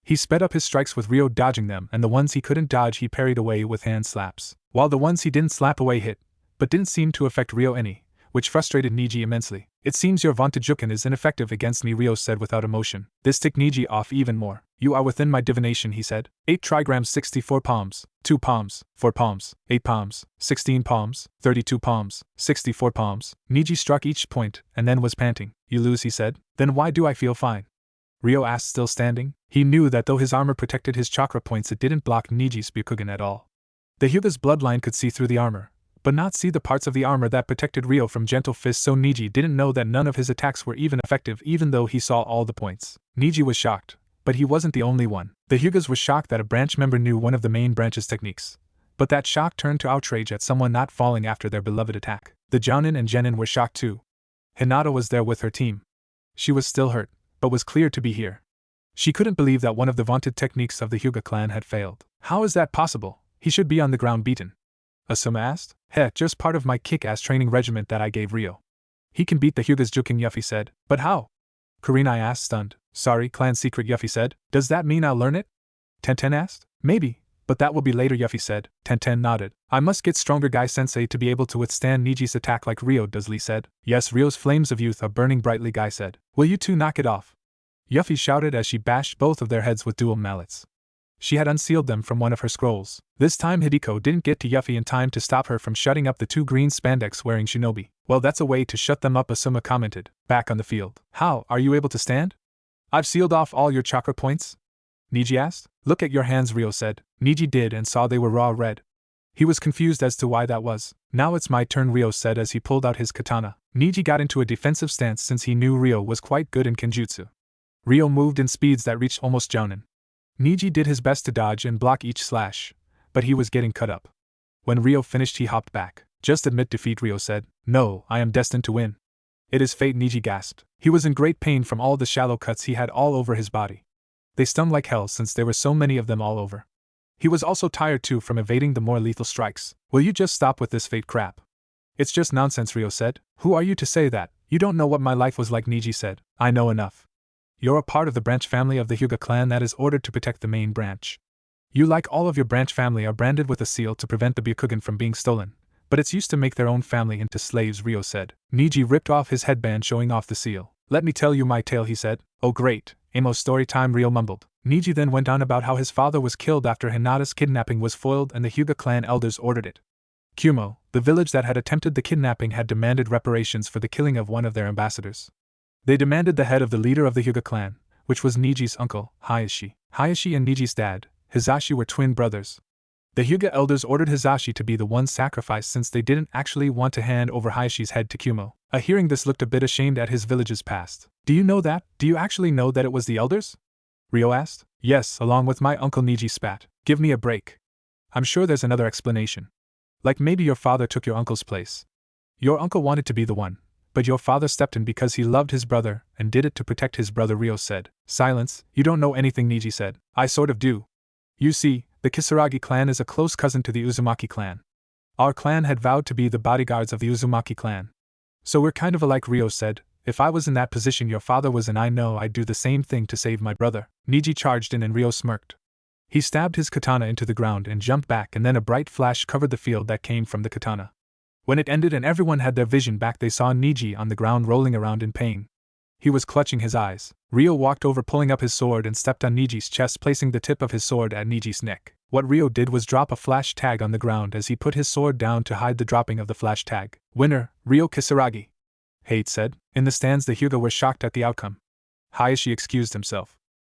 He sped up his strikes with Ryo dodging them, and the ones he couldn't dodge he parried away with hand slaps, while the ones he didn't slap away hit, but didn't seem to affect Ryo any, which frustrated Neji immensely. It seems your vaunted Juken is ineffective against me, Ryo said without emotion. This ticked Neji off even more. You are within my divination, he said. 8 trigrams, 64 palms, 2 palms, 4 palms, 8 palms, 16 palms, 32 palms, 64 palms. Neji struck each point, and then was panting. You lose, he said. Then why do I feel fine? Ryo asked, still standing. He knew that though his armor protected his chakra points, it didn't block Neji's Byakugan at all. The Hyuga's bloodline could see through the armor, but not see the parts of the armor that protected Ryo from gentle fists, so Neji didn't know that none of his attacks were even effective even though he saw all the points. Neji was shocked, but he wasn't the only one. The Hyugas were shocked that a branch member knew one of the main branch's techniques, but that shock turned to outrage at someone not falling after their beloved attack. The Jounin and Genin were shocked too. Hinata was there with her team. She was still hurt, but was cleared to be here. She couldn't believe that one of the vaunted techniques of the Hyuga clan had failed. How is that possible? He should be on the ground beaten. Asuma asked. Just part of my kick-ass training regiment that I gave Ryo. He can beat the Hyugas, Juken, Yuffie said. But how? Kurinai asked, stunned. Sorry, clan secret, Yuffie said. Does that mean I'll learn it? Tenten asked. Maybe, but that will be later, Yuffie said. Tenten nodded. I must get stronger, Guy-sensei, to be able to withstand Neji's attack like Ryo does, Lee said. Yes, Ryo's flames of youth are burning brightly, Guy said. Will you two knock it off? Yuffie shouted as she bashed both of their heads with dual mallets. She had unsealed them from one of her scrolls. This time Hideko didn't get to Yuffie in time to stop her from shutting up the 2 green spandex-wearing shinobi. Well, that's a way to shut them up, Asuma commented. Back on the field. How, are you able to stand? I've sealed off all your chakra points? Neji asked. Look at your hands, Ryo said. Neji did and saw they were raw red. He was confused as to why that was. Now it's my turn, Ryo said as he pulled out his katana. Neji got into a defensive stance since he knew Ryo was quite good in kenjutsu. Ryo moved in speeds that reached almost Jounin. Neji did his best to dodge and block each slash, but he was getting cut up. When Ryo finished, he hopped back. Just admit defeat, Ryo said. No, I am destined to win. It is fate, Neji gasped. He was in great pain from all the shallow cuts he had all over his body. They stung like hell since there were so many of them all over. He was also tired too from evading the more lethal strikes. Will you just stop with this fate crap? It's just nonsense, Ryo said. Who are you to say that? You don't know what my life was like, Neji said. I know enough. You're a part of the branch family of the Hyuga clan that is ordered to protect the main branch. You, like all of your branch family, are branded with a seal to prevent the Byakugan from being stolen, but it's used to make their own family into slaves, Ryo said. Neji ripped off his headband showing off the seal. Let me tell you my tale, he said. Oh great, Amo story time, Ryo mumbled. Neji then went on about how his father was killed after Hinata's kidnapping was foiled and the Hyuga clan elders ordered it. Kumo, the village that had attempted the kidnapping, had demanded reparations for the killing of one of their ambassadors. They demanded the head of the leader of the Hyuga clan, which was Neji's uncle, Hayashi. Hayashi and Neji's dad, Hizashi, were twin brothers. The Hyuga elders ordered Hizashi to be the one sacrificed since they didn't actually want to hand over Hayashi's head to Kumo. Hearing this, looked a bit ashamed at his village's past. Do you know that? Do you actually know that it was the elders? Ryo asked. Yes, along with my uncle, Neji spat. Give me a break. I'm sure there's another explanation. Like maybe your father took your uncle's place. Your uncle wanted to be the one, but your father stepped in because he loved his brother and did it to protect his brother, Ryo said. Silence, you don't know anything, Neji said. I sort of do. You see, the Kisaragi clan is a close cousin to the Uzumaki clan. Our clan had vowed to be the bodyguards of the Uzumaki clan. So we're kind of alike, Ryo said. If I was in that position your father was in, I know I'd do the same thing to save my brother. Neji charged in and Ryo smirked. He stabbed his katana into the ground and jumped back, and then a bright flash covered the field that came from the katana. When it ended and everyone had their vision back, they saw Neji on the ground rolling around in pain. He was clutching his eyes. Ryo walked over, pulling up his sword, and stepped on Neji's chest, placing the tip of his sword at Neji's neck. What Ryo did was drop a flash tag on the ground as he put his sword down to hide the dropping of the flash tag. Winner, Ryo Kisaragi, Hate said. In the stands, the Hyuga were shocked at the outcome. Hayashi excused himself.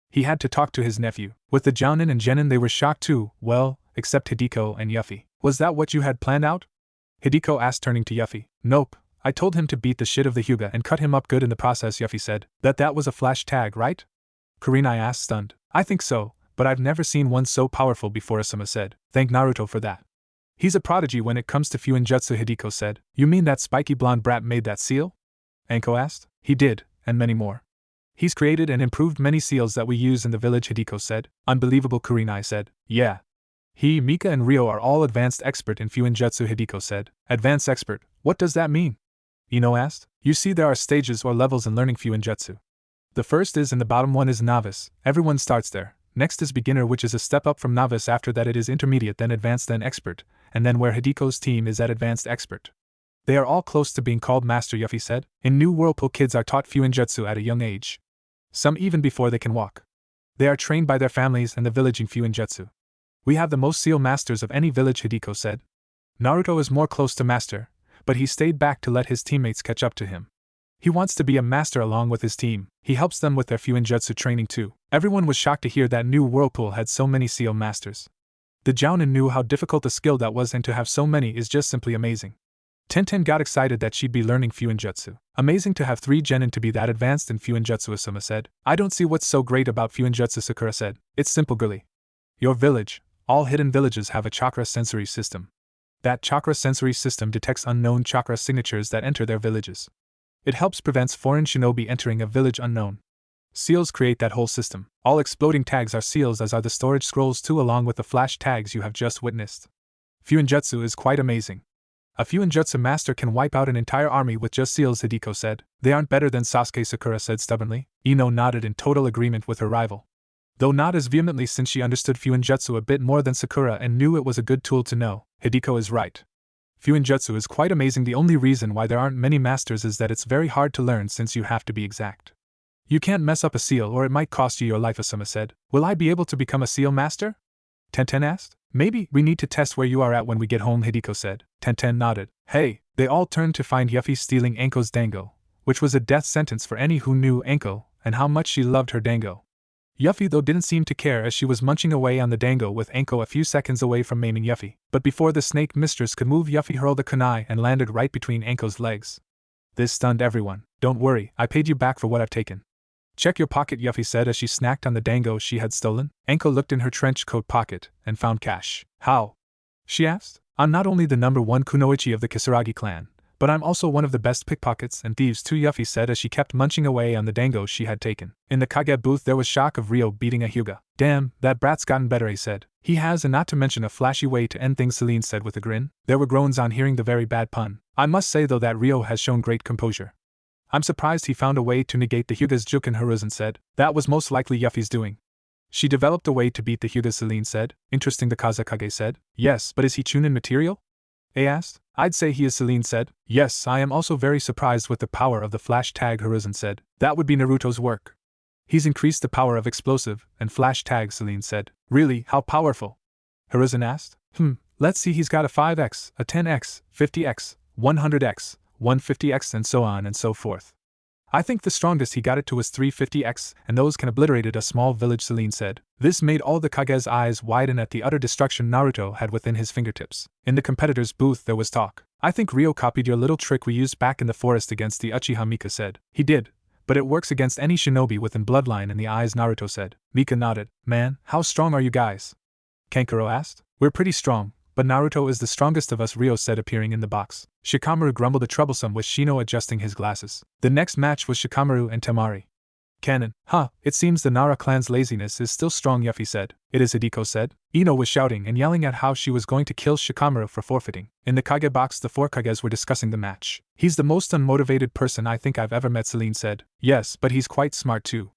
He had to talk to his nephew. With the Jounin and Genin, they were shocked too, well, except Hideko and Yuffie. Was that what you had planned out? Hideko asked, turning to Yuffie. Nope, I told him to beat the shit of the Hyuga and cut him up good in the process, Yuffie said. That was a flash tag, right? Kurenai asked, stunned. I think so, but I've never seen one so powerful before, Asuma said. Thank Naruto for that. He's a prodigy when it comes to Fuinjutsu, Hideko said. You mean that spiky blonde brat made that seal? Anko asked. He did, and many more. He's created and improved many seals that we use in the village, Hideko said. Unbelievable, Kurenai said. Yeah. He, Mika, and Ryo are all advanced expert in Fuinjutsu, Hideko said. Advanced expert, what does that mean? Ino asked. You see, there are stages or levels in learning Fuinjutsu. The first is, and the bottom one is novice. Everyone starts there. Next is beginner, which is a step up from novice. After that it is intermediate, then advanced, then expert, and then where Hideko's team is at advanced expert. They are all close to being called master, Yuffie said. In New Whirlpool, kids are taught Fuinjutsu at a young age. Some even before they can walk. They are trained by their families and the village in Fuinjutsu. We have the most seal masters of any village, Hideko said. Naruto is more close to master, but he stayed back to let his teammates catch up to him. He wants to be a master along with his team. He helps them with their Fuinjutsu training too. Everyone was shocked to hear that New Whirlpool had so many seal masters. The Jounin knew how difficult a skill that was, and to have so many is just simply amazing. Tenten got excited that she'd be learning Fuinjutsu. Amazing to have 3 genin to be that advanced in Fuinjutsu, Asuma said. I don't see what's so great about Fuinjutsu, Sakura said. It's simple, girly. Your village, all hidden villages have a chakra sensory system. That chakra sensory system detects unknown chakra signatures that enter their villages. It helps prevents foreign shinobi entering a village unknown. Seals create that whole system. All exploding tags are seals, as are the storage scrolls too, along with the flash tags you have just witnessed. Fuinjutsu is quite amazing. A Fuinjutsu master can wipe out an entire army with just seals, Hideko said. They aren't better than Sasuke, Sakura said stubbornly. Ino nodded in total agreement with her rival. Though not as vehemently, since she understood Fuinjutsu a bit more than Sakura and knew it was a good tool to know. Hideko is right. Fuinjutsu is quite amazing. The only reason why there aren't many masters is that it's very hard to learn, since you have to be exact. You can't mess up a seal or it might cost you your life, Asuma said. Will I be able to become a seal master? Tenten asked. Maybe. We need to test where you are at when we get home, Hideko said. Tenten nodded. Hey. They all turned to find Yuffie stealing Anko's dango, which was a death sentence for any who knew Anko and how much she loved her dango. Yuffie, though, didn't seem to care, as she was munching away on the dango with Anko a few seconds away from maiming Yuffie. But before the snake mistress could move, Yuffie hurled a kunai and landed right between Anko's legs. This stunned everyone. Don't worry, I paid you back for what I've taken. Check your pocket, Yuffie said as she snacked on the dango she had stolen. Anko looked in her trench coat pocket and found cash. How? She asked. I'm not only the #1 kunoichi of the Kisaragi clan, but I'm also one of the best pickpockets and thieves too, Yuffie said as she kept munching away on the dango she had taken. In the Kage booth there was shock of Ryo beating a Hyuga. Damn, that brat's gotten better, he said. He has, and not to mention a flashy way to end things, Celine said with a grin. There were groans on hearing the very bad pun. I must say though that Ryo has shown great composure. I'm surprised he found a way to negate the Hyuga's juken, Hiruzen said. That was most likely Yuffie's doing. She developed a way to beat the Hyuga, Celine said. Interesting, the Kazekage said. Yes, but is he Chunin material? A asked. I'd say he is, Celine said. Yes, I am also very surprised with the power of the flash tag, Hiruzen said. That would be Naruto's work. He's increased the power of explosive and flash tag, Celine said. Really, how powerful? Hiruzen asked. Let's see, he's got a 5x, a 10x, 50x, 100x, 150x and so on and so forth. I think the strongest he got it to was 350x, and those can obliterate a small village, Celine said. This made all the Kage's eyes widen at the utter destruction Naruto had within his fingertips. In the competitor's booth there was talk. I think Ryo copied your little trick we used back in the forest against the Uchiha, Mika said. He did, but it works against any shinobi within bloodline in the eyes, Naruto said. Mika nodded. Man, how strong are you guys? Kankuro asked. We're pretty strong, but Naruto is the strongest of us, Ryo said, appearing in the box. Shikamaru grumbled a troublesome with Shino adjusting his glasses. The next match was Shikamaru and Temari. Canon. It seems the Nara clan's laziness is still strong, Yuffie said. It is, Hideko said. Ino was shouting and yelling at how she was going to kill Shikamaru for forfeiting. In the Kage box the 4 Kages were discussing the match. He's the most unmotivated person I think I've ever met, Celine said. Yes, but he's quite smart too.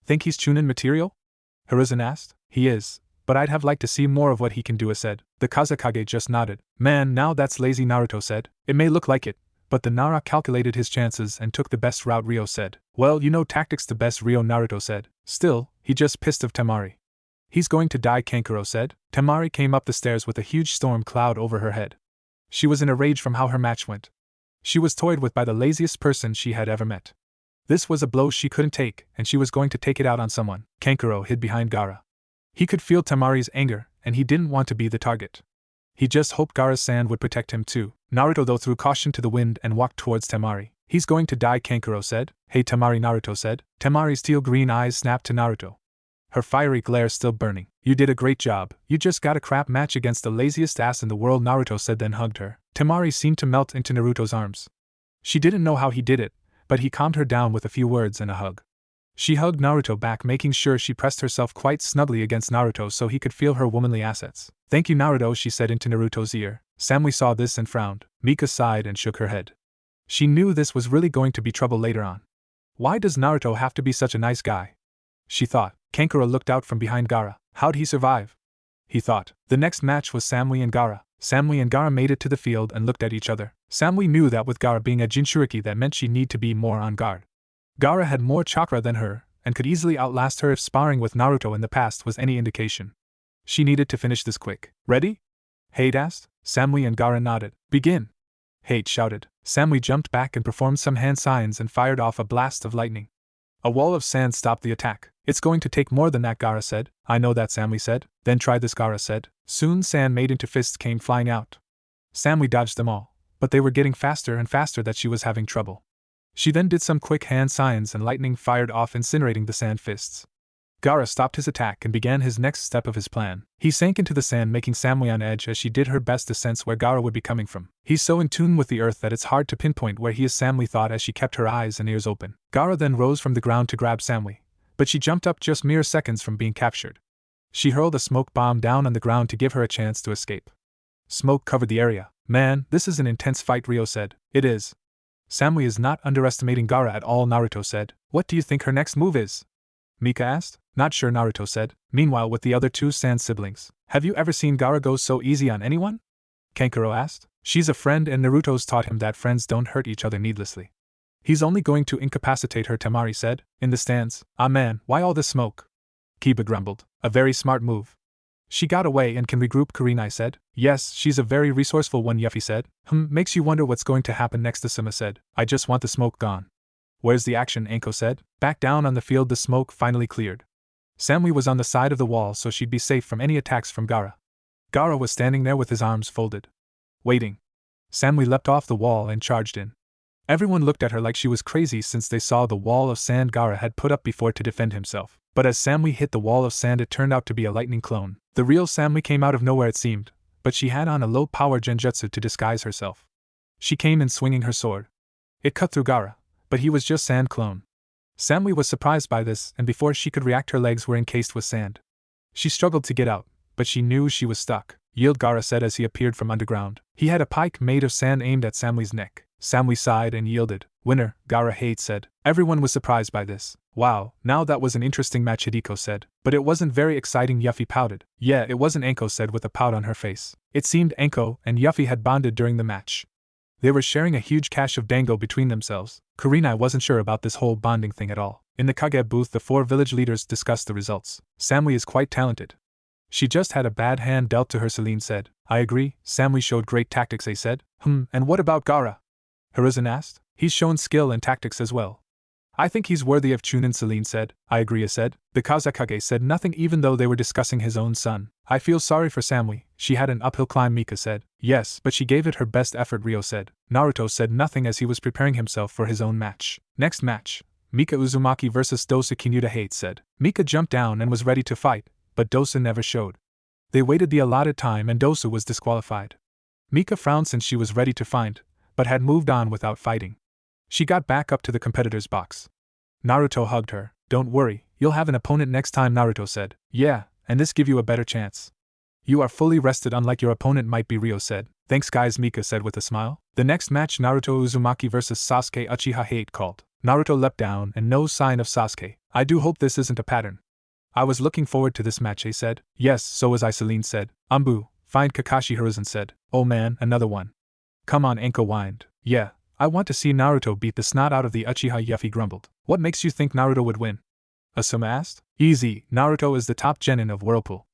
Think he's Chunin material? Hiruzen asked. He is, but I'd have liked to see more of what he can do, said. The Kazekage just nodded. Man, now that's lazy, Naruto said. It may look like it, but the Nara calculated his chances and took the best route, Ryo said. Well, you know tactics the best, Ryo, Naruto said. Still, he just pissed of Temari. He's going to die, Kankuro said. Temari came up the stairs with a huge storm cloud over her head. She was in a rage from how her match went. She was toyed with by the laziest person she had ever met. This was a blow she couldn't take, and she was going to take it out on someone. Kankuro hid behind Gaara. He could feel Temari's anger, and he didn't want to be the target. He just hoped Gaara's would protect him too. Naruto though threw caution to the wind and walked towards Temari. He's going to die, Kankuro said. Hey Temari, Naruto said. Temari's teal-green eyes snapped to Naruto, her fiery glare still burning. You did a great job. You just got a crap match against the laziest ass in the world, Naruto said, then hugged her. Temari seemed to melt into Naruto's arms. She didn't know how he did it, but he calmed her down with a few words and a hug. She hugged Naruto back, making sure she pressed herself quite snugly against Naruto so he could feel her womanly assets. Thank you, Naruto, she said into Naruto's ear. Samui saw this and frowned. Mika sighed and shook her head. She knew this was really going to be trouble later on. Why does Naruto have to be such a nice guy? She thought. Kankuro looked out from behind Gaara. How'd he survive? He thought. The next match was Samui and Gaara. Samui and Gaara made it to the field and looked at each other. Samui knew that with Gaara being a Jinchuriki, that meant she'd need to be more on guard. Gaara had more chakra than her, and could easily outlast her if sparring with Naruto in the past was any indication. She needed to finish this quick. Ready? Hate asked. Samui and Gaara nodded. Begin! Hate shouted. Samui jumped back and performed some hand signs and fired off a blast of lightning. A wall of sand stopped the attack. It's going to take more than that, Gaara said. I know that, Samui said. Then try this, Gaara said. Soon sand made into fists came flying out. Samui dodged them all, but they were getting faster and faster that she was having trouble. She then did some quick hand signs and lightning fired off, incinerating the sand fists. Gaara stopped his attack and began his next step of his plan. He sank into the sand, making Samui on edge as she did her best to sense where Gaara would be coming from. He's so in tune with the earth that it's hard to pinpoint where he is, Samui thought as she kept her eyes and ears open. Gaara then rose from the ground to grab Samui, but she jumped up just mere seconds from being captured. She hurled a smoke bomb down on the ground to give her a chance to escape. Smoke covered the area. Man, this is an intense fight, Ryo said. It is. Samui is not underestimating Gaara at all, Naruto said. What do you think her next move is? Mika asked. Not sure, Naruto said. Meanwhile, with the other two Sand siblings, have you ever seen Gaara go so easy on anyone? Kankuro asked. She's a friend and Naruto's taught him that friends don't hurt each other needlessly. He's only going to incapacitate her, Temari said. In the stands. Ah man, why all this smoke? Kiba grumbled. A very smart move. She got away and can regroup, Kurenai said. Yes, she's a very resourceful one, Yuffie said. Makes you wonder what's going to happen next, Asuma said. I just want the smoke gone. Where's the action, Anko said. Back down on the field, the smoke finally cleared. Samui was on the side of the wall so she'd be safe from any attacks from Gaara. Gaara was standing there with his arms folded, waiting. Samui leapt off the wall and charged in. Everyone looked at her like she was crazy since they saw the wall of sand Gaara had put up before to defend himself. But as Samui hit the wall of sand, it turned out to be a lightning clone. The real Samui came out of nowhere, it seemed, but she had on a low-power genjutsu to disguise herself. She came in swinging her sword. It cut through Gaara, but he was just sand clone. Samui was surprised by this, and before she could react, her legs were encased with sand. She struggled to get out, but she knew she was stuck. Yield, Gaara said as he appeared from underground. He had a pike made of sand aimed at Samui's neck. Samui sighed and yielded. Winner, Gaara Hate said. Everyone was surprised by this. Wow, now that was an interesting match, Hideko said. But it wasn't very exciting, Yuffie pouted. Yeah, it wasn't, Anko said with a pout on her face. It seemed Anko and Yuffie had bonded during the match. They were sharing a huge cache of dango between themselves. Kurenai wasn't sure about this whole bonding thing at all. In the Kage booth, the 4 village leaders discussed the results. Samui is quite talented. She just had a bad hand dealt to her, Celine said. I agree, Samui showed great tactics, they said. And what about Gaara? Hiruzen asked. He's shown skill and tactics as well. I think he's worthy of Chunin, Celine said. I agree, said. The Kazekage said nothing even though they were discussing his own son. I feel sorry for Samui, she had an uphill climb, Mika said. Yes, but she gave it her best effort, Ryo said. Naruto said nothing as he was preparing himself for his own match. Next match. Mika Uzumaki vs. Dosa, Kinuta Hate said. Mika jumped down and was ready to fight, but Dosa never showed. They waited the allotted time and Dosa was disqualified. Mika frowned since she was ready to fight, but had moved on without fighting. She got back up to the competitor's box. Naruto hugged her. Don't worry, you'll have an opponent next time, Naruto said. Yeah, and this give you a better chance. You are fully rested unlike your opponent might be, Ryo said. Thanks guys, Mika said with a smile. The next match, Naruto Uzumaki vs. Sasuke, Uchiha Hate called. Naruto leapt down and no sign of Sasuke. I do hope this isn't a pattern. I was looking forward to this match, he said. Yes, so was I, Celine said. Ambu, find Kakashi, Hiruzen said. Oh man, another one. Come on, Anko whined. Yeah, I want to see Naruto beat the snot out of the Uchiha, Yuffie grumbled. What makes you think Naruto would win? Asuma asked. Easy, Naruto is the top genin of Whirlpool.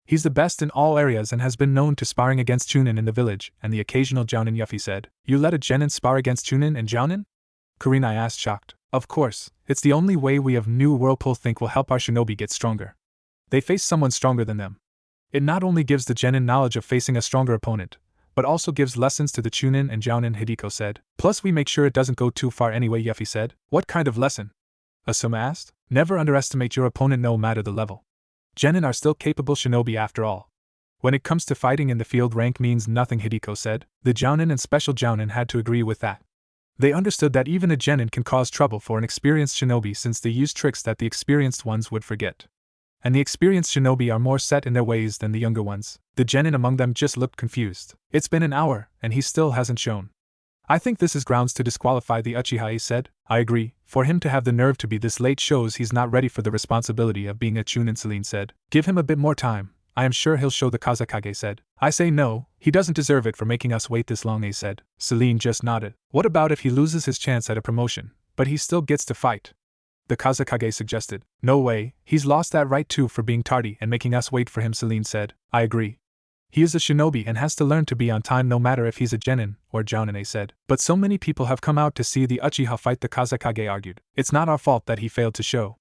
He's the best in all areas and has been known to sparring against Chunin in the village and the occasional Jounin, Yuffie said. You let a genin spar against Chunin and Jounin? Kurenai asked, shocked. Of course, it's the only way we of New Whirlpool think will help our shinobi get stronger. They face someone stronger than them. It not only gives the genin knowledge of facing a stronger opponent, but also gives lessons to the Chunin and Jounin, Hideko said. Plus we make sure it doesn't go too far anyway, Yuffie said. What kind of lesson? Asuma asked. Never underestimate your opponent no matter the level. Genin are still capable shinobi after all. When it comes to fighting in the field, rank means nothing, Hideko said. The Jounin and Special Jounin had to agree with that. They understood that even a genin can cause trouble for an experienced shinobi since they use tricks that the experienced ones would forget. And the experienced shinobi are more set in their ways than the younger ones. The genin among them just looked confused. It's been an hour, and he still hasn't shown. I think this is grounds to disqualify the Uchiha, he said. I agree. For him to have the nerve to be this late shows he's not ready for the responsibility of being a Chunin, Celine said. Give him a bit more time. I am sure he'll show the Kazekage said. I say no, he doesn't deserve it for making us wait this long, he said. Celine just nodded. What about if he loses his chance at a promotion, but he still gets to fight? The Kazekage suggested. No way, he's lost that right too for being tardy and making us wait for him, Celine said. I agree. He is a shinobi and has to learn to be on time no matter if he's a genin or jounin, said. But so many people have come out to see the Uchiha fight, the Kazekage argued. It's not our fault that he failed to show.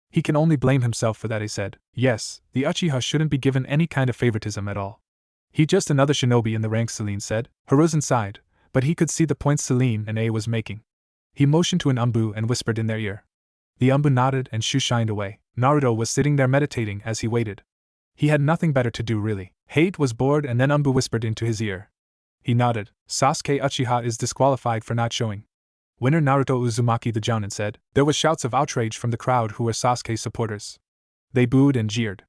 He can only blame himself for that, he said. Yes, the Uchiha shouldn't be given any kind of favoritism at all. He just another shinobi in the ranks, Celine said. Hiruzen sighed, but he could see the points Celine and A was making. He motioned to an Umbu and whispered in their ear. The Umbu nodded and shined away. Naruto was sitting there meditating as he waited. He had nothing better to do really. Hate was bored and then Umbu whispered into his ear. He nodded. Sasuke Uchiha is disqualified for not showing. Winner Naruto Uzumaki, the Jounin said. There was shouts of outrage from the crowd who were Sasuke supporters. They booed and jeered.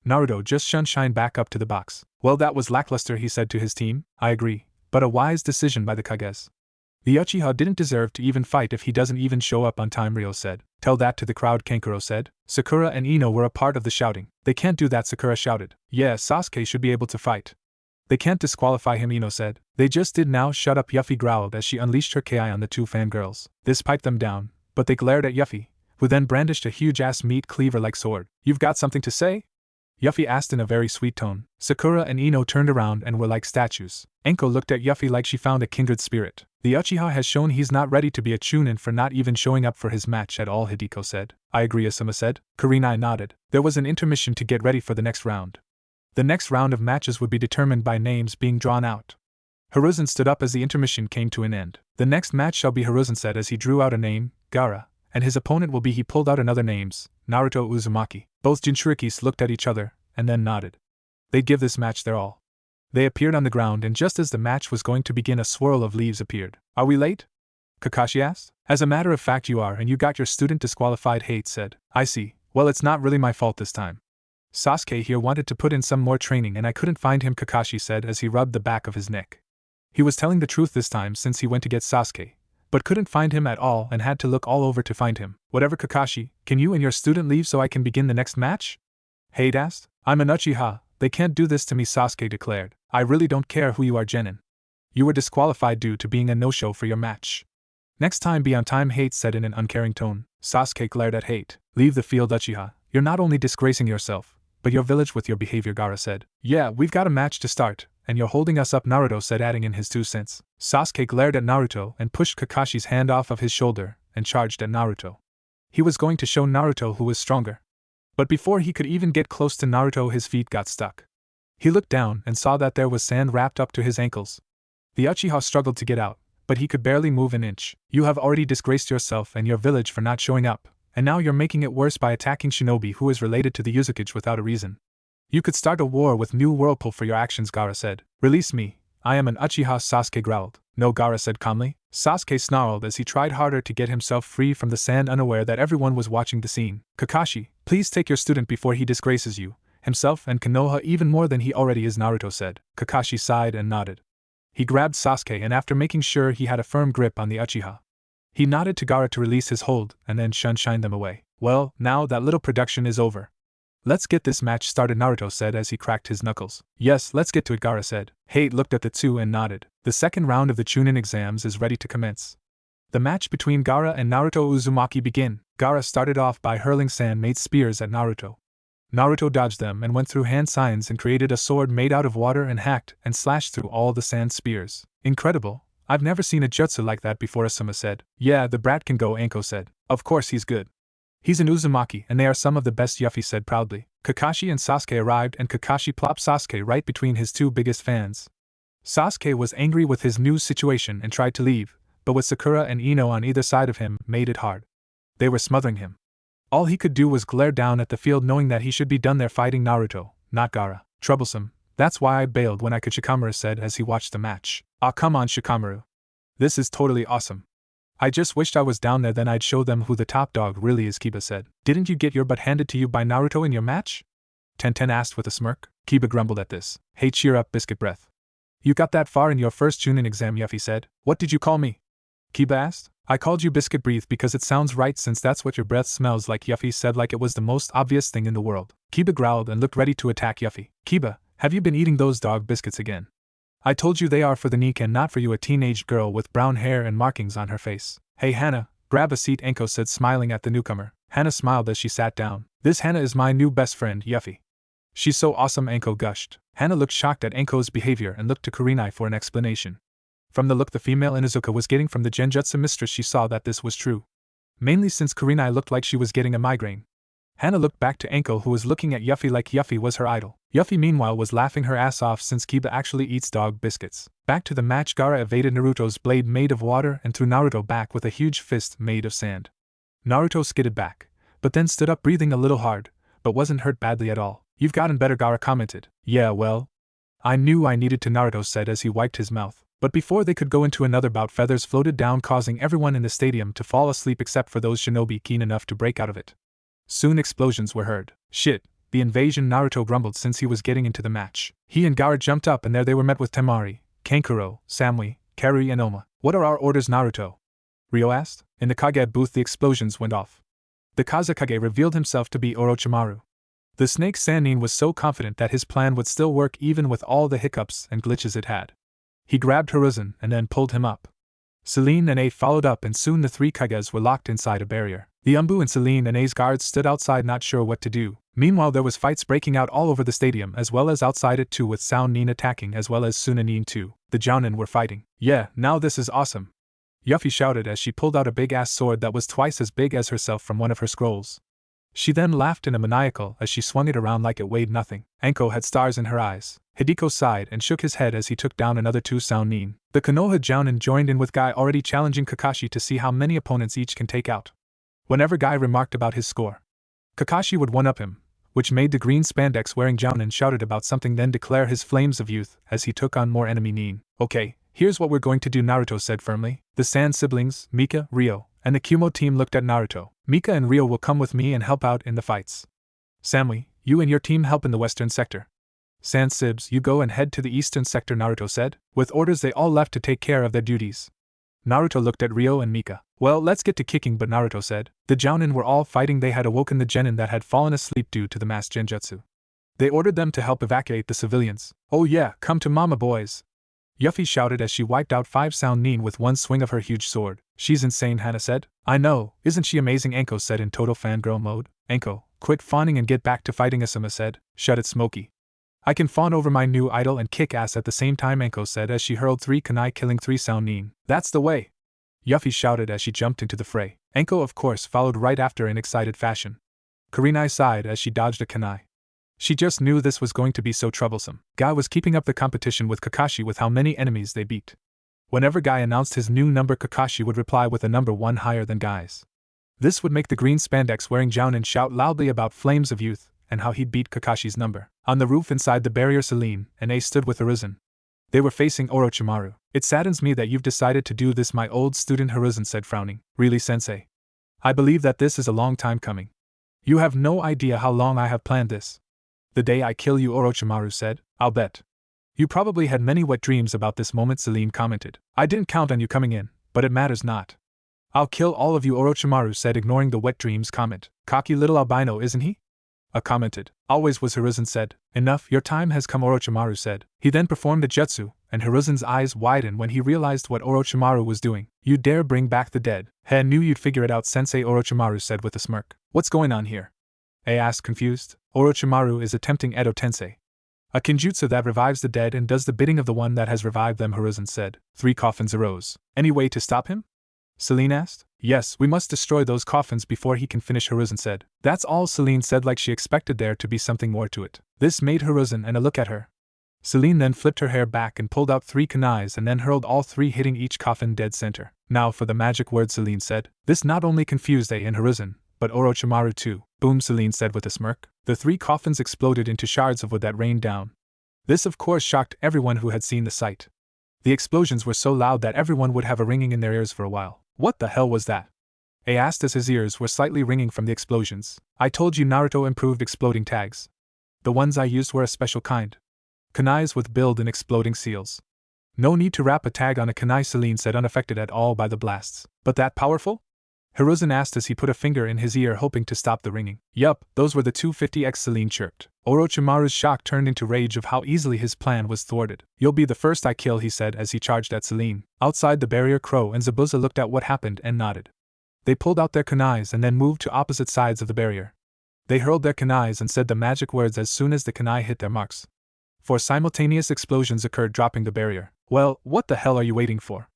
Naruto just shined back up to the box. Well, that was lackluster, he said to his team. I agree, but a wise decision by the Kages. The Uchiha didn't deserve to even fight if he doesn't even show up on time, Ryo said. Tell that to the crowd, Kankuro said. Sakura and Ino were a part of the shouting. They can't do that, Sakura shouted. Yeah, Sasuke should be able to fight. They can't disqualify him, Ino said. They just did now. Shut up, Yuffie growled as she unleashed her Ki on the two fangirls. This piped them down, but they glared at Yuffie, who then brandished a huge-ass meat cleaver-like sword. You've got something to say? Yuffie asked in a very sweet tone. Sakura and Ino turned around and were like statues. Enko looked at Yuffie like she found a kindred spirit. The Uchiha has shown he's not ready to be a Chunin for not even showing up for his match at all, Hideko said. I agree, Asuma said. Kurenai nodded. There was an intermission to get ready for the next round. The next round of matches would be determined by names being drawn out. Hiruzen stood up as the intermission came to an end. The next match shall be, Hiruzen said as he drew out a name, Gaara, and his opponent will be. He pulled out another names, Naruto Uzumaki. Both Jinchurikis looked at each other, and then nodded. They'd give this match their all. They appeared on the ground, and just as the match was going to begin, a swirl of leaves appeared. Are we late? Kakashi asked. As a matter of fact you are, and you got your student disqualified, Hate said. I see. Well, it's not really my fault this time. Sasuke here wanted to put in some more training and I couldn't find him, Kakashi said as he rubbed the back of his neck. He was telling the truth this time since he went to get Sasuke, but couldn't find him at all and had to look all over to find him. Whatever, Kakashi, can you and your student leave so I can begin the next match? Hate asked. I'm an Uchiha, they can't do this to me, Sasuke declared. I really don't care who you are, Genin. You were disqualified due to being a no-show for your match. Next time be on time, Hate said in an uncaring tone. Sasuke glared at Hate. Leave the field, Uchiha. You're not only disgracing yourself, but your village with your behavior, Gaara said. Yeah, we've got a match to start, and you're holding us up, Naruto said, adding in his 2 cents. Sasuke glared at Naruto and pushed Kakashi's hand off of his shoulder and charged at Naruto. He was going to show Naruto who was stronger. But before he could even get close to Naruto, his feet got stuck. He looked down and saw that there was sand wrapped up to his ankles. The Uchiha struggled to get out, but he could barely move an inch. You have already disgraced yourself and your village for not showing up, and now you're making it worse by attacking shinobi who is related to the Uzumaki without a reason. You could start a war with New Whirlpool for your actions, Gaara said. Release me. I am an Uchiha, Sasuke growled. No, Gaara said calmly. Sasuke snarled as he tried harder to get himself free from the sand, unaware that everyone was watching the scene. Kakashi, please take your student before he disgraces you, himself and Konoha even more than he already is, Naruto said. Kakashi sighed and nodded. He grabbed Sasuke and after making sure he had a firm grip on the Uchiha, he nodded to Gaara to release his hold and then shined them away. Well, now that little production is over. Let's get this match started, Naruto said as he cracked his knuckles. Yes, let's get to it, Gaara said. Hate looked at the two and nodded. The second round of the Chunin exams is ready to commence. The match between Gaara and Naruto Uzumaki began. Gaara started off by hurling sand-made spears at Naruto. Naruto dodged them and went through hand signs and created a sword made out of water and hacked and slashed through all the sand spears. Incredible. I've never seen a jutsu like that before, Asuma said. Yeah, the brat can go, Anko said. Of course he's good. He's an Uzumaki and they are some of the best, Yuffie said proudly. Kakashi and Sasuke arrived and Kakashi plopped Sasuke right between his two biggest fans. Sasuke was angry with his new situation and tried to leave, but with Sakura and Ino on either side of him made it hard. They were smothering him. All he could do was glare down at the field knowing that he should be done there fighting Naruto, not Gaara. Troublesome. That's why I bailed when I could, Shikamaru said as he watched the match. Ah, come on, Shikamaru. This is totally awesome. I just wished I was down there, then I'd show them who the top dog really is, Kiba said. Didn't you get your butt handed to you by Naruto in your match? Tenten asked with a smirk. Kiba grumbled at this. Hey, cheer up, Biscuit Breath. You got that far in your first Chunin exam, Yuffie said. What did you call me? Kiba asked. I called you Biscuit Breath because it sounds right since that's what your breath smells like, Yuffie said like it was the most obvious thing in the world. Kiba growled and looked ready to attack Yuffie. Kiba, have you been eating those dog biscuits again? I told you they are for the Neek and not for you, a teenage girl with brown hair and markings on her face. Hey Hannah, grab a seat, Anko said, smiling at the newcomer. Hannah smiled as she sat down. This Hannah is my new best friend, Yuffie. She's so awesome, Anko gushed. Hannah looked shocked at Anko's behavior and looked to Kurenai for an explanation. From the look the female Inuzuka was getting from the Genjutsu mistress, she saw that this was true. Mainly since Kurenai looked like she was getting a migraine. Hannah looked back to Anko, who was looking at Yuffie like Yuffie was her idol. Yuffie meanwhile was laughing her ass off since Kiba actually eats dog biscuits. Back to the match, Gaara evaded Naruto's blade made of water and threw Naruto back with a huge fist made of sand. Naruto skidded back, but then stood up breathing a little hard, but wasn't hurt badly at all. You've gotten better, Gaara commented. Yeah, well, I knew I needed to, Naruto said as he wiped his mouth. But before they could go into another bout, feathers floated down, causing everyone in the stadium to fall asleep except for those shinobi keen enough to break out of it. Soon explosions were heard. Shit, the invasion, Naruto grumbled since he was getting into the match. He and Gaara jumped up and there they were met with Temari, Kankuro, Samui, Karui and Oma. What are our orders, Naruto? Ryo asked. In the Kage booth the explosions went off. The Kazekage revealed himself to be Orochimaru. The snake Sannin was so confident that his plan would still work even with all the hiccups and glitches it had. He grabbed Hiruzen and then pulled him up. Celine and A followed up and soon the three Kages were locked inside a barrier. The Umbu and Celine and A's guards stood outside not sure what to do. Meanwhile there was fights breaking out all over the stadium as well as outside it too, with Soundnin attacking as well as Sunanin too. The Jounin were fighting. Yeah, now this is awesome. Yuffie shouted as she pulled out a big-ass sword that was twice as big as herself from one of her scrolls. She then laughed in a maniacal as she swung it around like it weighed nothing. Anko had stars in her eyes. Hideko sighed and shook his head as he took down another two Soundnin. The Konoha Jounin joined in with Guy already challenging Kakashi to see how many opponents each can take out. Whenever Guy remarked about his score, Kakashi would one-up him, which made the green spandex wearing Jounin shouted about something then declare his flames of youth as he took on more enemy nin. Okay, here's what we're going to do, Naruto said firmly. The Sand siblings, Mika, Ryo, and the Kumo team looked at Naruto. Mika and Ryo will come with me and help out in the fights. Samui, you and your team help in the western sector. Sand Sibs, you go and head to the eastern sector, Naruto said. With orders they all left to take care of their duties. Naruto looked at Ryo and Mika. Well, let's get to kicking, but Naruto said. The Jounin were all fighting. They had awoken the genin that had fallen asleep due to the mass genjutsu. They ordered them to help evacuate the civilians. Oh yeah, come to mama, boys. Yuffie shouted as she wiped out 5 Soundnin with one swing of her huge sword. She's insane, Hannah said. I know, isn't she amazing, Anko said in total fangirl mode. Anko, quit fawning and get back to fighting, Asuma said. Shut it, Smokey. I can fawn over my new idol and kick ass at the same time, Anko said as she hurled 3 kunai killing 3 Soundnin. That's the way. Yuffie shouted as she jumped into the fray. Anko of course followed right after in excited fashion. Kurenai sighed as she dodged a kunai. She just knew this was going to be so troublesome. Guy was keeping up the competition with Kakashi with how many enemies they beat. Whenever Guy announced his new number, Kakashi would reply with a number 1 higher than Guy's. This would make the green spandex wearing Jounin shout loudly about flames of youth and how he'd beat Kakashi's number. On the roof inside the barrier, Celine and A stood with Hiruzen. They were facing Orochimaru. It saddens me that you've decided to do this, my old student, Hiruzen said, frowning. Really, sensei? I believe that this is a long time coming. You have no idea how long I have planned this. The day I kill you, Orochimaru said. I'll bet. You probably had many wet dreams about this moment, Celine commented. I didn't count on you coming in, but it matters not. I'll kill all of you, Orochimaru said, ignoring the wet dreams comment. Cocky little albino, isn't he? I commented. Always was Hiruzen said. Enough, your time has come, Orochimaru said. He then performed the jutsu, and Hiruzen's eyes widened when he realized what Orochimaru was doing. You dare bring back the dead. He knew you'd figure it out, Sensei, Orochimaru said with a smirk. What's going on here? I asked, confused. Orochimaru is attempting Edo Tensei, a kinjutsu that revives the dead and does the bidding of the one that has revived them, Hiruzen said. 3 coffins arose. Any way to stop him? Celine asked. Yes, we must destroy those coffins before he can finish, Hiruzen said. That's all, Celine said, like she expected there to be something more to it. This made Hiruzen and a look at her. Celine then flipped her hair back and pulled out 3 kunais and then hurled all 3, hitting each coffin dead center. Now for the magic word, Celine said. This not only confused and Hiruzen, but Orochimaru too. Boom, Celine said with a smirk. The 3 coffins exploded into shards of wood that rained down. This of course shocked everyone who had seen the sight. The explosions were so loud that everyone would have a ringing in their ears for a while. What the hell was that? A asked as his ears were slightly ringing from the explosions. I told you Naruto improved exploding tags. The ones I used were a special kind. Kunais with build-in exploding seals. No need to wrap a tag on a kunai, Celine said, unaffected at all by the blasts. But that powerful? Hiruzen asked as he put a finger in his ear hoping to stop the ringing. Yup, those were the 250x, Celine chirped. Orochimaru's shock turned into rage of how easily his plan was thwarted. You'll be the first I kill, he said as he charged at Celine. Outside the barrier, Crow and Zabuza looked at what happened and nodded. They pulled out their kunais and then moved to opposite sides of the barrier. They hurled their kunais and said the magic words as soon as the kunai hit their marks. 4 simultaneous explosions occurred, dropping the barrier. Well, what the hell are you waiting for?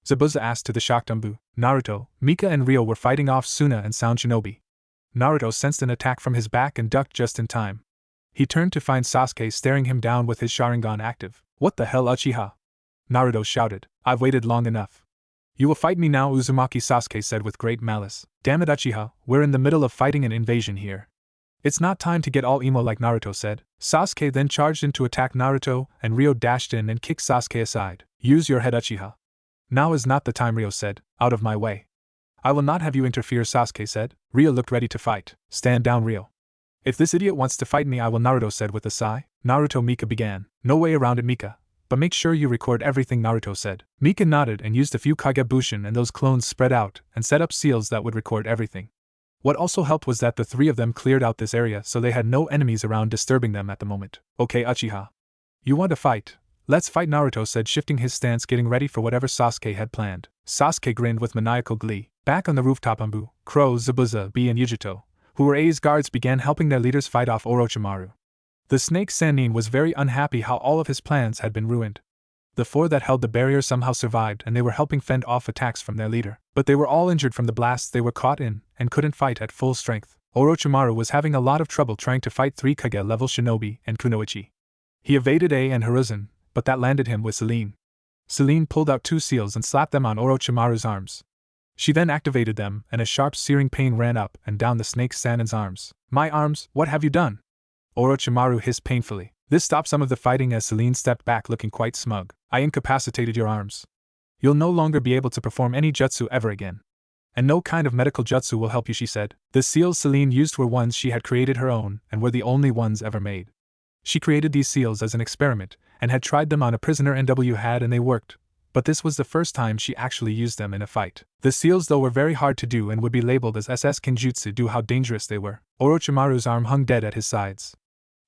Zabuza asked to the shocked Umbu. Naruto, Mika and Ryo were fighting off Suna and Sound Shinobi. Naruto sensed an attack from his back and ducked just in time. He turned to find Sasuke staring him down with his Sharingan active. What the hell, Uchiha? Naruto shouted. I've waited long enough. You will fight me now, Uzumaki, Sasuke said with great malice. Damn it, Uchiha, we're in the middle of fighting an invasion here. It's not time to get all emo like Naruto said. Sasuke then charged in to attack Naruto, and Ryo dashed in and kicked Sasuke aside. Use your head, Uchiha. Now is not the time, Ryo said. Out of my way. I will not have you interfere, Sasuke said. Ryo looked ready to fight. Stand down, Ryo. If this idiot wants to fight me, I will, Naruto said with a sigh. Naruto, Mika began. No way around it, Mika. But make sure you record everything, Naruto said. Mika nodded and used a few Kagebushin, and those clones spread out and set up seals that would record everything. What also helped was that the 3 of them cleared out this area so they had no enemies around disturbing them at the moment. Okay, Uchiha. You want to fight? Let's fight, Naruto said, shifting his stance, getting ready for whatever Sasuke had planned. Sasuke grinned with maniacal glee. Back on the rooftop, Umbu, Crow, Zabuza, B and Yujito, who were A's guards, began helping their leaders fight off Orochimaru. The snake Sannin was very unhappy how all of his plans had been ruined. The 4 that held the barrier somehow survived and they were helping fend off attacks from their leader. But they were all injured from the blasts they were caught in and couldn't fight at full strength. Orochimaru was having a lot of trouble trying to fight 3 Kage-level shinobi and kunoichi. He evaded A and Hiruzen, but that landed him with Celine. Celine pulled out 2 seals and slapped them on Orochimaru's arms. She then activated them, and a sharp searing pain ran up and down the snake Sannin's arms. My arms, what have you done? Orochimaru hissed painfully. This stopped some of the fighting as Celine stepped back looking quite smug. I incapacitated your arms. You'll no longer be able to perform any jutsu ever again. And no kind of medical jutsu will help you, she said. The seals Celine used were ones she had created her own and were the only ones ever made. She created these seals as an experiment and had tried them on a prisoner NW had and they worked, but this was the first time she actually used them in a fight. The seals though were very hard to do and would be labeled as SS Kenjutsu due how dangerous they were. Orochimaru's arm hung dead at his sides.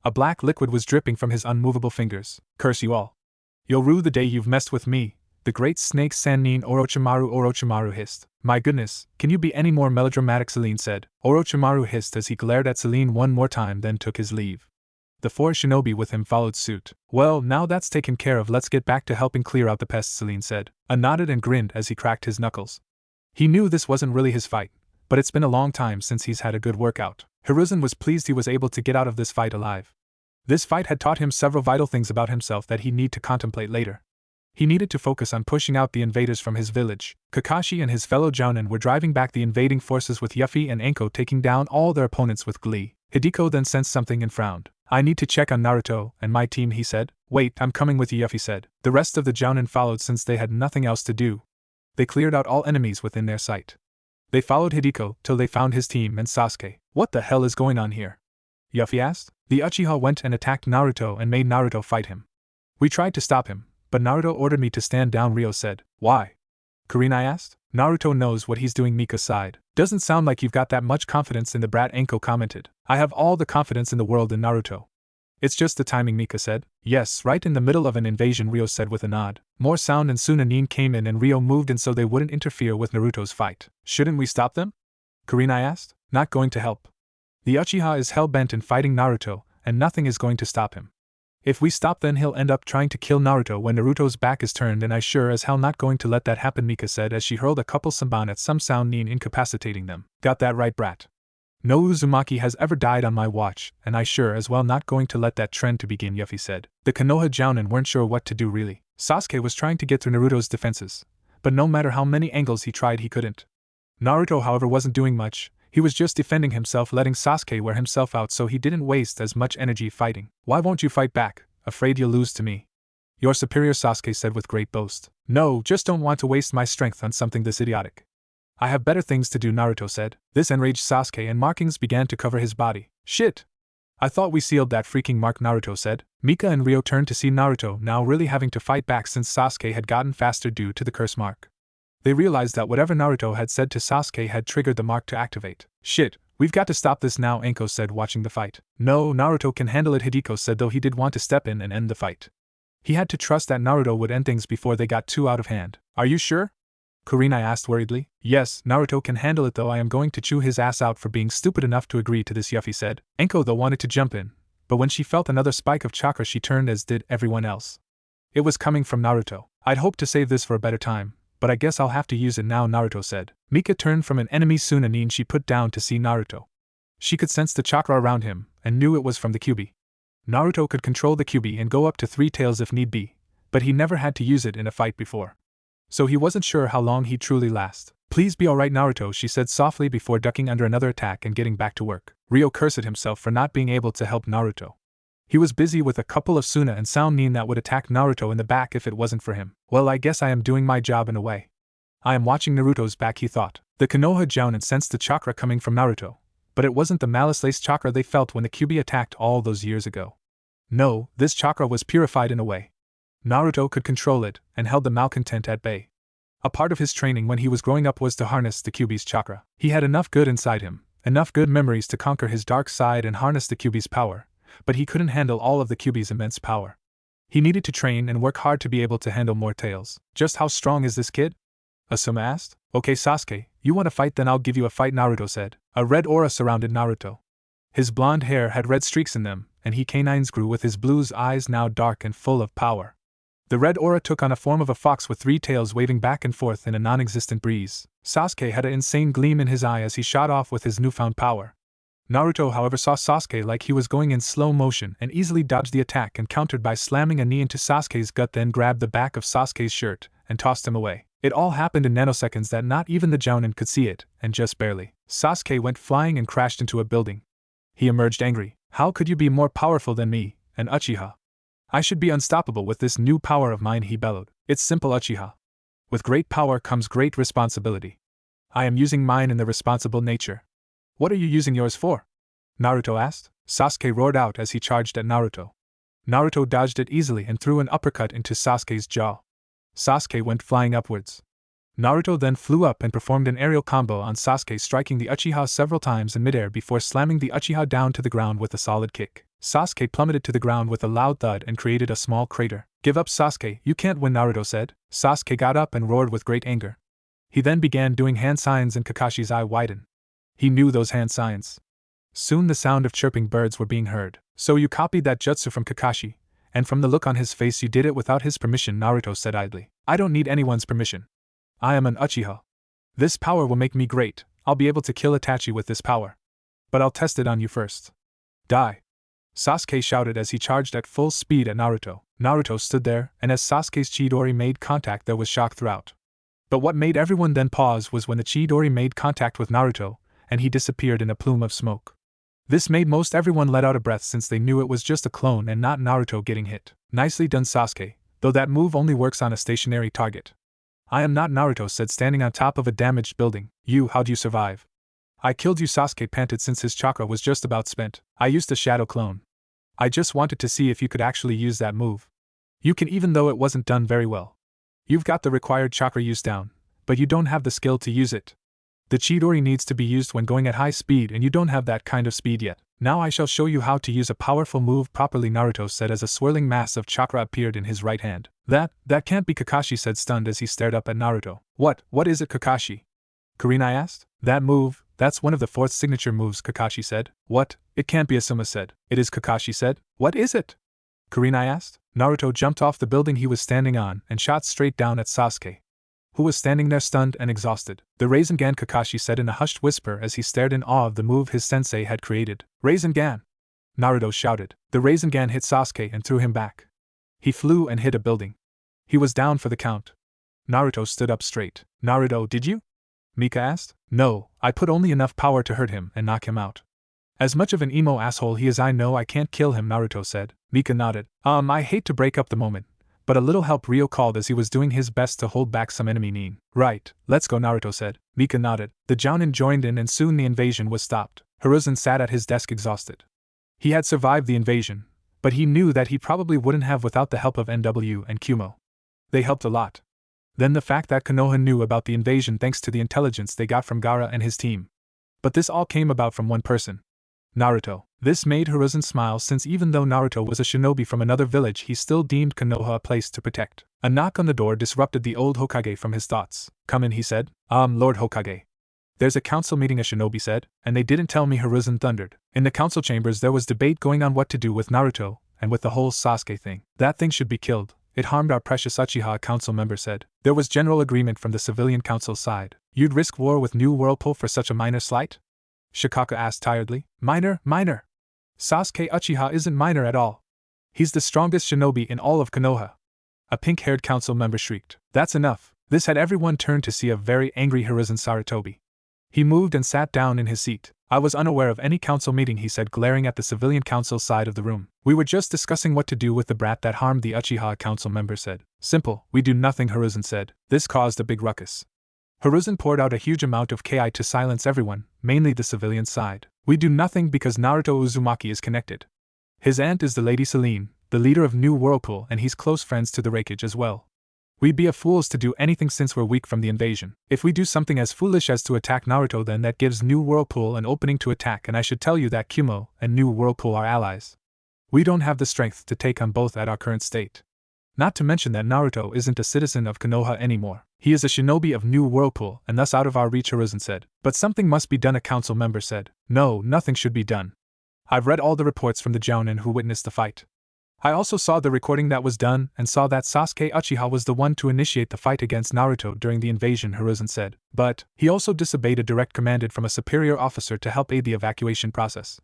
A black liquid was dripping from his unmovable fingers. Curse you all. You'll rue the day you've messed with me, the great snake Sannin, Orochimaru hissed. My goodness, can you be any more melodramatic, Celine said. Orochimaru hissed as he glared at Celine one more time, then took his leave. The 4 shinobi with him followed suit. Well, now that's taken care of, let's get back to helping clear out the pests, Celine said. A nodded and grinned as he cracked his knuckles. He knew this wasn't really his fight, but it's been a long time since he's had a good workout. Hiruzen was pleased he was able to get out of this fight alive. This fight had taught him several vital things about himself that he'd need to contemplate later. He needed to focus on pushing out the invaders from his village. Kakashi and his fellow Jounin were driving back the invading forces with Yuffie and Anko taking down all their opponents with glee. Hideko then sensed something and frowned. I need to check on Naruto and my team, he said. Wait, I'm coming with you, Yuffie said. The rest of the Jounin followed since they had nothing else to do. They cleared out all enemies within their sight. They followed Hideko till they found his team and Sasuke. What the hell is going on here? Yuffie asked. The Uchiha went and attacked Naruto and made Naruto fight him. We tried to stop him, but Naruto ordered me to stand down, Ryo said. Why? Kurenai asked. Naruto knows what he's doing, Mika sighed. Doesn't sound like you've got that much confidence in the brat, Anko commented. I have all the confidence in the world in Naruto. It's just the timing, Mika said. Yes, right in the middle of an invasion, Ryo said with a nod. More sound and soon Nin came in and Ryo moved in so they wouldn't interfere with Naruto's fight. Shouldn't we stop them? Kurenai asked. Not going to help. The Uchiha is hell-bent in fighting Naruto, and nothing is going to stop him. If we stop, then he'll end up trying to kill Naruto when Naruto's back is turned, and I sure as hell not going to let that happen, Mika said as she hurled a couple Sanban at some sound, Nin incapacitating them. Got that right, brat. No Uzumaki has ever died on my watch, and I sure as well not going to let that trend to begin, Yuffie said. The Konoha Jounin weren't sure what to do really. Sasuke was trying to get through Naruto's defenses, but no matter how many angles he tried he couldn't. Naruto, however, wasn't doing much. He was just defending himself, letting Sasuke wear himself out so he didn't waste as much energy fighting. Why won't you fight back? Afraid you'll lose to me? Your superior, Sasuke said with great boast. No, just don't want to waste my strength on something this idiotic. I have better things to do, Naruto said. This enraged Sasuke and markings began to cover his body. Shit! I thought we sealed that freaking mark, Naruto said. Mika and Ryo turned to see Naruto now really having to fight back since Sasuke had gotten faster due to the curse mark. They realized that whatever Naruto had said to Sasuke had triggered the mark to activate. Shit, we've got to stop this now, Anko said watching the fight. No, Naruto can handle it, Hideko said, though he did want to step in and end the fight. He had to trust that Naruto would end things before they got too out of hand. Are you sure? Kurenai asked worriedly. Yes, Naruto can handle it, though I am going to chew his ass out for being stupid enough to agree to this, Yuffie said. Anko though wanted to jump in, but when she felt another spike of chakra she turned, as did everyone else. It was coming from Naruto. I'd hoped to save this for a better time, but I guess I'll have to use it now, Naruto said. Mika turned from an enemy soon, Nin she put down to see Naruto. She could sense the chakra around him, and knew it was from the Kyuubi. Naruto could control the Kyuubi and go up to 3 tails if need be, but he never had to use it in a fight before. So he wasn't sure how long he'd truly last. Please be alright, Naruto, she said softly before ducking under another attack and getting back to work. Ryo cursed himself for not being able to help Naruto. He was busy with a couple of Suna and Sound Nin that would attack Naruto in the back if it wasn't for him. Well, I guess I am doing my job in a way. I am watching Naruto's back, he thought. The Konoha Jounin sensed the chakra coming from Naruto, but it wasn't the malice-laced chakra they felt when the Kyuubi attacked all those years ago. No, this chakra was purified in a way. Naruto could control it, and held the malcontent at bay. A part of his training when he was growing up was to harness the Kyuubi's chakra. He had enough good inside him, enough good memories to conquer his dark side and harness the Kyuubi's power, but he couldn't handle all of the Kyuubi's immense power. He needed to train and work hard to be able to handle more tails. Just how strong is this kid? Asuma asked. Okay, Sasuke, you want to fight, then I'll give you a fight, Naruto said. A red aura surrounded Naruto. His blonde hair had red streaks in them, and he canines grew with his blue's eyes now dark and full of power. The red aura took on a form of a fox with 3 tails waving back and forth in a non-existent breeze. Sasuke had an insane gleam in his eye as he shot off with his newfound power. Naruto, however, saw Sasuke like he was going in slow motion and easily dodged the attack and countered by slamming a knee into Sasuke's gut, then grabbed the back of Sasuke's shirt and tossed him away. It all happened in nanoseconds that not even the Jounin could see it, and just barely. Sasuke went flying and crashed into a building. He emerged angry. How could you be more powerful than me, an Uchiha? I should be unstoppable with this new power of mine, he bellowed. It's simple, Uchiha. With great power comes great responsibility. I am using mine in the responsible nature. What are you using yours for? Naruto asked. Sasuke roared out as he charged at Naruto. Naruto dodged it easily and threw an uppercut into Sasuke's jaw. Sasuke went flying upwards. Naruto then flew up and performed an aerial combo on Sasuke, striking the Uchiha several times in midair before slamming the Uchiha down to the ground with a solid kick. Sasuke plummeted to the ground with a loud thud and created a small crater. Give up, Sasuke, you can't win, Naruto said. Sasuke got up and roared with great anger. He then began doing hand signs and Kakashi's eye widened. He knew those hand signs. Soon the sound of chirping birds were being heard. So you copied that jutsu from Kakashi, and from the look on his face you did it without his permission, Naruto said idly. I don't need anyone's permission. I am an Uchiha. This power will make me great. I'll be able to kill Itachi with this power. But I'll test it on you first. Die. Sasuke shouted as he charged at full speed at Naruto. Naruto stood there, and as Sasuke's Chidori made contact there was shock throughout. But what made everyone then pause was when the Chidori made contact with Naruto, and he disappeared in a plume of smoke. This made most everyone let out a breath since they knew it was just a clone and not Naruto getting hit. Nicely done, Sasuke, though that move only works on a stationary target. I am not, Naruto said, standing on top of a damaged building. How'd you survive? I killed you, Sasuke panted since his chakra was just about spent. I used a shadow clone. I just wanted to see if you could actually use that move. You can, even though it wasn't done very well. You've got the required chakra use down, but you don't have the skill to use it. The Chidori needs to be used when going at high speed and you don't have that kind of speed yet. Now I shall show you how to use a powerful move properly, Naruto said as a swirling mass of chakra appeared in his right hand. That can't be, Kakashi said, stunned as he stared up at Naruto. What is it, Kakashi? Kurenai asked. That move, that's one of the fourth signature moves, Kakashi said. What? It can't be, Asuma said. It is, Kakashi said. What is it? Kurenai asked. Naruto jumped off the building he was standing on and shot straight down at Sasuke, who was standing there stunned and exhausted. The Rasengan, Kakashi said in a hushed whisper as he stared in awe of the move his sensei had created. Rasengan! Naruto shouted. The Rasengan hit Sasuke and threw him back. He flew and hit a building. He was down for the count. Naruto stood up straight. Naruto, did you? Mika asked. No, I put only enough power to hurt him and knock him out. As much of an emo asshole he is, I know I can't kill him, Naruto said. Mika nodded. I hate to break up the moment, but a little help, Rio called as he was doing his best to hold back some enemy nin. Right, let's go, Naruto said. Mika nodded. The Jounin joined in and soon the invasion was stopped. Hiruzen sat at his desk exhausted. He had survived the invasion, but he knew that he probably wouldn't have without the help of NW and Kumo. They helped a lot. Then the fact that Konoha knew about the invasion thanks to the intelligence they got from Gaara and his team. But this all came about from one person. Naruto. This made Hiruzen smile, since even though Naruto was a shinobi from another village, he still deemed Konoha a place to protect. A knock on the door disrupted the old Hokage from his thoughts. Come in, he said. Lord Hokage. There's a council meeting, a shinobi said, and they didn't tell me, Hiruzen thundered. In the council chambers there was debate going on what to do with Naruto, and with the whole Sasuke thing. That thing should be killed. It harmed our precious Uchiha, a council member said. There was general agreement from the civilian council side. You'd risk war with New Whirlpool for such a minor slight? Shikaka asked tiredly. Minor? Sasuke Uchiha isn't minor at all. He's the strongest shinobi in all of Konoha. A pink-haired council member shrieked. That's enough. This had everyone turned to see a very angry Hiruzen Sarutobi. He moved and sat down in his seat. I was unaware of any council meeting, he said, glaring at the civilian council side of the room. We were just discussing what to do with the brat that harmed the Uchiha, a council member said. Simple, we do nothing, Hiruzen said. This caused a big ruckus. Hiruzen poured out a huge amount of ki to silence everyone, mainly the civilian side. We do nothing because Naruto Uzumaki is connected. His aunt is the Lady Selene, the leader of New Whirlpool, and he's close friends to the Raikage as well. We'd be a fools to do anything since we're weak from the invasion. If we do something as foolish as to attack Naruto, then that gives New Whirlpool an opening to attack, and I should tell you that Kumo and New Whirlpool are allies. We don't have the strength to take on both at our current state. Not to mention that Naruto isn't a citizen of Konoha anymore. He is a shinobi of New Whirlpool and thus out of our reach, Hiruzen said. But something must be done, a council member said. No, nothing should be done. I've read all the reports from the Jounin who witnessed the fight. I also saw the recording that was done and saw that Sasuke Uchiha was the one to initiate the fight against Naruto during the invasion, Hiruzen said. But he also disobeyed a direct command from a superior officer to help aid the evacuation process.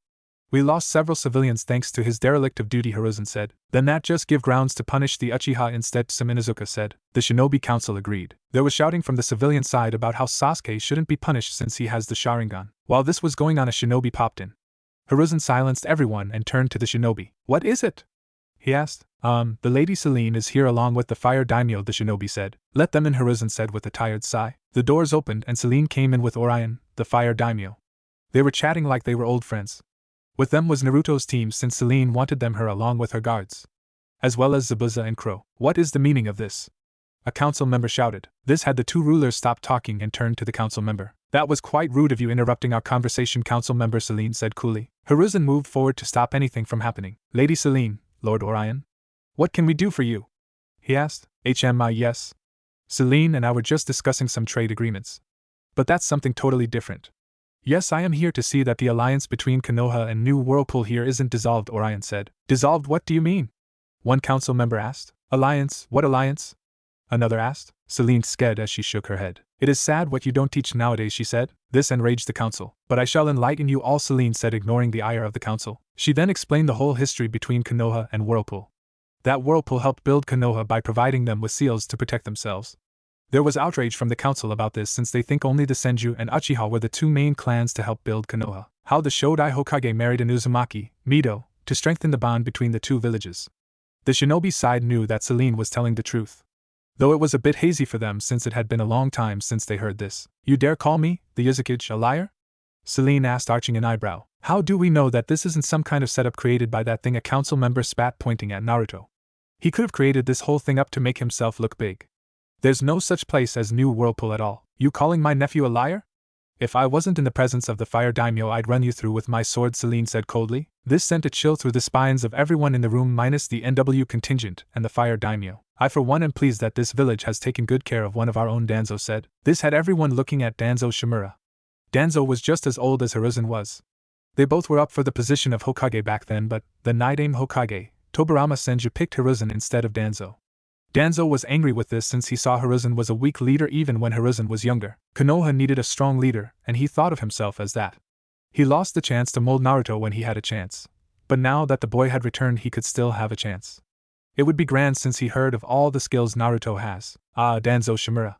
We lost several civilians thanks to his derelict of duty, Hiruzen said. Then that just give grounds to punish the Uchiha instead, Minazuka said. The Shinobi Council agreed. There was shouting from the civilian side about how Sasuke shouldn't be punished since he has the Sharingan. While this was going on, a shinobi popped in. Hiruzen silenced everyone and turned to the shinobi. What is it? He asked. The Lady Selene is here along with the fire daimyo, the shinobi said. Let them in, Hiruzen said with a tired sigh. The doors opened and Selene came in with Orion, the fire daimyo. They were chatting like they were old friends. With them was Naruto's team, since Selene wanted them her along with her guards, as well as Zabuza and Crow. What is the meaning of this? A council member shouted. This had the two rulers stop talking and turned to the council member. That was quite rude of you interrupting our conversation, council member, Selene said coolly. Hiruzen moved forward to stop anything from happening. Lady Selene, Lord Orion, what can we do for you? He asked. Yes. Selene and I were just discussing some trade agreements. But that's something totally different. Yes, I am here to see that the alliance between Konoha and New Whirlpool here isn't dissolved, Orion said. Dissolved? What do you mean? One council member asked. Alliance? What alliance? Another asked. Selene scared as she shook her head. It is sad what you don't teach nowadays, she said. This enraged the council. But I shall enlighten you all, Selene said, ignoring the ire of the council. She then explained the whole history between Konoha and Whirlpool. That Whirlpool helped build Konoha by providing them with seals to protect themselves. There was outrage from the council about this, since they think only the Senju and Uchiha were the two main clans to help build Konoha. How the Shodai Hokage married an Uzumaki, Mido, to strengthen the bond between the two villages. The shinobi side knew that Selene was telling the truth, though it was a bit hazy for them since it had been a long time since they heard this. You dare call me, the Uzukage, a liar? Selene asked, arching an eyebrow. How do we know that this isn't some kind of setup created by that thing? A council member spat, pointing at Naruto. He could have created this whole thing up to make himself look big. There's no such place as New Whirlpool at all. You calling my nephew a liar? If I wasn't in the presence of the fire daimyo, I'd run you through with my sword, Celine said coldly. This sent a chill through the spines of everyone in the room minus the NW contingent and the fire daimyo. I for one am pleased that this village has taken good care of one of our own, Danzo said. This had everyone looking at Danzo Shimura. Danzo was just as old as Hiruzen was. They both were up for the position of Hokage back then, but the Nidaime Hokage, Tobirama Senju, picked Hiruzen instead of Danzo. Danzo was angry with this since he saw Hiruzen was a weak leader even when Hiruzen was younger. Konoha needed a strong leader, and he thought of himself as that. He lost the chance to mold Naruto when he had a chance. But now that the boy had returned, he could still have a chance. It would be grand since he heard of all the skills Naruto has. Ah, Danzo Shimura.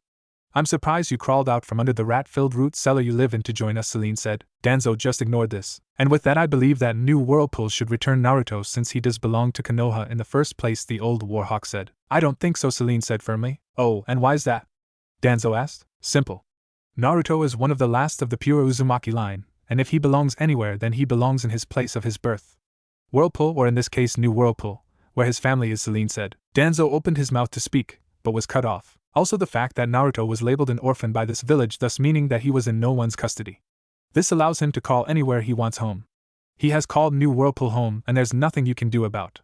I'm surprised you crawled out from under the rat-filled root cellar you live in to join us, Celine said. Danzo just ignored this. And with that, I believe that new Whirlpool should return Naruto since he does belong to Konoha in the first place, the old Warhawk said. I don't think so, Celine said firmly. Oh, and why's that? Danzo asked. Simple. Naruto is one of the last of the pure Uzumaki line, and if he belongs anywhere, then he belongs in his place of his birth. Whirlpool, or in this case New Whirlpool, where his family is, Celine said. Danzo opened his mouth to speak, but was cut off. Also the fact that Naruto was labeled an orphan by this village, thus meaning that he was in no one's custody. This allows him to call anywhere he wants home. He has called New Whirlpool home, and there's nothing you can do about.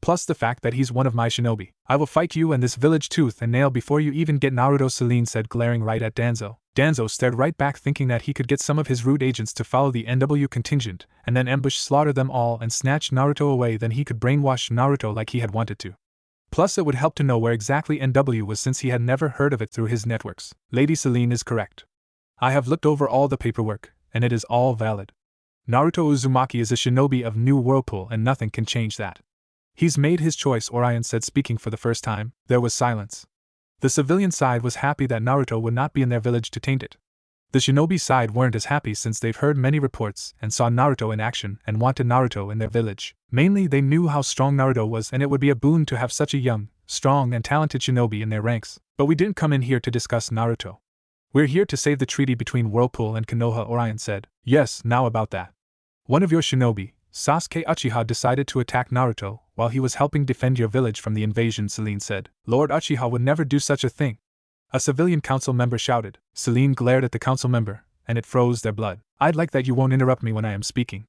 Plus the fact that he's one of my shinobi. I will fight you and this village tooth and nail before you even get Naruto, Celine said, glaring right at Danzo. Danzo stared right back, thinking that he could get some of his rude agents to follow the NW contingent, and then ambush slaughter them all and snatch Naruto away. Then he could brainwash Naruto like he had wanted to. Plus it would help to know where exactly NW was since he had never heard of it through his networks. Lady Celine is correct. I have looked over all the paperwork, and it is all valid. Naruto Uzumaki is a shinobi of New Whirlpool and nothing can change that. He's made his choice, Orion said, speaking for the first time. There was silence. The civilian side was happy that Naruto would not be in their village to taint it. The shinobi side weren't as happy since they've heard many reports and saw Naruto in action and wanted Naruto in their village. Mainly they knew how strong Naruto was and it would be a boon to have such a young, strong and talented shinobi in their ranks. But we didn't come in here to discuss Naruto. We're here to save the treaty between Whirlpool and Konoha, Orion said. Yes, now about that. One of your shinobi, Sasuke Uchiha, decided to attack Naruto while he was helping defend your village from the invasion, Celine said. Lord Uchiha would never do such a thing. A civilian council member shouted. Celine glared at the council member, and it froze their blood. I'd like that you won't interrupt me when I am speaking.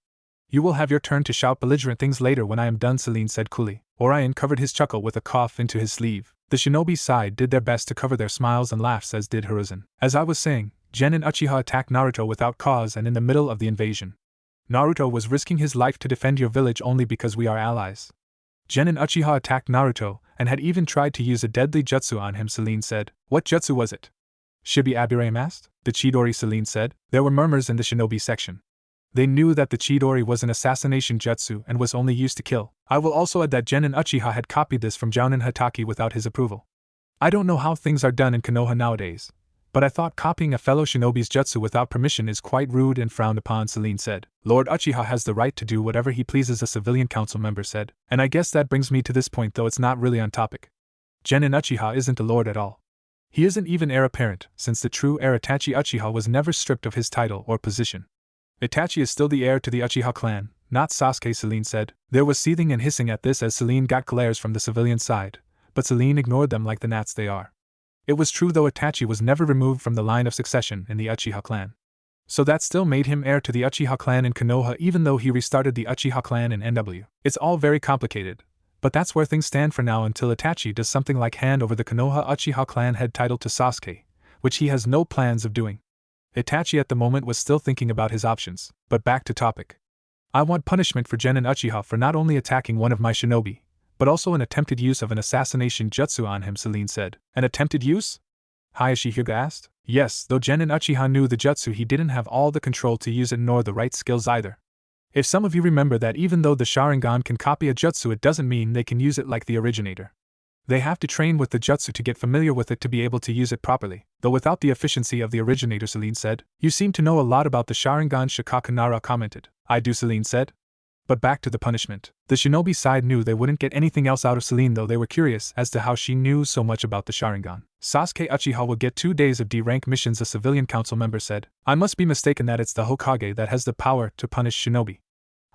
You will have your turn to shout belligerent things later when I am done, Celine said coolly. Orion covered his chuckle with a cough into his sleeve. The shinobi side did their best to cover their smiles and laughs, as did Hiruzen. As I was saying, Genin Uchiha attacked Naruto without cause and in the middle of the invasion. Naruto was risking his life to defend your village only because we are allies. Genin Uchiha attacked Naruto, and had even tried to use a deadly jutsu on him, Celine said. What jutsu was it? Shibi Aburame asked. The Chidori, Celine said. There were murmurs in the shinobi section. They knew that the Chidori was an assassination jutsu and was only used to kill. I will also add that Genin Uchiha had copied this from Jounin Hatake without his approval. I don't know how things are done in Konoha nowadays, but I thought copying a fellow shinobi's jutsu without permission is quite rude and frowned upon, Celine said. Lord Uchiha has the right to do whatever he pleases, a civilian council member said. And I guess that brings me to this point, though it's not really on topic. Genin Uchiha isn't a lord at all. He isn't even heir apparent, since the true heir Itachi Uchiha was never stripped of his title or position. Itachi is still the heir to the Uchiha clan, not Sasuke, Celine said. There was seething and hissing at this as Celine got glares from the civilian side, but Celine ignored them like the gnats they are. It was true, though, Itachi was never removed from the line of succession in the Uchiha clan. So that still made him heir to the Uchiha clan in Konoha, even though he restarted the Uchiha clan in NW. It's all very complicated, but that's where things stand for now until Itachi does something like hand over the Konoha Uchiha clan head title to Sasuke, which he has no plans of doing. Itachi at the moment was still thinking about his options, but back to topic. I want punishment for Genin Uchiha for not only attacking one of my shinobi, but also an attempted use of an assassination jutsu on him, Celine said. An attempted use? Hayashi Hyuga asked. Yes, though Genin Uchiha knew the jutsu, he didn't have all the control to use it nor the right skills either. If some of you remember that even though the Sharingan can copy a jutsu, it doesn't mean they can use it like the originator. They have to train with the jutsu to get familiar with it to be able to use it properly, though without the efficiency of the originator, Celine said. You seem to know a lot about the Sharingan, Shikakunara commented. I do, Celine said. But back to the punishment. The shinobi side knew they wouldn't get anything else out of Celine, though they were curious as to how she knew so much about the Sharingan. Sasuke Uchiha will get 2 days of D-rank missions, a civilian council member said. I must be mistaken that it's the Hokage that has the power to punish shinobi.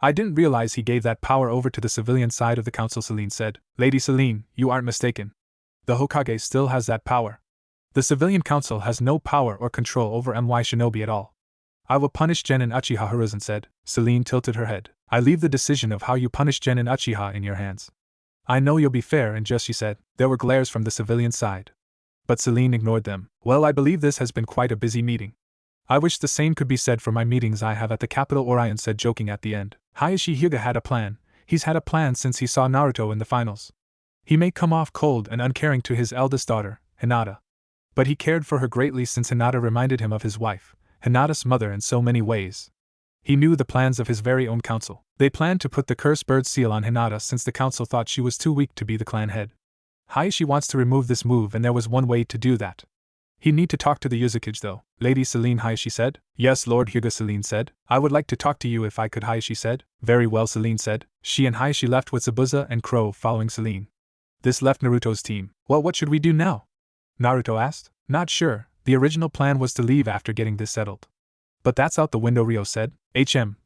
I didn't realize he gave that power over to the civilian side of the council, Celine said. Lady Celine, you aren't mistaken. The Hokage still has that power. The civilian council has no power or control over MY shinobi at all. I will punish Gen and Uchiha, Hiruzen said. Celine tilted her head. I leave the decision of how you punish Gen and Uchiha in your hands. I know you'll be fair and just, she said. There were glares from the civilian side. But Celine ignored them. Well, I believe this has been quite a busy meeting. I wish the same could be said for my meetings I have at the capital, Orion said, joking at the end. Hayashi Hyuga had a plan. He's had a plan since he saw Naruto in the finals. He may come off cold and uncaring to his eldest daughter, Hinata. But he cared for her greatly since Hinata reminded him of his wife, Hinata's mother, in so many ways. He knew the plans of his very own council. They planned to put the cursed bird seal on Hinata since the council thought she was too weak to be the clan head. Hayashi wants to remove this move, and there was one way to do that. He'd need to talk to the Uzumaki though. Lady Celine, Hayashi said. Yes, Lord Hyuga, Celine said. I would like to talk to you if I could, Hayashi said. Very well, Celine said. She and Hayashi left with Zabuza and Crow following Celine. This left Naruto's team. Well, what should we do now? Naruto asked. Not sure. The original plan was to leave after getting this settled. But that's out the window, Ryo said.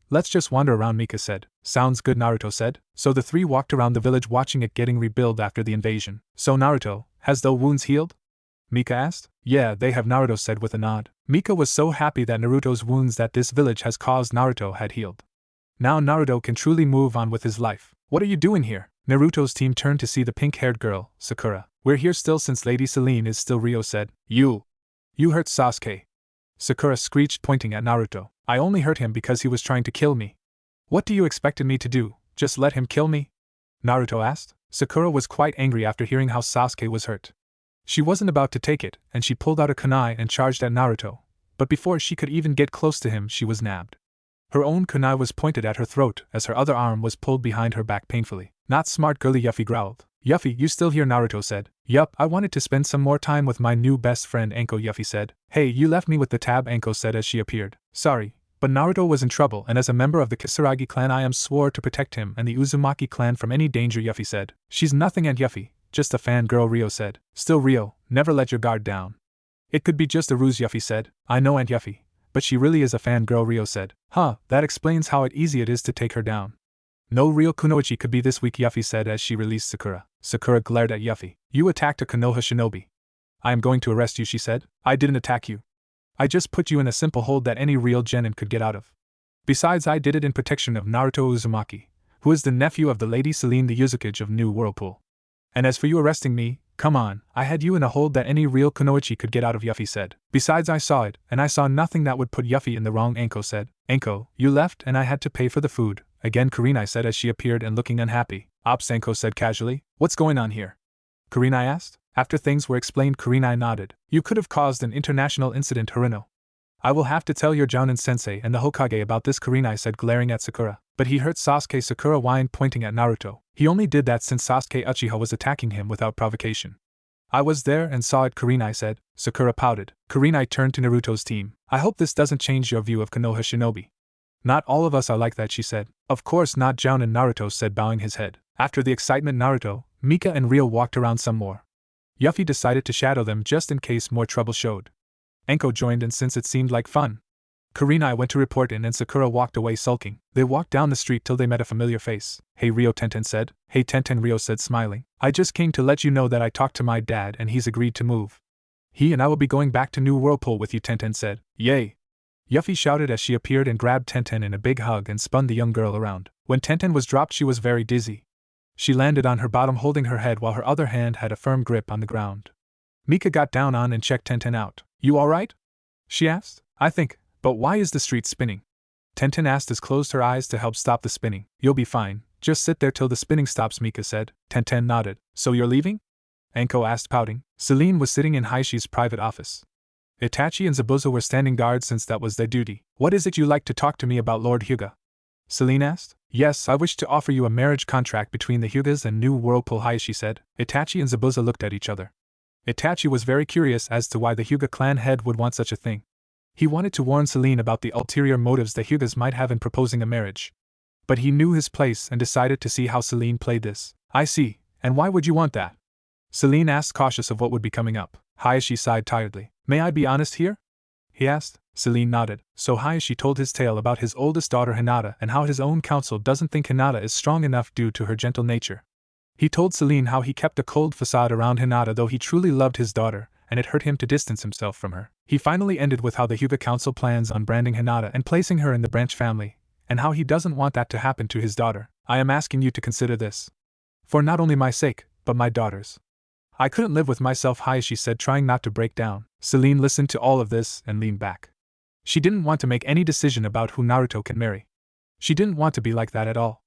Let's just wander around, Mika said. Sounds good, Naruto said. So the three walked around the village watching it getting rebuilt after the invasion. So Naruto, has those wounds healed? Mika asked. Yeah, they have, Naruto said with a nod. Mika was so happy that Naruto's wounds that this village has caused Naruto had healed. Now Naruto can truly move on with his life. What are you doing here? Naruto's team turned to see the pink-haired girl, Sakura. We're here still since Lady Celine is still, Ryo said. You hurt Sasuke. Sakura screeched, pointing at Naruto. I only hurt him because he was trying to kill me. What do you expected me to do, just let him kill me? Naruto asked. Sakura was quite angry after hearing how Sasuke was hurt. She wasn't about to take it, and she pulled out a kunai and charged at Naruto, but before she could even get close to him she was nabbed. Her own kunai was pointed at her throat as her other arm was pulled behind her back painfully. Not smart, girly, Yuffie growled. Yuffie, you still here? Naruto said. Yup, I wanted to spend some more time with my new best friend Anko, Yuffie said. Hey, you left me with the tab, Anko said as she appeared. Sorry, but Naruto was in trouble, and as a member of the Kisaragi clan I am swore to protect him and the Uzumaki clan from any danger, Yuffie said. She's nothing, Aunt Yuffie. Just a fangirl, Ryo said. Still, Ryo, never let your guard down. It could be just a ruse, Yuffie said. I know, Aunt Yuffie, but she really is a fangirl, Ryo said. Huh, that explains how easy it is to take her down. No real kunoichi could be this weak, Yuffie said as she released Sakura. Sakura glared at Yuffie. You attacked a Konoha shinobi. I am going to arrest you, she said. I didn't attack you. I just put you in a simple hold that any real genin could get out of. Besides, I did it in protection of Naruto Uzumaki, who is the nephew of the Lady Celine, the Uzumaki of New Whirlpool. And as for you arresting me, come on, I had you in a hold that any real kunoichi could get out of, Yuffie said. Besides, I saw it, and I saw nothing that would put Yuffie in the wrong, Anko said. Anko, you left and I had to pay for the food. Again, Kurenai said as she appeared and looking unhappy. Ops, Anko said casually. What's going on here? Kurenai asked. After things were explained, Kurenai nodded. You could have caused an international incident, Harino. I will have to tell your Jounin-sensei and the Hokage about this, Kurenai said, glaring at Sakura. But he hurt Sasuke, Sakura whined, pointing at Naruto. He only did that since Sasuke Uchiha was attacking him without provocation. I was there and saw it, Kurenai said. Sakura pouted. Kurenai turned to Naruto's team. I hope this doesn't change your view of Konoha shinobi. Not all of us are like that, she said. Of course not, Jounin, Naruto said, bowing his head. After the excitement, Naruto, Mika and Ryo walked around some more. Yuffie decided to shadow them just in case more trouble showed. Anko joined in since it seemed like fun. Kurenai went to report in and Sakura walked away sulking. They walked down the street till they met a familiar face. Hey Ryo, Tenten said. Hey Tenten, Ryo said, smiling. I just came to let you know that I talked to my dad and he's agreed to move. He and I will be going back to New Whirlpool with you, Tenten said. Yay! Yuffie shouted as she appeared and grabbed Tenten in a big hug and spun the young girl around. When Tenten was dropped, she was very dizzy. She landed on her bottom holding her head while her other hand had a firm grip on the ground. Mika got down on and checked Tenten out. You alright? She asked. I think, but why is the street spinning? Tenten asked as closed her eyes to help stop the spinning. You'll be fine, just sit there till the spinning stops, Mika said. Tenten nodded. So you're leaving? Anko asked, pouting. Celine was sitting in Haishi's private office. Itachi and Zabuza were standing guard since that was their duty. What is it you like to talk to me about, Lord Hyuga? Celine asked. Yes, I wish to offer you a marriage contract between the Hyugas and New Whirlpool, Hayashi said. Itachi and Zabuza looked at each other. Itachi was very curious as to why the Hyuga clan head would want such a thing. He wanted to warn Celine about the ulterior motives the Hyugas might have in proposing a marriage. But he knew his place and decided to see how Celine played this. I see, and why would you want that? Celine asked, cautious of what would be coming up. Hayashi sighed tiredly. May I be honest here? He asked. Celine nodded. So Hayashi told his tale about his oldest daughter Hinata and how his own council doesn't think Hinata is strong enough due to her gentle nature. He told Celine how he kept a cold facade around Hinata though he truly loved his daughter, and it hurt him to distance himself from her. He finally ended with how the Hyuga Council plans on branding Hinata and placing her in the branch family, and how he doesn't want that to happen to his daughter. I am asking you to consider this. For not only my sake, but my daughter's. I couldn't live with myself, Hayashi said, trying not to break down. Celine listened to all of this and leaned back. She didn't want to make any decision about who Naruto can marry. She didn't want to be like that at all.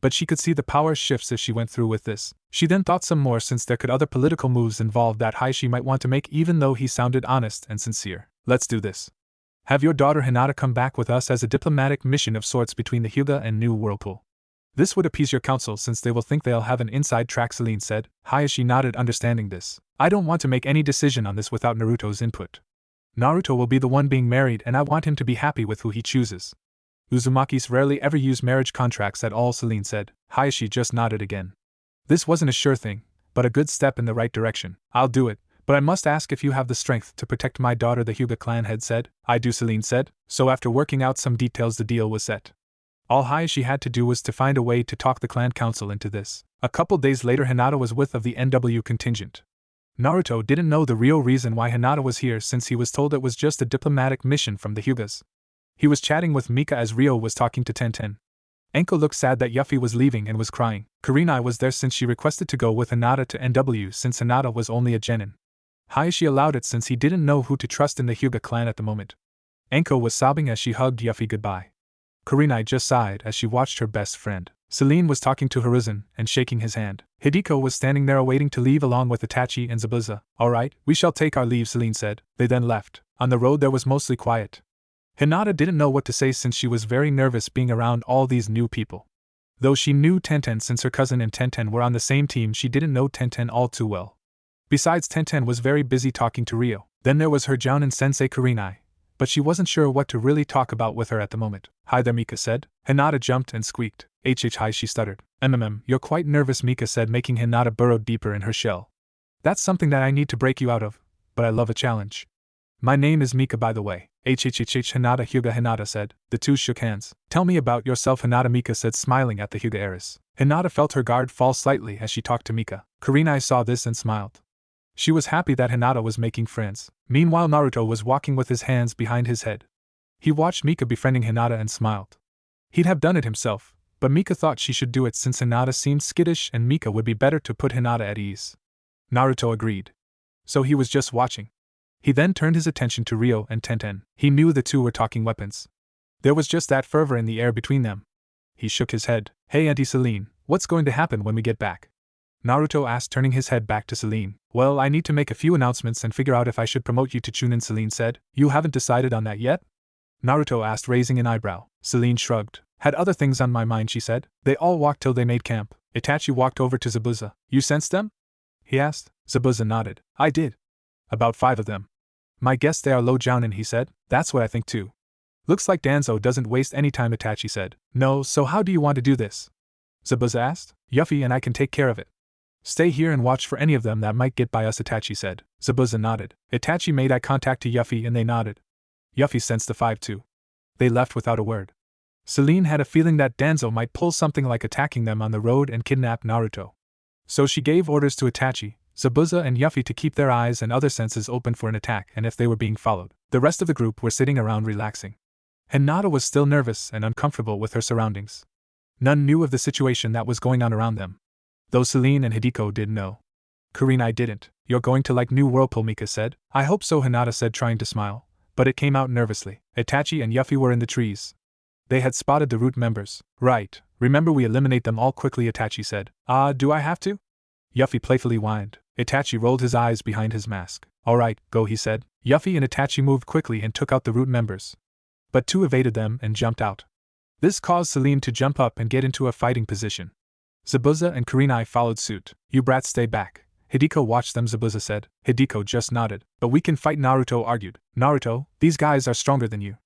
But she could see the power shifts if she went through with this. She then thought some more, since there could other political moves involved that Hayashi might want to make, even though he sounded honest and sincere. Let's do this. Have your daughter Hinata come back with us as a diplomatic mission of sorts between the Hyuga and New Whirlpool. This would appease your council, since they will think they'll have an inside track, Celine said. Hayashi nodded, understanding this. I don't want to make any decision on this without Naruto's input. Naruto will be the one being married, and I want him to be happy with who he chooses. Uzumakis rarely ever use marriage contracts at all, Celine said. Hayashi just nodded again. This wasn't a sure thing, but a good step in the right direction. I'll do it, but I must ask if you have the strength to protect my daughter, the Hyuga clan head said. I do, Celine said. So after working out some details, the deal was set. All Hayashi had to do was to find a way to talk the clan council into this. A couple days later, Hinata was with of the NW contingent. Naruto didn't know the real reason why Hinata was here, since he was told it was just a diplomatic mission from the Hyugas. He was chatting with Mika as Ryo was talking to Tenten. Enko looked sad that Yuffie was leaving and was crying. Kurenai was there since she requested to go with Hinata to NW, since Hinata was only a genin. Hayashi allowed it since he didn't know who to trust in the Hyuga clan at the moment. Enko was sobbing as she hugged Yuffie goodbye. Kurenai just sighed as she watched her best friend. Celine was talking to Hiruzen and shaking his hand. Hideko was standing there awaiting to leave along with Itachi and Zabuza. Alright, we shall take our leave, Celine said. They then left. On the road there was mostly quiet. Hinata didn't know what to say since she was very nervous being around all these new people. Though she knew Tenten since her cousin and Tenten were on the same team, she didn't know Tenten all too well. Besides, Tenten was very busy talking to Ryo. Then there was her Jounin sensei Kurenai, but she wasn't sure what to really talk about with her at the moment. Hi there, Mika said. Hinata jumped and squeaked. Hi, she stuttered. You're quite nervous, Mika said, making Hinata burrow deeper in her shell. That's something that I need to break you out of, but I love a challenge. My name is Mika, by the way. Hinata Hyuga, Hinata said. The two shook hands. Tell me about yourself, Hinata, Mika said, smiling at the Hyuga heiress. Hinata felt her guard fall slightly as she talked to Mika. Kurenai saw this and smiled. She was happy that Hinata was making friends. Meanwhile, Naruto was walking with his hands behind his head. He watched Mika befriending Hinata and smiled. He'd have done it himself, but Mika thought she should do it since Hinata seemed skittish and Mika would be better to put Hinata at ease. Naruto agreed. So he was just watching. He then turned his attention to Ryo and Tenten. He knew the two were talking weapons. There was just that fervor in the air between them. He shook his head. Hey, Auntie Celine, what's going to happen when we get back? Naruto asked, turning his head back to Celine. Well, I need to make a few announcements and figure out if I should promote you to Chunin, Celine said. You haven't decided on that yet? Naruto asked, raising an eyebrow. Celine shrugged. Had other things on my mind, she said. They all walked till they made camp. Itachi walked over to Zabuza. You sensed them? He asked. Zabuza nodded. I did. About 5 of them. My guess they are low Jounin, he said. That's what I think too. Looks like Danzo doesn't waste any time, Itachi said. No, so how do you want to do this? Zabuza asked. Yuffie and I can take care of it. Stay here and watch for any of them that might get by us, Itachi said. Zabuza nodded. Itachi made eye contact to Yuffie and they nodded. Yuffie sensed the 5 too. They left without a word. Celine had a feeling that Danzo might pull something like attacking them on the road and kidnap Naruto. So she gave orders to Itachi, Zabuza and Yuffie to keep their eyes and other senses open for an attack and if they were being followed. The rest of the group were sitting around relaxing. Hinata was still nervous and uncomfortable with her surroundings. None knew of the situation that was going on around them. Though Celine and Hideko did know. Kurenai didn't. You're going to like New Whirlpool, Mika said. I hope so, Hinata said, trying to smile. But it came out nervously. Itachi and Yuffie were in the trees. They had spotted the root members. Right. Remember we eliminate them all quickly, Itachi said. Do I have to? Yuffie playfully whined. Itachi rolled his eyes behind his mask. Alright, go, he said. Yuffie and Itachi moved quickly and took out the root members. But 2 evaded them and jumped out. This caused Celine to jump up and get into a fighting position. Zabuza and Kurenai followed suit. You brats stay back. Hideko watched them, Zabuza said. Hideko just nodded. But we can fight, Naruto argued. Naruto, these guys are stronger than you.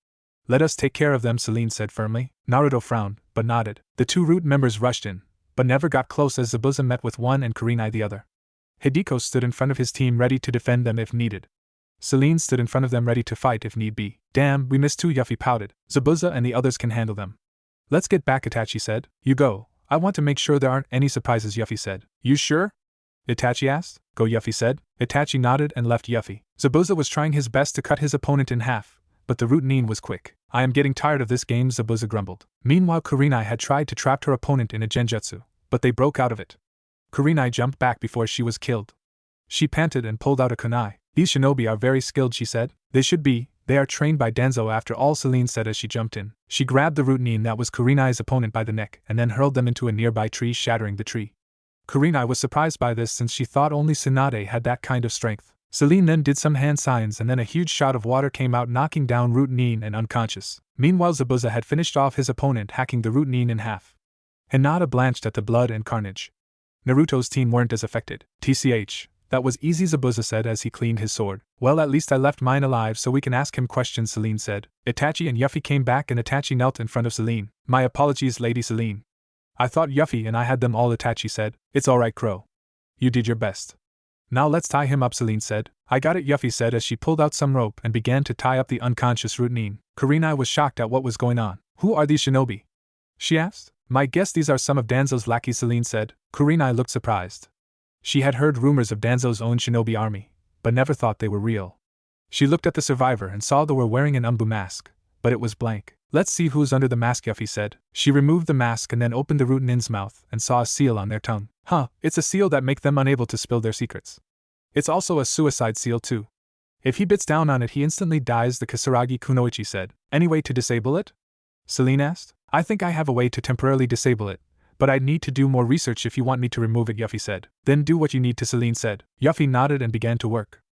Let us take care of them, Celine said firmly. Naruto frowned, but nodded. The 2 root members rushed in, but never got close as Zabuza met with one and Kurenai the other. Hideko stood in front of his team ready to defend them if needed. Celine stood in front of them ready to fight if need be. Damn, we missed 2, Yuffie pouted. Zabuza and the others can handle them. Let's get back, Itachi said. You go. I want to make sure there aren't any surprises, Yuffie said. You sure? Itachi asked. Go, Yuffie said. Itachi nodded and left Yuffie. Zabuza was trying his best to cut his opponent in half, but the root nin was quick. I am getting tired of this game, Zabuza grumbled. Meanwhile, Kurenai had tried to trap her opponent in a genjutsu, but they broke out of it. Kurenai jumped back before she was killed. She panted and pulled out a kunai. These shinobi are very skilled, she said. They should be. They are trained by Danzo after all, Celine said as she jumped in. She grabbed the root nin that was Kurenai's opponent by the neck and then hurled them into a nearby tree, shattering the tree. Kurenai was surprised by this since she thought only Tsunade had that kind of strength. Celine then did some hand signs and then a huge shot of water came out, knocking down root nin and unconscious. Meanwhile, Zabuza had finished off his opponent, hacking the root nin in half. Hinata blanched at the blood and carnage. Naruto's team weren't as affected. TCH. That was easy, Zabuza said as he cleaned his sword. Well, at least I left mine alive so we can ask him questions, Celine said. Itachi and Yuffie came back and Itachi knelt in front of Celine. My apologies, Lady Celine. I thought Yuffie and I had them all, Itachi said. It's alright, Crow. You did your best. Now let's tie him up, Celine said. I got it, Yuffie said as she pulled out some rope and began to tie up the unconscious root nin. Kurenai was shocked at what was going on. Who are these shinobi? She asked. My guess these are some of Danzo's lackeys, Celine said. Kurenai looked surprised. She had heard rumors of Danzo's own shinobi army, but never thought they were real. She looked at the survivor and saw they were wearing an umbu mask, but it was blank. Let's see who's under the mask, Yuffie said. She removed the mask and then opened the root nin's mouth and saw a seal on their tongue. Huh, it's a seal that make them unable to spill their secrets. It's also a suicide seal too. If he bits down on it he instantly dies, the Kasaragi Kunoichi said. Any way to disable it? Celine asked. I think I have a way to temporarily disable it, but I'd need to do more research if you want me to remove it, Yuffie said. Then do what you need to, Celine said. Yuffie nodded and began to work.